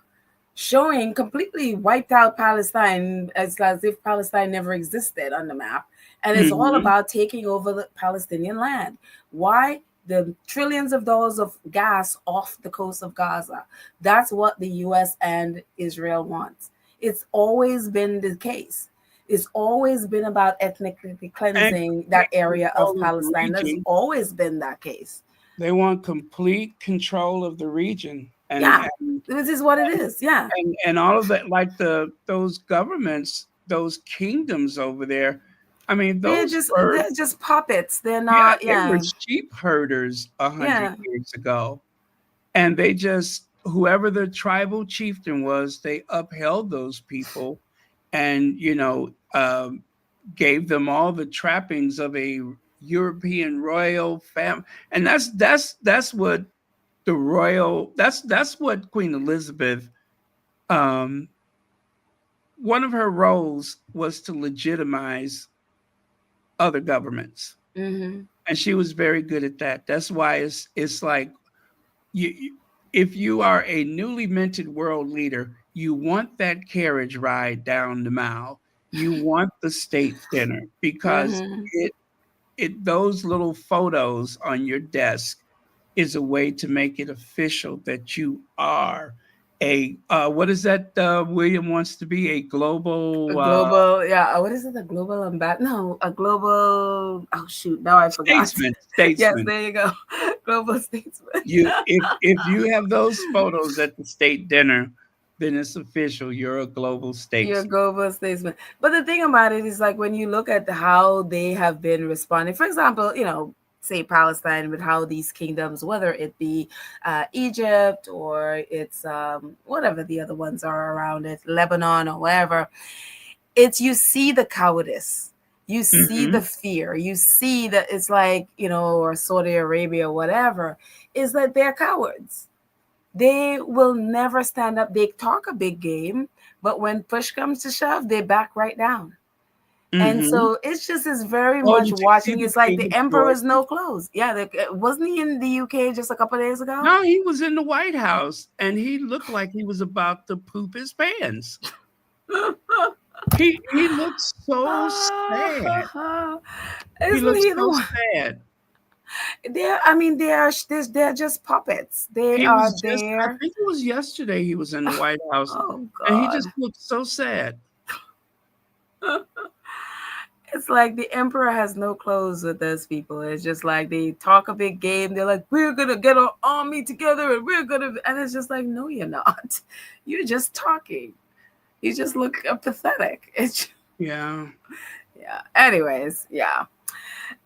showing completely wiped out Palestine as if Palestine never existed on the map, And it's all Mhm. about taking over the Palestinian land. Why? The trillions of dollars of gas off the coast of Gaza. That's what the US and Israel wants. It's always been the case. It's always been about ethnically And cleansing that area of control of the Palestine. That's region. always been that case. They want complete control of the region, Yeah, this is what it is. Yeah. and all of that, like those governments, those kingdoms over there. I mean, they're just puppets. They're yeah, not, they were yeah. sheep herders 100 Yeah. years ago, and they just whoever the tribal chieftain was, they upheld those people, and gave them all the trappings of a European royal family, and that's what the royal that's what Queen Elizabeth, um, one of her roles was to legitimize other governments, Mm-hmm. and she was very good at that. That's why it's like if you are a newly minted world leader, you want that carriage ride down the mile. You want the state dinner because Mm-hmm. those little photos on your desk is a way to make it official that you are a what is that William wants to be a A global global, yeah. What is it? A global ambassador? No, a global. Oh shoot! Now I forgot. statesman. Yes, there you go. Global statesman. You if you have those photos at the state dinner, then it's official. You're a global You're a statesman. global statesman. But the thing about it is, like, when you look at how they have been responding, for example, say Palestine, with how these kingdoms, whether it be Egypt or it's whatever the other ones are around it, Lebanon or wherever, it's you see the cowardice, you see Hmm. the fear, you see that it's like, or Saudi Arabia or whatever, is that they're cowards. They will never stand up. They talk a big game, but when push comes to shove, they back right down. And Hmm. so it's just is very Oh, much did you see watching. the It's like King the of emperor's Georgia? no clothes. Yeah, wasn't he in the UK just a couple of days ago? No, he was in the White House and he looked like he was about to poop his pants. He looks so sad. He Isn't looks he the so one? sad. I mean, they're just puppets. They He are was just I there. think it was yesterday he was in the White House, Oh and he just God. looked so sad. It's like the emperor has no clothes with those people. It's just like they talk a big game. They're like, we're gonna get our army together and and it's just like, no, you're not. You're just talking. You just look pathetic. It's Yeah. yeah. Anyways, yeah.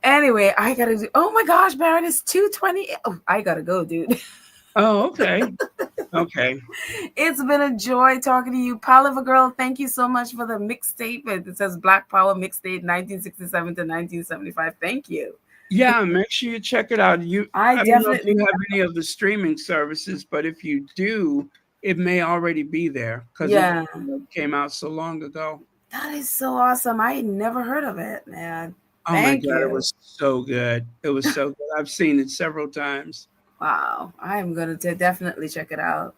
Anyway, I gotta do. Oh my gosh, Baron, it's 2:20. Oh, I gotta go, dude. Oh, okay. Okay. It's been a joy talking to you, pal of a girl. Thank you so much for the mixtape. It says Black Power Mixtape 1967 to 1975. Thank you. Yeah, make sure you check it out. I I don't know if definitely. you have any of the streaming services, but if you do, it may already be there because it Yeah, came out so long ago. that is so awesome. I had never heard of it, man. Oh my Thank God, it you. was so good. It was so good. I've seen it several times. Wow, I'm gonna definitely check it out.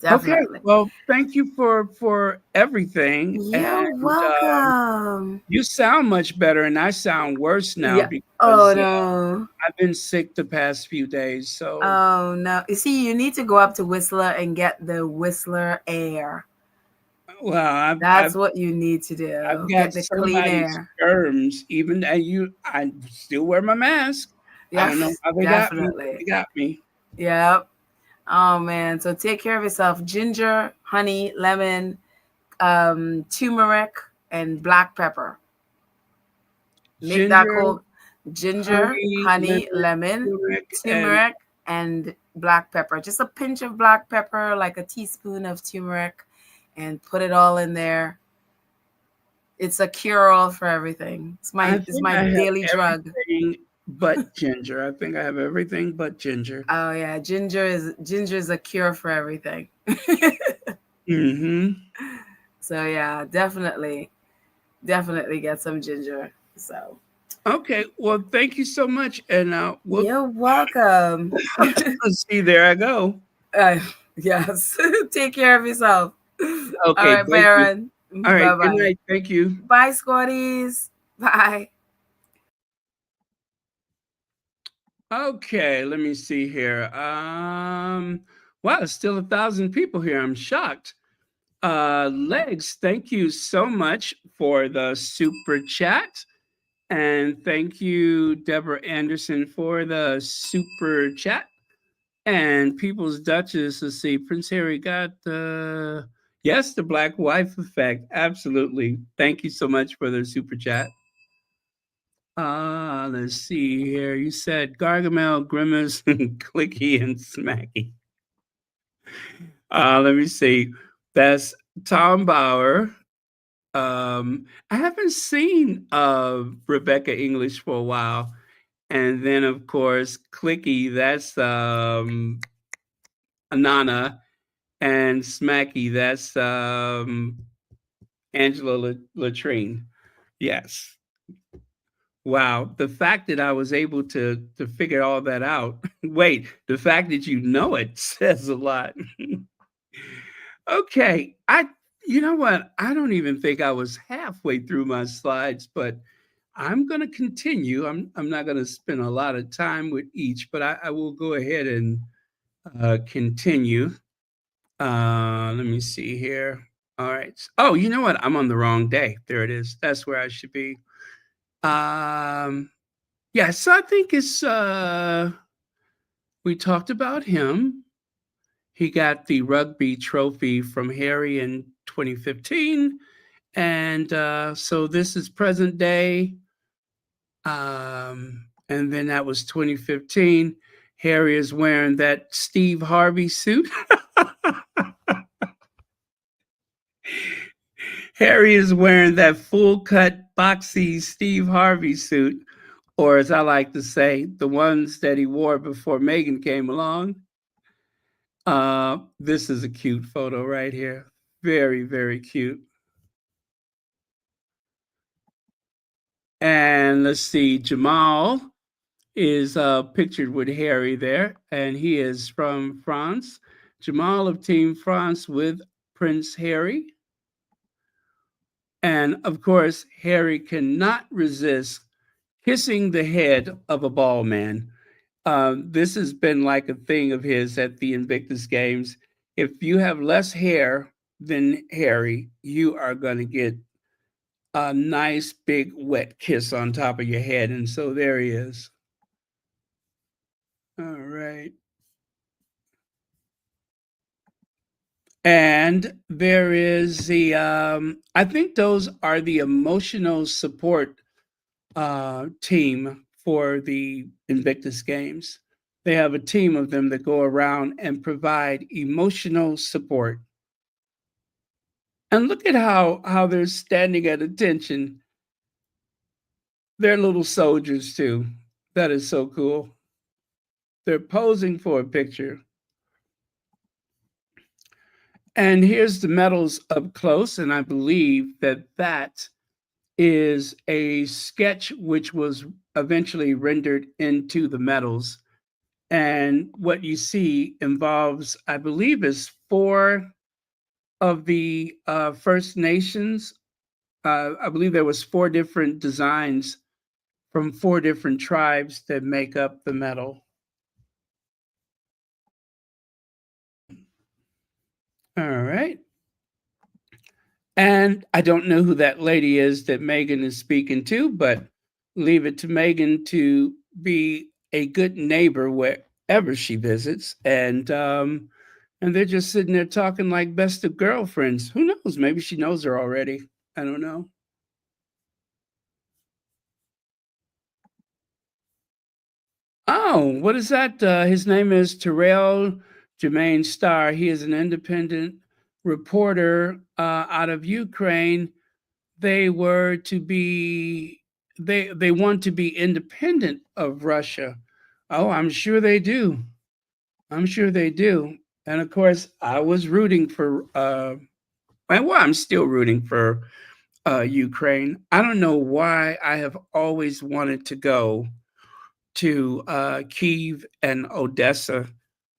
Okay, Definitely. well, thank you for everything, You're and welcome. you sound much better, and I sound worse now Yeah. Oh because no. I've been sick the past few days. So, Oh no. You see, you need to go up to Whistler and get the Whistler air. well, That's what you need to I've do. got Get the clean somebody's air. germs, even and I still wear my mask. I don't know Yes, how they got me. But definitely. they got me. Yep. Oh man. So take care of yourself. Ginger, honey, lemon, turmeric, and black pepper. Make that Ginger, cold. Ginger, honey, lemon, turmeric, and turmeric, and black pepper. Just a pinch of black pepper, like a teaspoon of turmeric, and put it all in there. It's a cure-all for everything. It's I it's think my I have daily drug. everything but ginger. I think I have everything but ginger. Oh yeah, ginger is a cure for everything. Hmm. So yeah, definitely get some ginger. So Okay, well, thank you so much, and we'll you're welcome. see. There I go. Uh, yes. Take care of yourself. All Okay, right, thank you. Baron. All right, Bye good bye. night. Thank you. Bye, squaddies. Bye. Okay, let me see here. Wow, there's still 1,000 people here. I'm shocked. Legs, thank you so much for the super chat. And thank you, Deborah Anderson, for the super chat. And People's Duchess, let's see, Prince Harry got the, yes, the black wife effect. Absolutely. Thank you so much for the super chat. Let's see here. You said Gargamel, Grimace, Clicky, and Smacky. Let me see. That's Tom Bauer. I haven't seen Rebecca English for a while. And then of course, Clicky, that's Anana, and Smacky, that's Angela Latrine. Yes. Wow, the fact that I was able to figure all that out. Wait, the fact that you know it says a lot. Okay, you know what? I don't even think I was halfway through my slides, but I'm going to continue. I'm not going to spend a lot of time with each, but I will go ahead and continue. Let me see here. All right. Oh, you know what? I'm on the wrong day. There it is. That's where I should be. Yeah, so I think it's we talked about him. He got the rugby trophy from Harry in 2015. And so this is present day. And then that was 2015. Harry is wearing that Steve Harvey suit. Harry is wearing that full cut, boxy Steve Harvey suit, or as I like to say, the ones that he wore before Meghan came along. This is a cute photo right here. Very, very cute. And let's see, Jamal is pictured with Harry there, and he is from France. Jamal of Team France with Prince Harry. And of course, Harry cannot resist kissing the head of a ball man. This has been like a thing of his at the Invictus Games. If you have less hair than Harry, you are going to get a nice big wet kiss on top of your head. And so there he is. All right. And there is the, I think those are the emotional support team for the Invictus Games. They have a team of them that go around and provide emotional support. And look at how they're standing at attention. They're little soldiers too. That is so cool. They're posing for a picture. And here's the medals up close, and I believe that is a sketch which was eventually rendered into the medals. And what you see involves, I believe, is 4 of the First Nations. I believe there was 4 different designs from 4 different tribes that make up the medal. All right. And I don't know who that lady is that Meghan is speaking to, but leave it to Meghan to be a good neighbor wherever she visits. And they're just sitting there talking like best of girlfriends. Who knows? Maybe she knows her already. I don't know. Oh, what is that? His name is Terrell Jermaine Starr. He is an independent reporter out of Ukraine. They were to be, they want to be independent of Russia. Oh, I'm sure they do. I'm sure they do. And of course, I was rooting for, I'm still rooting for Ukraine. I don't know why I have always wanted to go to Kyiv and Odessa,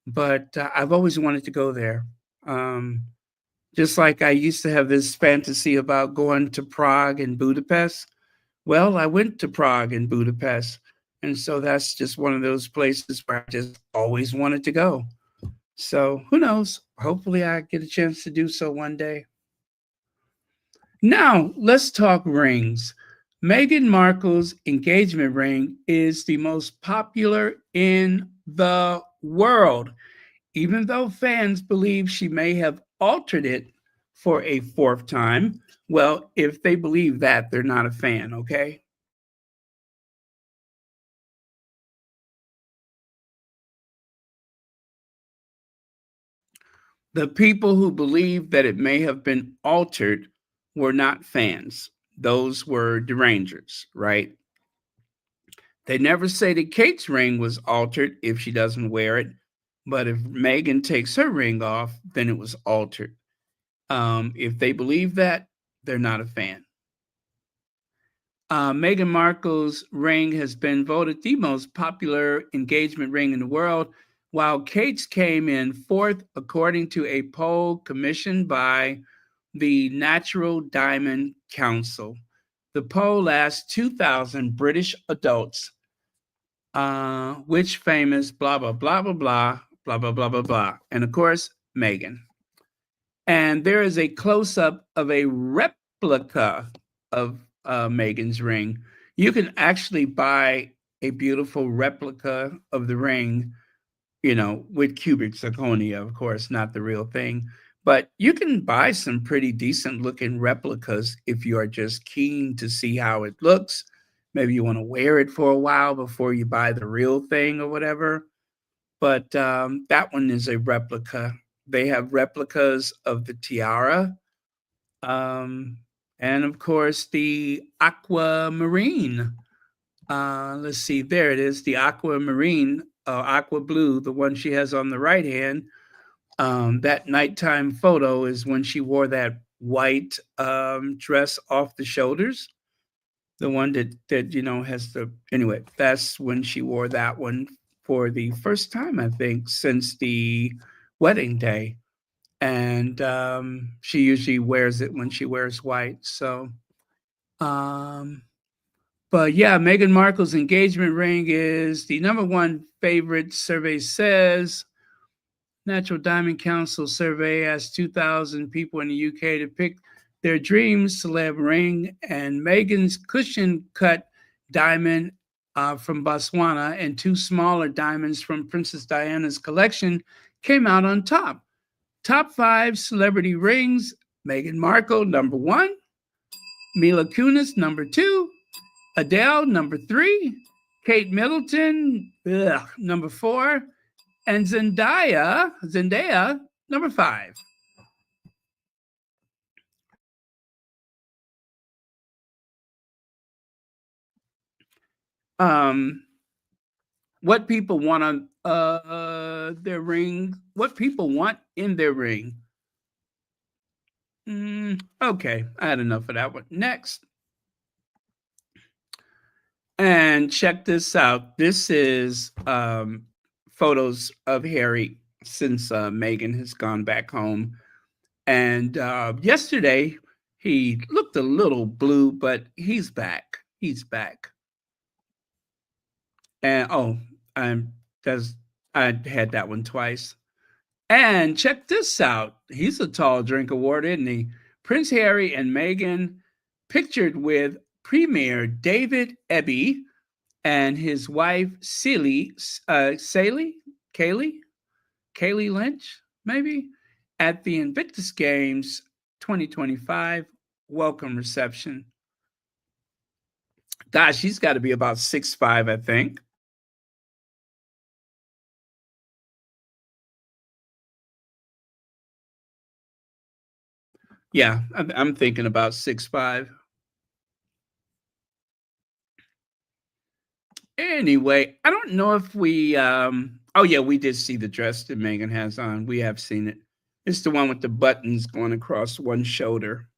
but I've always wanted to go there. Just like I used to have this fantasy about going to Prague and Budapest. Well, I went to Prague and Budapest, And so that's just one of those places where I just always wanted to go. So who knows? Hopefully I get a chance to do so one day. Now, let's talk rings. Meghan Markle's engagement ring is the most popular in the world, even though fans believe she may have altered it for a fourth time. Well, if they believe that, they're not a fan, okay? The people who believe that it may have been altered were not fans. Those were derangers, right? They never say that Kate's ring was altered if she doesn't wear it, but if Meghan takes her ring off, then it was altered. If they believe that, they're not a fan. Meghan Markle's ring has been voted the most popular engagement ring in the world, while Kate's came in fourth, according to a poll commissioned by the Natural Diamond Council. The poll asked 2,000 British adults, which famous blah, blah, blah, blah, blah, blah, blah, blah, blah, blah. And of course, Meghan. And there is a close-up of a replica of Meghan's ring. You can actually buy a beautiful replica of the ring, with cubic zirconia, of course, not the real thing. But you can buy some pretty decent looking replicas if you are just keen to see how it looks. Maybe you want to wear it for a while before you buy the real thing or whatever. But that one is a replica. They have replicas of the tiara. And of course, the aquamarine. Let's see, there it is, the aquamarine, aqua blue, the one she has on the right hand. That nighttime photo is when she wore that white dress off the shoulders. The one that has anyway, that's when she wore that one for the first time, I think, since the wedding day. And she usually wears it when she wears white. So, but yeah, Meghan Markle's engagement ring is the number one favorite, survey says. Natural Diamond Council survey asked 2,000 people in the UK to pick their dream celeb ring, and Meghan's cushion-cut diamond from Botswana and two smaller diamonds from Princess Diana's collection came out on top. Top 5 celebrity rings: Meghan Markle, number 1, Mila Kunis, number 2, Adele, number 3, Kate Middleton, number 4, and Zendaya, number 5. What people want on their ring? What people want in their ring? Okay, I had enough of that one. Next. And check this out. This is photos of Harry since Meghan has gone back home. And yesterday, he looked a little blue, but he's back. He's back. And I had that one twice. And check this out. He's a tall drink award, isn't he? Prince Harry and Meghan pictured with Premier David Eby and his wife Kaylee Lynch, maybe, at the Invictus Games 2025 welcome reception. Gosh, he's got to be about 6'5", I think. Yeah, I'm thinking about 6'5". Anyway, I don't know if we we did see the dress that Meghan has on. We have seen it. It's the one with the buttons going across one shoulder.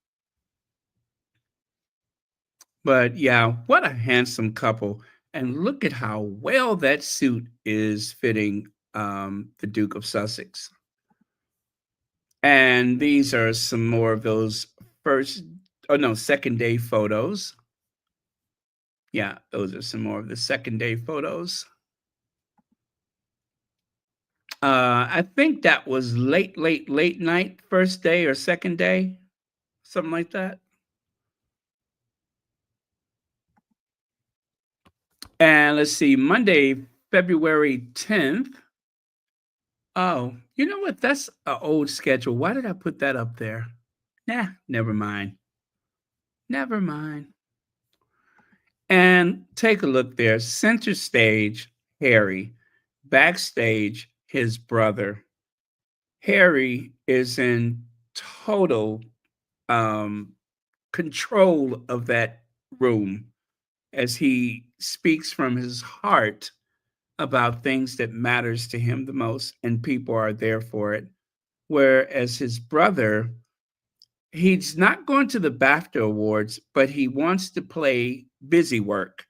But yeah, what a handsome couple. And look at how well that suit is fitting the Duke of Sussex. And these are some more of those second day photos. Yeah, those are some more of the second day photos. I think that was late night, first day or second day, something like that. And let's see, Monday, February 10th. Oh, you know what? That's an old schedule. Why did I put that up there? Nah, never mind. Never mind. And take a look there. Center stage, Harry. Backstage, his brother. Harry is in total control of that room as he speaks from his heart about things that matters to him the most, and people are there for it. Whereas his brother, he's not going to the BAFTA Awards, but he wants to play busy work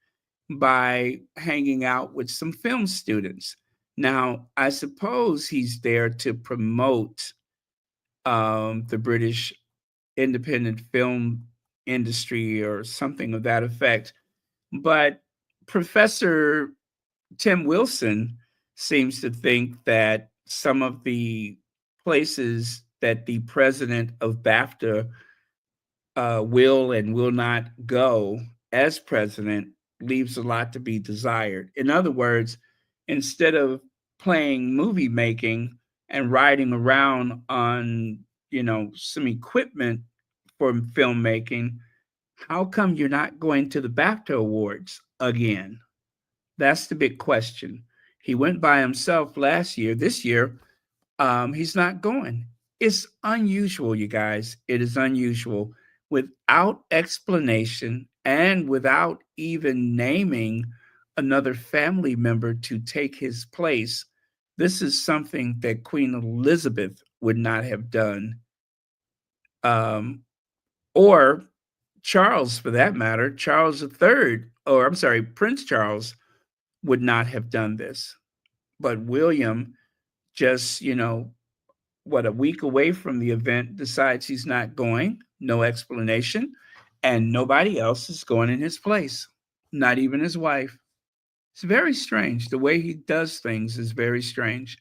by hanging out with some film students. Now, I suppose he's there to promote the British independent film industry or something of that effect. But Professor Tim Wilson seems to think that some of the places that the president of BAFTA will and will not go as president leaves a lot to be desired. In other words, instead of playing movie making and riding around on, some equipment for filmmaking, how come you're not going to the BAFTA Awards again? That's the big question. He went by himself last year. This year, he's not going. It's unusual, you guys. It is unusual. Without explanation and without even naming another family member to take his place, this is something that Queen Elizabeth would not have done, or Charles, for that matter. Charles III, or I'm sorry, Prince Charles would not have done this. But William, just, a week away from the event, decides he's not going, no explanation, and nobody else is going in his place, not even his wife. It's very strange. The way he does things is very strange.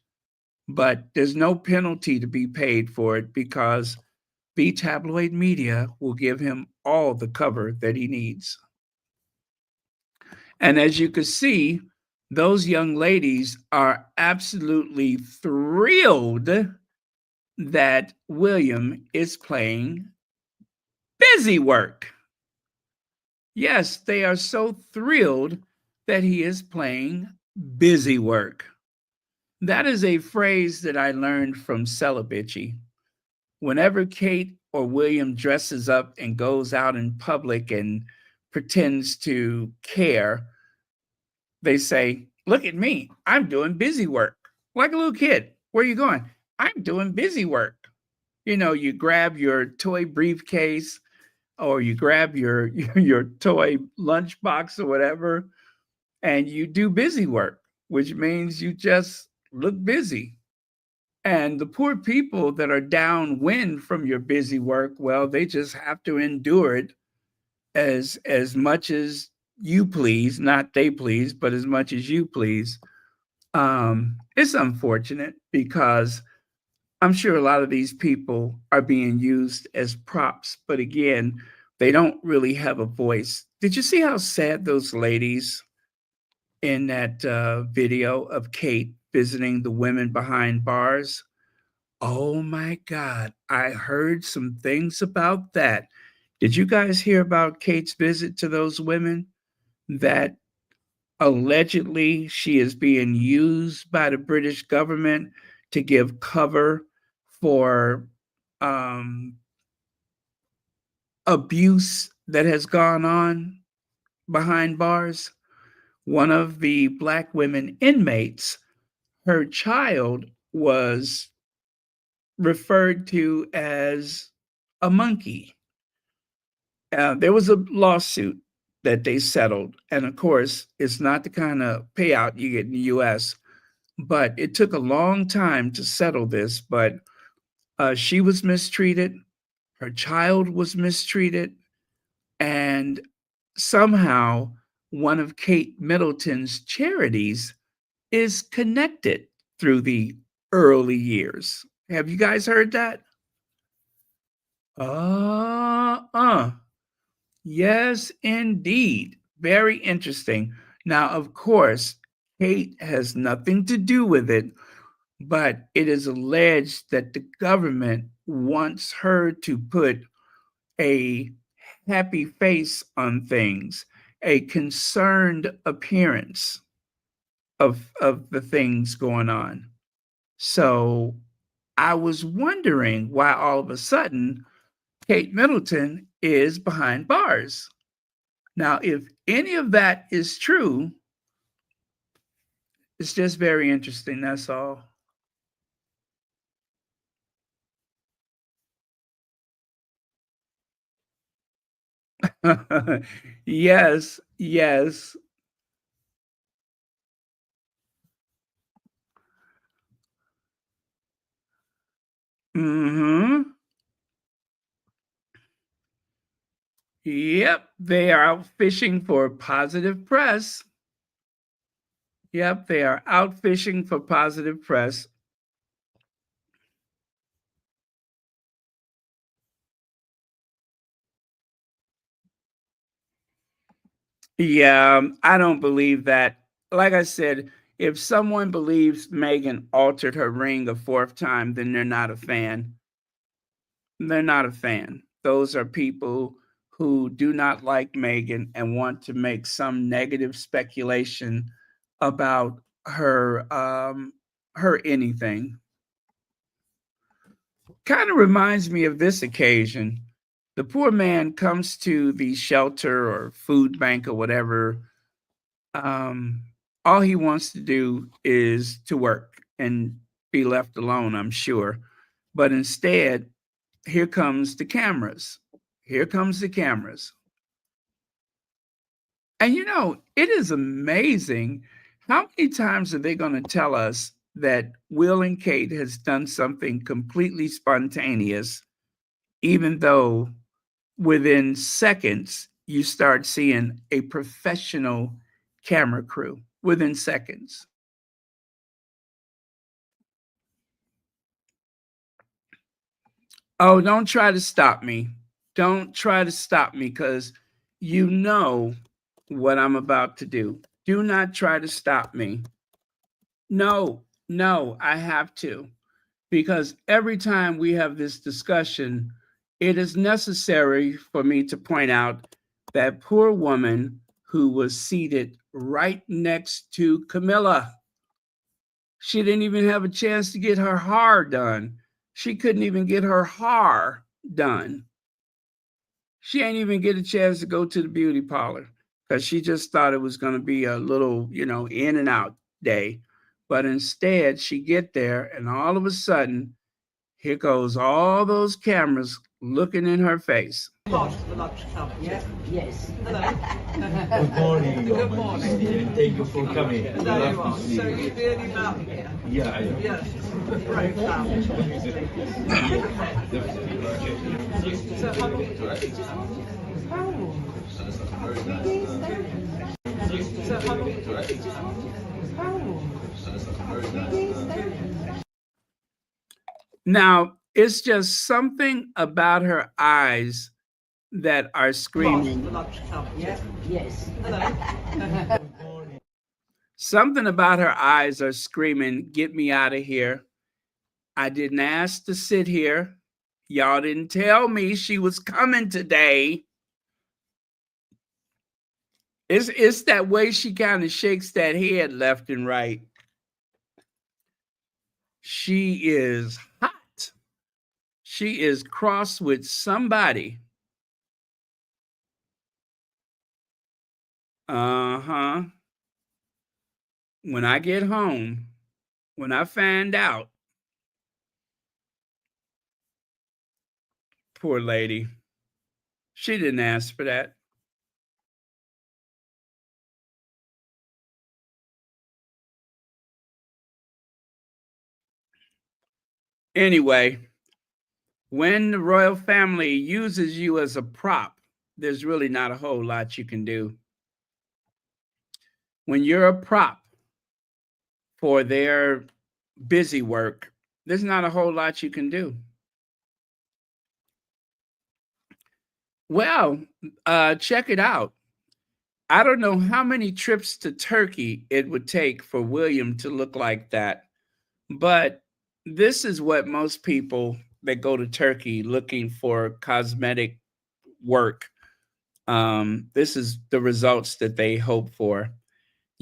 But there's no penalty to be paid for it because the tabloid media will give him all the cover that he needs. And as you can see, those young ladies are absolutely thrilled that William is playing busy work. Yes, they are so thrilled that he is playing busy work. That is a phrase that I learned from Celibici. Whenever Kate or William dresses up and goes out in public and pretends to care, they say, "Look at me, I'm doing busy work." Like a little kid. "Where are you going?" "I'm doing busy work." You grab your toy briefcase or you grab your toy lunchbox or whatever, and you do busy work, which means you just look busy. And the poor people that are downwind from your busy work, well, they just have to endure it as much as you please, not they please, but as much as you please. It's unfortunate because I'm sure a lot of these people are being used as props, but again, they don't really have a voice. Did you see how sad those ladies in that video of Kate visiting the women behind bars? Oh my God, I heard some things about that. Did you guys hear about Kate's visit to those women? That allegedly she is being used by the British government to give cover for abuse that has gone on behind bars. One of the Black women inmates, her child was referred to as a monkey. There was a lawsuit that they settled. And of course, it's not the kind of payout you get in the US, but it took a long time to settle this. But she was mistreated, her child was mistreated, and somehow one of Kate Middleton's charities is connected through the early years. Have you guys heard that? Yes, indeed. Very interesting. Now, of course, Kate has nothing to do with it, but it is alleged that the government wants her to put a happy face on things, a concerned appearance of the things going on. So I was wondering why all of a sudden Kate Middleton is behind bars. Now, if any of that is true, it's just very interesting. That's all. Yes, yes. Mm-hmm. Yep, they are out fishing for positive press. Yep, they are out fishing for positive press. Yeah, I don't believe that. Like I said, if someone believes Meghan altered her ring a fourth time, then they're not a fan. They're not a fan. Those are people who do not like Meghan and want to make some negative speculation about her anything. Kind of reminds me of this occasion. The poor man comes to the shelter or food bank or whatever. All he wants to do is to work and be left alone, I'm sure. But instead, here comes the cameras. Here comes the cameras. And you know, it is amazing how many times are they going to tell us that Will and Kate has done something completely spontaneous, even though within seconds you start seeing a professional camera crew within seconds. Oh, don't try to stop me. Don't try to stop me because you know what I'm about to do. Do not try to stop me. No, no, I have to. Because every time we have this discussion, it is necessary for me to point out that poor woman who was seated right next to Camilla. She didn't even have a chance to get her hair done. She couldn't even get her hair done. She ain't even get a chance to go to the beauty parlor because she just thought it was going to be a little, in and out day. But instead, she get there, and all of a sudden, here goes all those cameras looking in her face. Yes. Good morning. Good morning. Thank you for coming. There you are. So you're really about here? Yeah, I am. Yes. Great family. So how long? So how long? Now, it's just something about her eyes that are screaming. Yes. Something about her eyes are screaming, get me out of here. I didn't ask to sit here. Y'all didn't tell me she was coming today. It's that way she kind of shakes that head left and right. She is hot. She is cross with somebody. Uh-huh. When I get home, when I find out, poor lady, she didn't ask for that. Anyway, when the royal family uses you as a prop, there's really not a whole lot you can do. when you're a prop for their busy work, there's not a whole lot you can do. Well, check it out. I don't know how many trips to Turkey it would take for William to look like that, but this is what most people that go to Turkey looking for cosmetic work, this is the results that they hope for.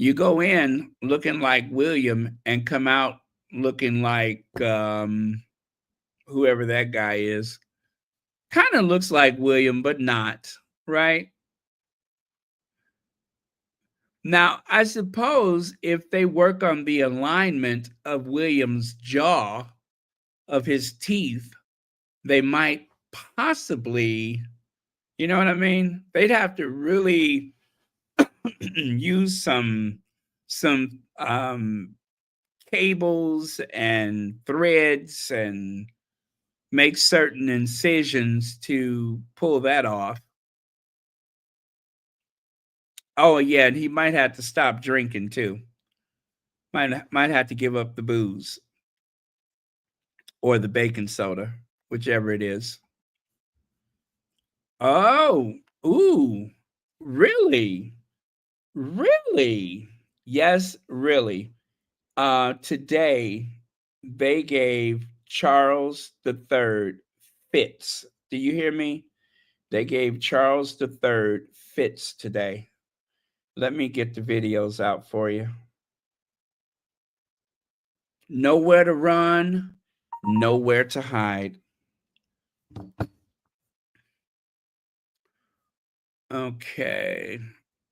You go in looking like William and come out looking like whoever that guy is. Kind of looks like William, but not, right? Now, I suppose if they work on the alignment of William's jaw, of his teeth, they might possibly, you know what I mean? They'd have to really use some cables and threads and make certain incisions to pull that off. Oh yeah, and he might have to stop drinking too. Might have to give up the booze or the baking soda, whichever it is. Oh, ooh, really? Really? Yes, really. Today they gave Charles III fits. Do you hear me? They gave Charles III fits today. Let me get the videos out for you. Nowhere to run, nowhere to hide. Okay,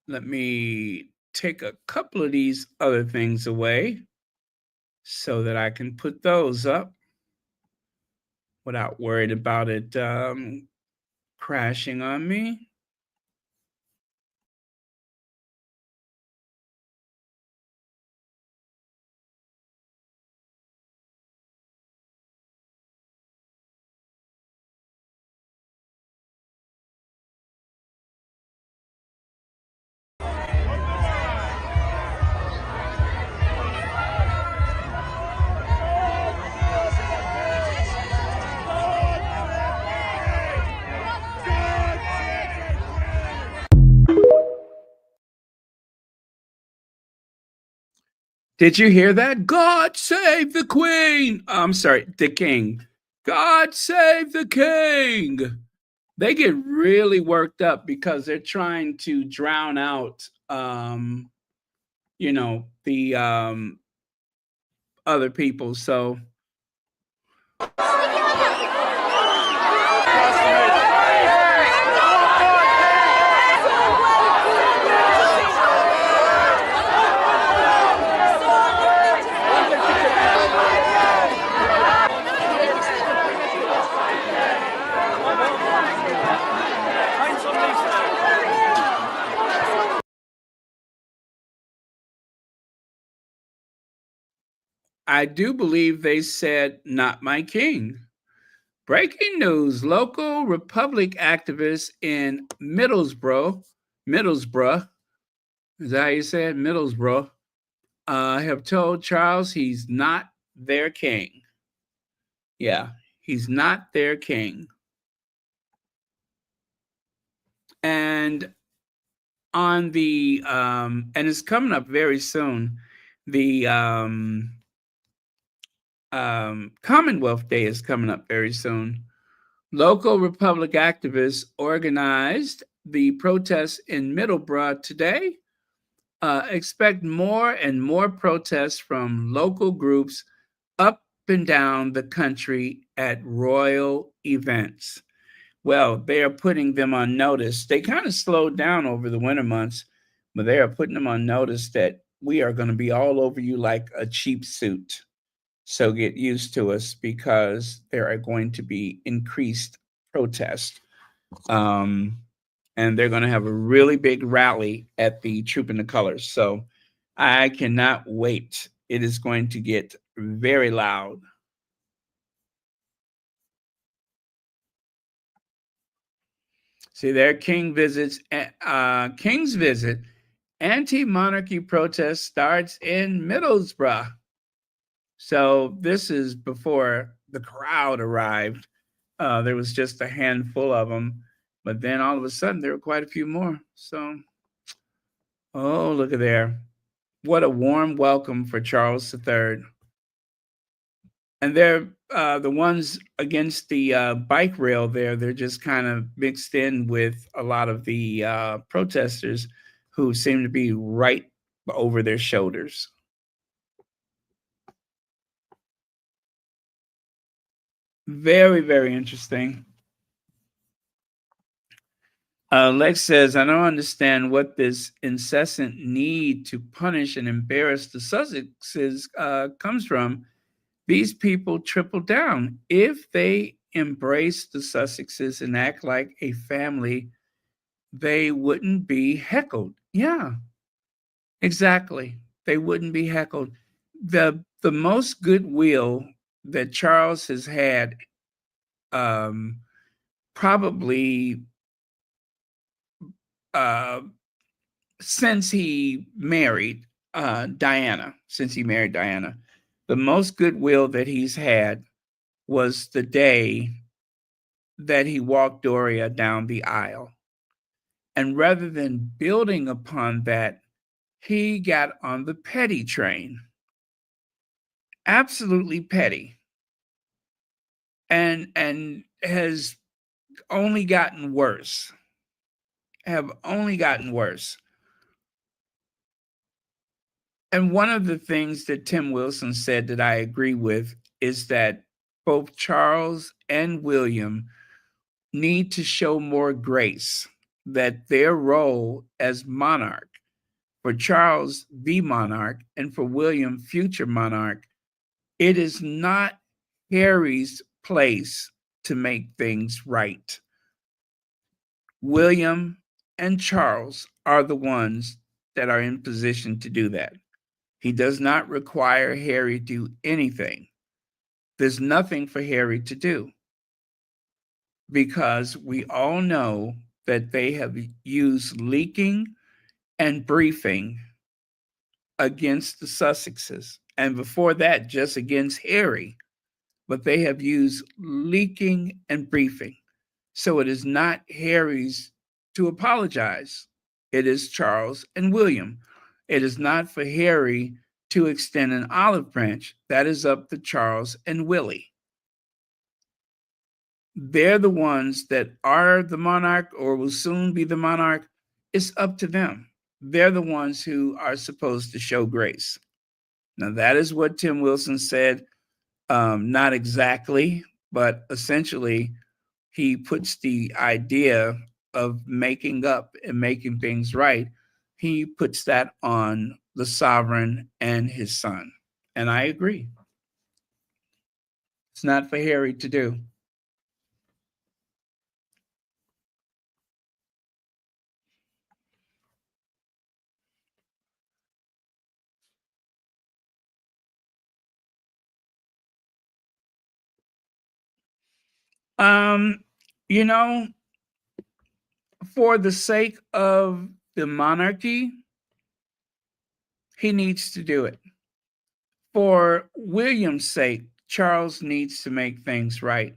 let me take a couple of these other things away so that I can put those up without worried about it crashing on me. Did you hear that? God save the Queen. I'm sorry, the King. God save the King. They get really worked up because they're trying to drown out, the other people. So I do believe they said, not my king. Breaking news, local Republic activists in Middlesbrough, is that how you say it? Middlesbrough, have told Charles he's not their king. Yeah, he's not their king. And on the, and it's coming up very soon, the Commonwealth Day is coming up very soon. Local Republic activists organized the protests in Middlesbrough today. Expect more and more protests from local groups up and down the country at royal events. Well, they are putting them on notice. They kind of slowed down over the winter months, but they are putting them on notice that we are going to be all over you like a cheap suit. So get used to us because there are going to be increased protests. And they're going to have a really big rally at the Troop in the Colors. So I cannot wait. It is going to get very loud. See there, King's visit Anti-monarchy protest starts in Middlesbrough. So this is before the crowd arrived. There was just a handful of them, but then all of a sudden there were quite a few more. So, oh, look at there. What a warm welcome for Charles III. And they're the ones against the bike rail there. They're just kind of mixed in with a lot of the protesters who seem to be right over their shoulders. Very, very interesting. Lex says, I don't understand what this incessant need to punish and embarrass the Sussexes comes from. These people triple down. If they embrace the Sussexes and act like a family, they wouldn't be heckled. Yeah, exactly. They wouldn't be heckled. The most goodwill that Charles has had probably since he married Diana, the most goodwill that he's had was the day that he walked Doria down the aisle. And rather than building upon that, he got on the petty train. Absolutely petty. And has only gotten worse. Have only gotten worse. And one of the things that Tim Wilson said that I agree with is that both Charles and William need to show more grace, that their role as monarch, for Charles, the monarch, and for William, future monarch, it is not Harry's place to make things right. William and Charles are the ones that are in position to do that. He does not require Harry to do anything. There's nothing for Harry to do because we all know that they have used leaking and briefing against the Sussexes, and before that, just against Harry. But they have used leaking and briefing. So it is not Harry's to apologize. It is Charles and William. It is not for Harry to extend an olive branch. That is up to Charles and Willie. They're the ones that are the monarch or will soon be the monarch. It's up to them. They're the ones who are supposed to show grace. Now, that is what Tim Wilson said. Not exactly, but essentially, he puts the idea of making up and making things right. He puts that on the sovereign and his son. And I agree. It's not for Harry to do. You know, for the sake of the monarchy, he needs to do it. For William's sake, Charles needs to make things right.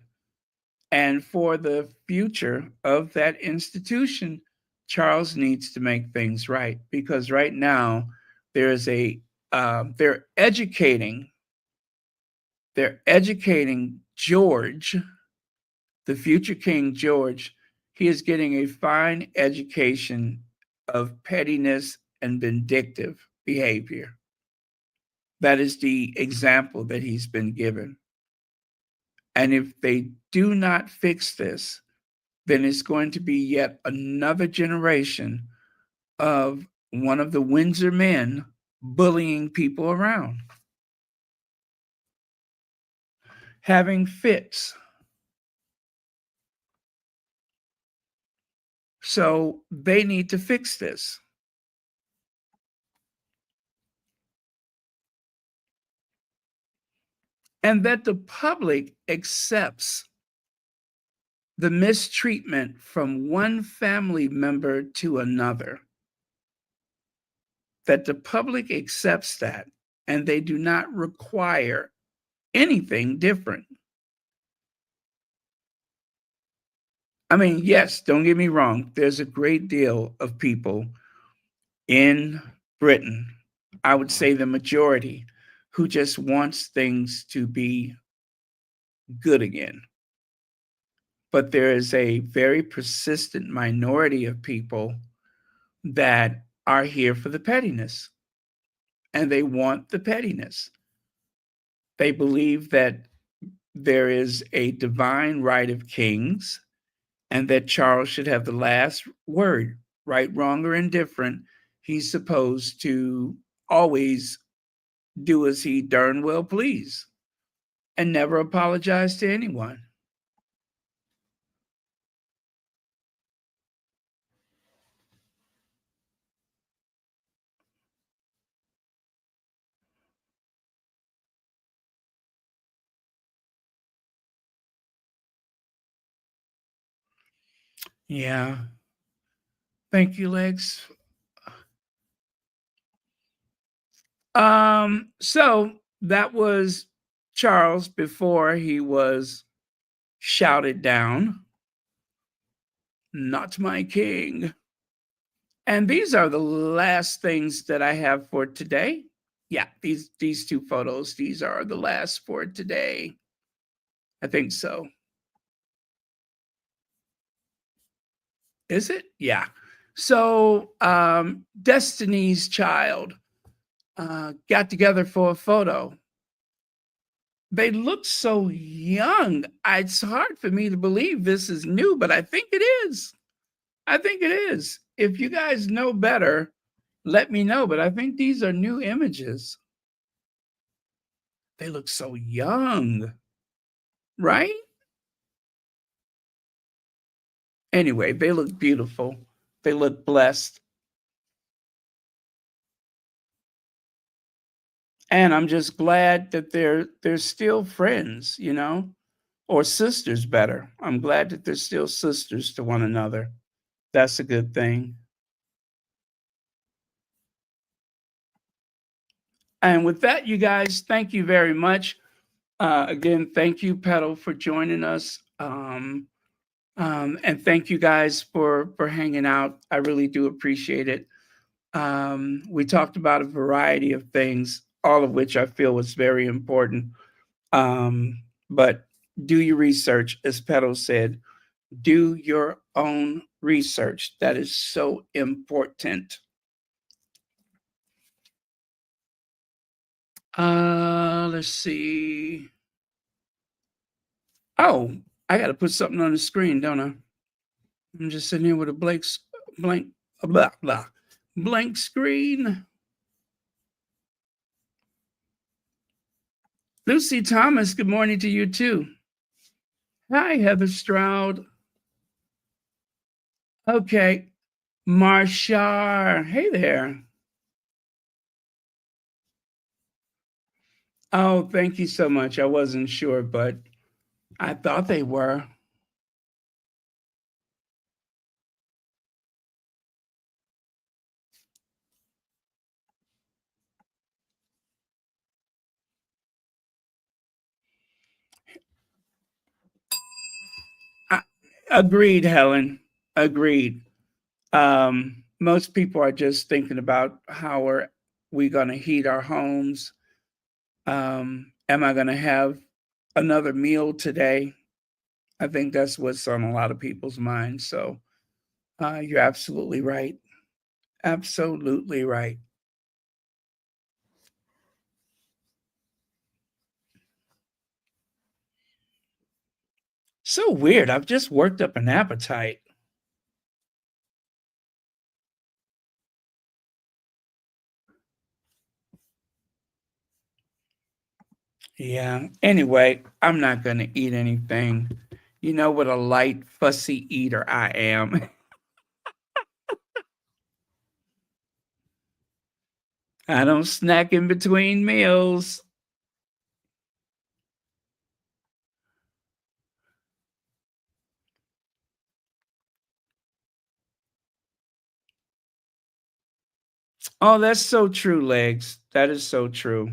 And for the future of that institution, Charles needs to make things right. Because right now, there's they're educating George, the future King George. He is getting a fine education of pettiness and vindictive behavior. That is the example that he's been given. And if they do not fix this, then it's going to be yet another generation of one of the Windsor men bullying people around, having fits. So they need to fix this. And that the public accepts the mistreatment from one family member to another. that the public accepts that and they do not require anything different. I mean, yes, don't get me wrong. There's a great deal of people in Britain, I would say the majority, who just wants things to be good again. But there is a very persistent minority of people that are here for the pettiness, and they want the pettiness. They believe that there is a divine right of kings and that Charles should have the last word, right, wrong, or indifferent. He's supposed to always do as he darn well please and never apologize to anyone. Yeah. Thank you, Lex. So that was Charles before he was shouted down. Not my king. And these are the last things that I have for today. Yeah, these two photos, these are the last for today. I think so. Is it? Yeah. So Destiny's Child got together for a photo. They look so young. It's hard for me to believe this is new, but I think it is. I think it is. If you guys know better, let me know. But I think these are new images. They look so young, right? Anyway, they look beautiful. They look blessed. And I'm just glad that they're still friends, you know, or sisters better. I'm glad that they're still sisters to one another. That's a good thing. And with that, you guys, thank you very much. Again, thank you, Petal, for joining us. And thank you guys for hanging out. I really do appreciate it. We talked about a variety of things, all of which I feel was very important. But do your research, as Petal said. Do your own research. That is so important. Let's see. Oh, I got to put something on the screen, don't I? I'm just sitting here with a blank screen. Lucy Thomas, good morning to you too. Hi, Heather Stroud. Okay, Marshar, hey there. Oh, thank you so much. I wasn't sure, but I thought they were. Agreed, Helen. Agreed. Most people are just thinking about how are we going to heat our homes. Am I going to have another meal today? I think that's what's on a lot of people's minds. So you're absolutely right. Absolutely right. So weird. I've just worked up an appetite. Yeah. Anyway, I'm not going to eat anything. You know what a light, fussy eater I am. I don't snack in between meals. Oh, that's so true, Legs. That is so true.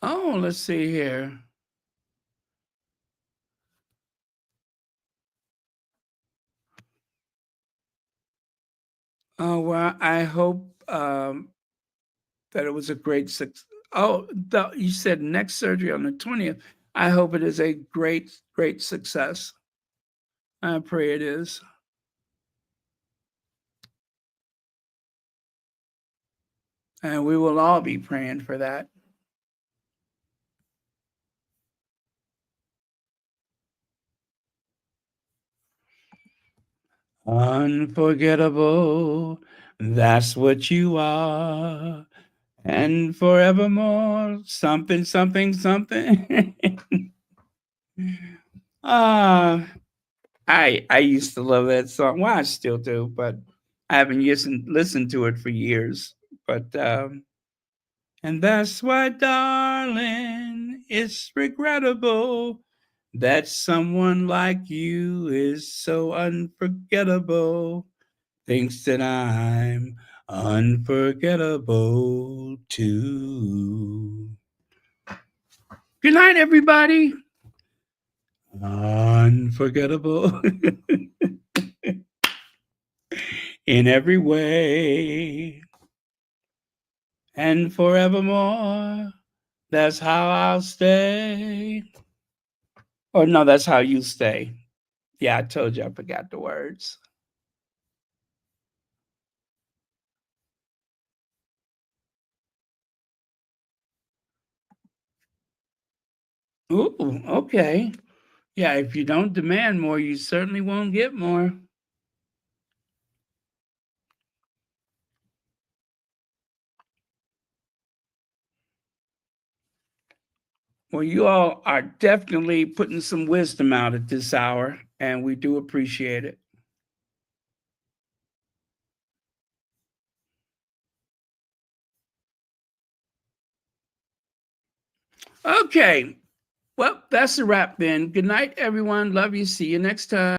Oh, let's see here. Oh, well, I hope that it was a great success. Oh, you said next surgery on the 20th. I hope it is a great, great success. I pray it is. And we will all be praying for that. Unforgettable, that's what you are. And forevermore, something, something, something. I used to love that song. Well, I still do, but I haven't listened to it for years. But and that's why, darling, it's regrettable that someone like you is so unforgettable. Thinks that I'm unforgettable too. Good night, everybody. Unforgettable in every way. And forevermore, that's how I'll stay. Or no, that's how you stay. Yeah, I told you I forgot the words. Ooh, okay. Yeah, if you don't demand more, you certainly won't get more. Well, you all are definitely putting some wisdom out at this hour, and we do appreciate it. Okay. Well, that's a wrap then. Good night, everyone. Love you. See you next time.